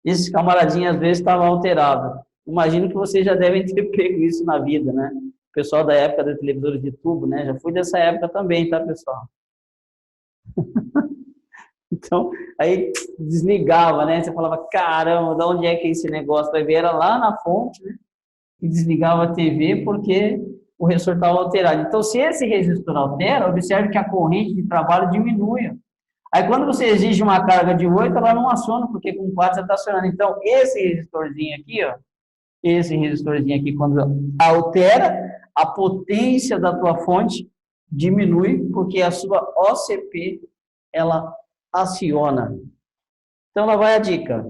Esses camaradinhos às vezes estavam alterados. Imagino que vocês já devem ter pego isso na vida, né? O pessoal da época da televisores de tubo, né? Já fui dessa época também, tá, pessoal? Então, aí desligava, né? Você falava, caramba, de onde é que é esse negócio? Vai ver, era lá na fonte, né? E desligava a TV porque o resistor estava alterado. Então, se esse resistor altera, observe que a corrente de trabalho diminui. Aí, quando você exige uma carga de 8, ela não aciona, porque com 4 você está acionando. Então, esse resistorzinho aqui, ó, esse resistorzinho aqui, quando altera, a potência da tua fonte diminui, porque a sua OCP, ela aciona. Então, lá vai a dica.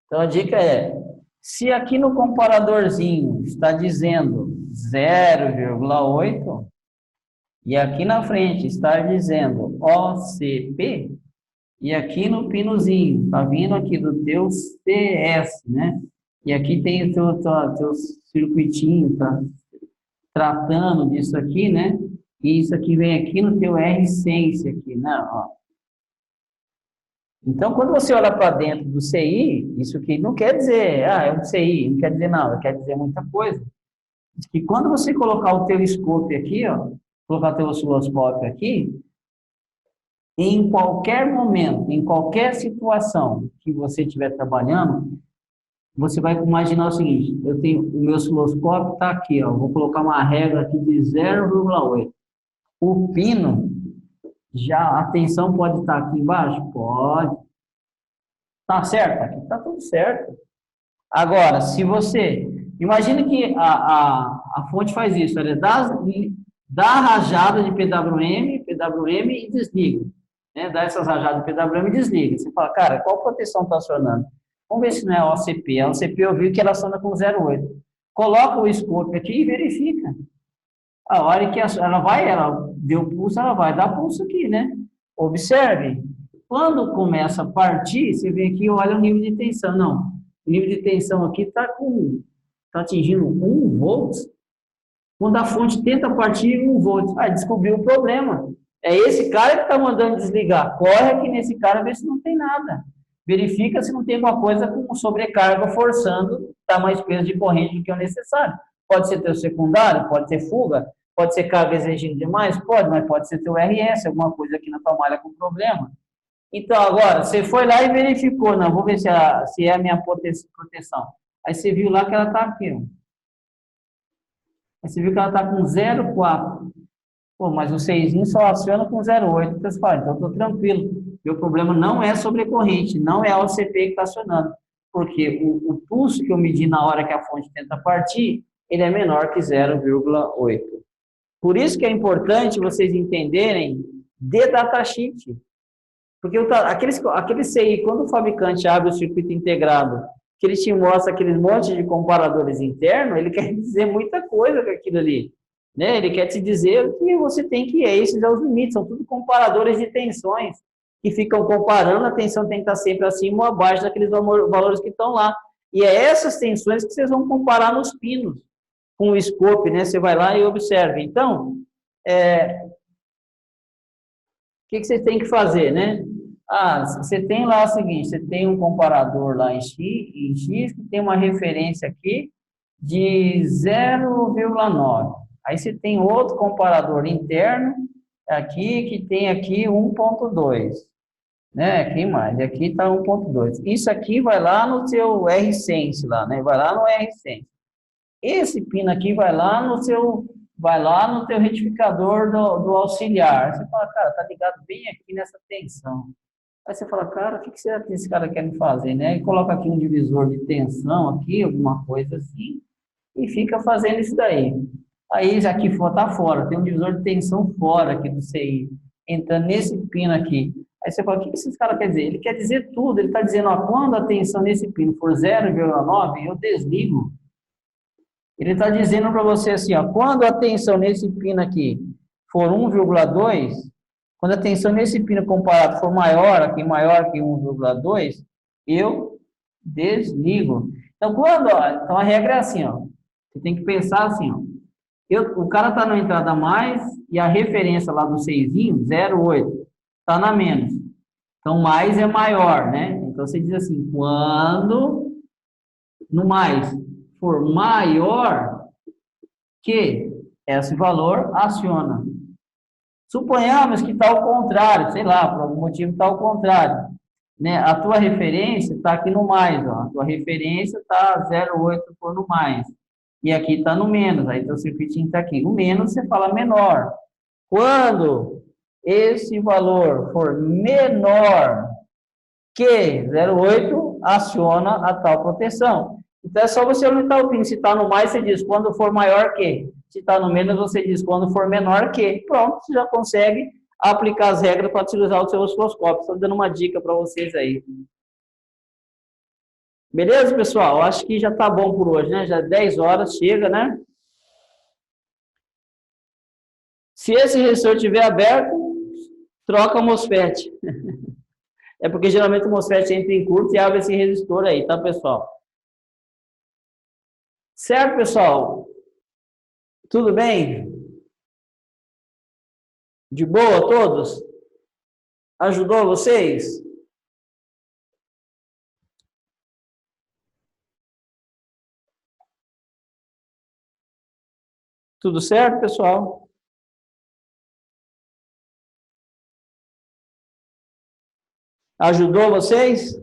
Então, a dica é, se aqui no comparadorzinho está dizendo 0,8, e aqui na frente está dizendo OCP, e aqui no pinozinho, está vindo aqui do teu CS, né? E aqui tem o teu circuitinho, tá tratando disso aqui, né? E isso aqui vem aqui no teu R-Sense aqui, né? Ó. Então, quando você olha para dentro do CI, isso aqui não quer dizer, é um CI, não quer dizer nada, quer dizer muita coisa. Diz que quando você colocar o teu scope aqui, ó, colocar o teu osciloscópio aqui, em qualquer momento, em qualquer situação que você estiver trabalhando, você vai imaginar o seguinte, eu tenho, o meu osciloscópio está aqui, ó, vou colocar uma regra aqui de 0,8. O pino, já a tensão pode estar aqui embaixo? Pode. Tá certo? Aqui está tudo certo. Agora, se você... Imagina que a fonte faz isso, ela dá a rajada de PWM e desliga. Né? Dá essas rajadas de PWM e desliga. Você fala, cara, qual proteção está acionando? Vamos ver se não é a OCP. A OCP eu vi que ela aciona com 0,8. Coloca o scope aqui e verifica. A hora que ela deu pulso, ela vai dar pulso aqui, né? Observe. Quando começa a partir, você vê aqui, olha o nível de tensão. Não, o nível de tensão aqui está atingindo 1 volt. Quando a fonte tenta partir 1 volt, descobriu o problema. É esse cara que está mandando desligar. Corre aqui nesse cara, vê se não tem nada. Verifica se não tem alguma coisa com sobrecarga forçando, dar mais peso de corrente do que o necessário. Pode ser teu secundário, pode ser fuga, pode ser carga exigindo demais, pode, mas pode ser teu RS, alguma coisa aqui na tua malha com problema. Então, agora, você foi lá e verificou, não, vou ver se é a minha proteção. Aí você viu lá que ela está aqui, ó. Aí você viu que ela está com 0,4. Pô, mas o 6 só aciona com 0,8. Então, você fala, então estou tranquilo. Meu problema não é sobrecorrente, não é a OCP que está acionando. Porque o pulso que eu medi na hora que a fonte tenta partir, ele é menor que 0,8. Por isso que é importante vocês entenderem de datasheet. Porque aquele CI, quando o fabricante abre o circuito integrado, que ele te mostra aqueles monte de comparadores internos, ele quer dizer muita coisa com aquilo ali. Né? Ele quer te dizer que você tem que esses são os limites, são tudo comparadores de tensões, que ficam comparando, a tensão tem que estar sempre acima ou abaixo daqueles valores que estão lá. E é essas tensões que vocês vão comparar nos pinos, com o scope, né? Você vai lá e observa. Então, o que você tem que fazer, né? Você tem lá o seguinte, você tem um comparador lá em X que tem uma referência aqui de 0,9. Aí você tem outro comparador interno aqui que tem aqui 1,2. Né? Quem mais? Aqui está 1,2. Isso aqui vai lá no seu RSense lá, né? Vai lá no RSense. Esse pino aqui vai lá no teu retificador do auxiliar. Você fala, cara, tá ligado bem aqui nessa tensão. Aí você fala, cara, o que será que esse cara quer me fazer, né? E coloca aqui um divisor de tensão aqui, alguma coisa assim, e fica fazendo isso daí. Aí aqui tá fora, tem um divisor de tensão fora aqui do CI, entrando nesse pino aqui. Aí você fala, o que esse cara quer dizer? Ele quer dizer tudo, ele está dizendo, ó, quando a tensão nesse pino for 0,9, eu desligo. Ele está dizendo para você assim, ó, quando a tensão nesse pino aqui for 1,2, quando a tensão nesse pino comparado for maior que 1,2, eu desligo. Então, então a regra é assim, ó, você tem que pensar assim, ó, o cara está na entrada mais e a referência lá do 6, 0,8, está na menos. Então, mais é maior, né? Então, você diz assim, quando no mais for maior que esse valor, aciona. Suponhamos que está ao contrário, sei lá, por algum motivo está ao contrário. Né? A tua referência está aqui no mais, ó. A tua referência está 0,8 por no mais. E aqui está no menos, aí teu circuitinho está aqui. O menos você fala menor. Quando esse valor for menor que 0,8, aciona a tal proteção. Então, é só você aumentar o pino. Se está no mais, você diz quando for maior que. Se está no menos, você diz quando for menor que. Pronto, você já consegue aplicar as regras para utilizar o seu osciloscópio. Estou dando uma dica para vocês aí. Beleza, pessoal? Acho que já está bom por hoje, né? Já 10 horas, chega, né? Se esse resistor estiver aberto, troca o MOSFET. É porque geralmente o MOSFET entra em curto e abre esse resistor aí, tá, pessoal? Certo, pessoal? Tudo bem? De boa, todos? Ajudou vocês? Tudo certo, pessoal? Ajudou vocês?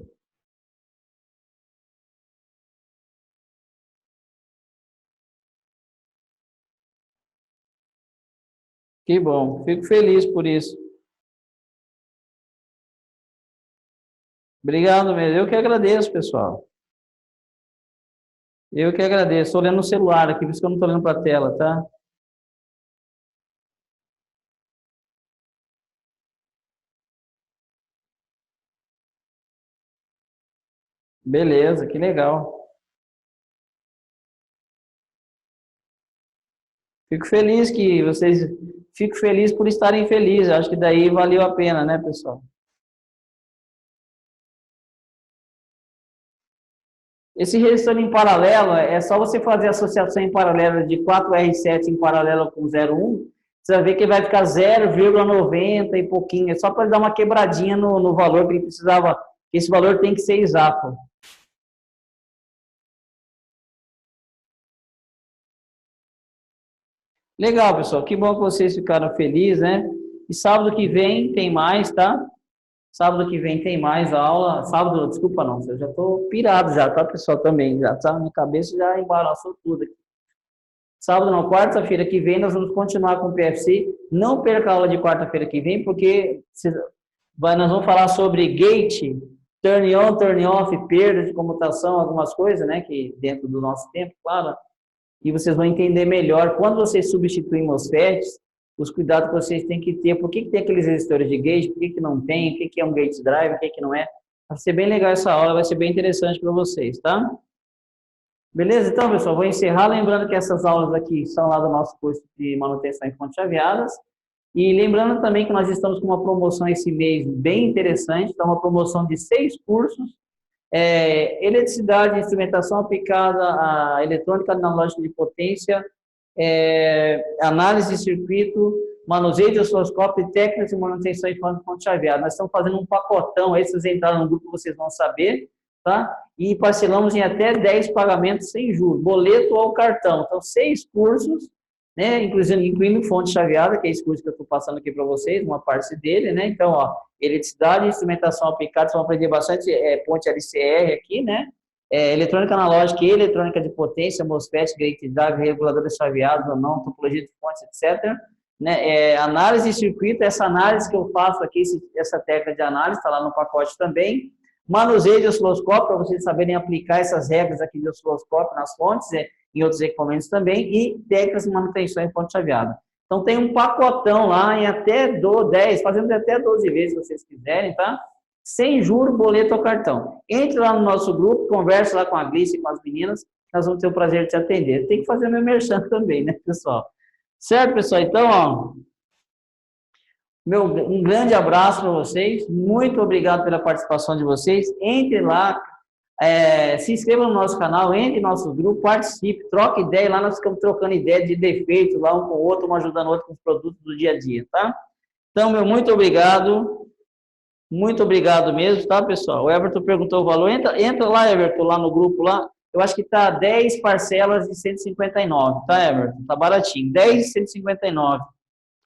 Que bom, fico feliz por isso. Obrigado mesmo. Eu que agradeço, pessoal. Eu que agradeço. Estou olhando no celular aqui, por isso que eu não estou olhando para a tela, tá? Beleza, que legal. Fico feliz que vocês. Fico feliz por estarem felizes. Acho que daí valeu a pena, né, pessoal? Esse registro em paralelo, é só você fazer associação em paralelo de 4R7 em paralelo com 0,1, você vai ver que vai ficar 0,90 e pouquinho. É só para dar uma quebradinha no valor que ele precisava. Esse valor tem que ser exato. Legal, pessoal. Que bom que vocês ficaram felizes, né? E sábado que vem tem mais, tá? Sábado que vem tem mais aula. Sábado, desculpa não, eu já tô pirado já, tá, pessoal? Também, já tá, minha cabeça já embaraçou tudo aqui. Sábado não, quarta-feira que vem nós vamos continuar com o PFC. Não perca a aula de quarta-feira que vem, porque nós vamos falar sobre gate, turn on, turn off, perda de comutação, algumas coisas, né, que dentro do nosso tempo, claro, e vocês vão entender melhor quando vocês substituem MOSFETs, os cuidados que vocês têm que ter, por que tem aqueles resistores de gate, por que não tem, o que é um gate drive, o que não é. Vai ser bem legal essa aula, vai ser bem interessante para vocês, tá? Beleza? Então, pessoal, vou encerrar lembrando que essas aulas aqui são lá do nosso curso de manutenção em fontes chaveadas. E lembrando também que nós estamos com uma promoção esse mês bem interessante, então uma promoção de 6 cursos, eletricidade, instrumentação aplicada à eletrônica analógica de potência, análise de circuito, manuseio de osciloscópio e técnicas de manutenção em fonte chaveada. Nós estamos fazendo um pacotão aí, se vocês entrarem no grupo vocês vão saber, tá? E parcelamos em até 10 pagamentos sem juros, boleto ou cartão. Então, 6 cursos, né? Incluindo fonte chaveada, que é esse curso que eu estou passando aqui para vocês, uma parte dele, né? Então, ó, eletricidade, instrumentação aplicada, vocês vão aprender bastante ponte LCR aqui, né? Eletrônica analógica e eletrônica de potência, MOSFET, gate drive, reguladores chaveados ou não, topologia de fontes, etc. Né? Análise de circuito, essa análise que eu faço aqui, essa técnica de análise, está lá no pacote também. Manuseio de osciloscópio, para vocês saberem aplicar essas regras aqui de osciloscópio nas fontes, em outros equipamentos também, e técnicas de manutenção em fonte chaveada. Então, tem um pacotão lá em até 10, fazendo até 12 vezes, se vocês quiserem, tá? Sem juro, boleto ou cartão. Entre lá no nosso grupo, converse lá com a Glice e com as meninas, nós vamos ter o prazer de te atender. Tem que fazer meu merchan também, né, pessoal? Certo, pessoal? Então, ó, um grande abraço para vocês, muito obrigado pela participação de vocês. Entre lá, se inscreva no nosso canal, entre no nosso grupo, participe, troque ideia, lá nós ficamos trocando ideia de defeito, lá um com o outro, um ajudando o outro com os produtos do dia a dia, tá? Então, muito obrigado mesmo, tá, pessoal? O Everton perguntou o valor, entra lá, Everton, lá no grupo lá, eu acho que tá 10 parcelas de 159, tá, Everton? Tá baratinho, 10 de 159.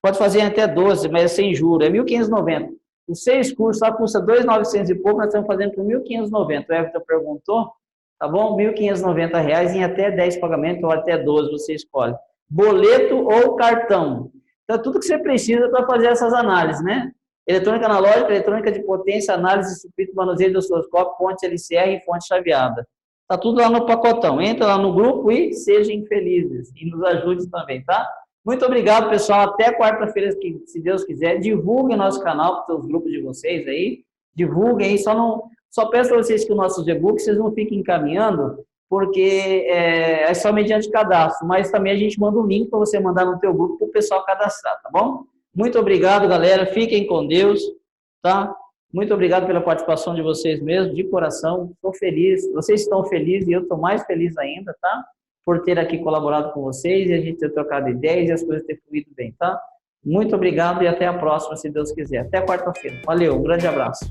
Pode fazer até 12, mas é sem juros, é 1.590. Os 6 cursos lá custa 2.900 e pouco, nós estamos fazendo por 1.590. O Everton perguntou, tá bom? R$1.590 em até 10 pagamentos ou até 12, você escolhe. Boleto ou cartão. Então, tudo que você precisa para fazer essas análises, né? Eletrônica analógica, eletrônica de potência, análise de circuito, manuseio de osciloscópio, fonte LCR e fonte chaveada. Tá tudo lá no pacotão. Entra lá no grupo e sejam felizes. E nos ajude também, tá? Muito obrigado, pessoal. Até quarta-feira, se Deus quiser. Divulguem nosso canal para os grupos de vocês aí. Divulguem aí. Só peço para vocês que os nossos e-books vocês não fiquem encaminhando, porque é só mediante cadastro. Mas também a gente manda um link para você mandar no teu grupo para o pessoal cadastrar, tá bom? Muito obrigado, galera. Fiquem com Deus, tá? Muito obrigado pela participação de vocês mesmo, de coração. Estou feliz. Vocês estão felizes e eu estou mais feliz ainda, tá? Por ter aqui colaborado com vocês e a gente ter trocado ideias e as coisas ter fluído bem, tá? Muito obrigado e até a próxima, se Deus quiser. Até quarta-feira. Valeu, um grande abraço.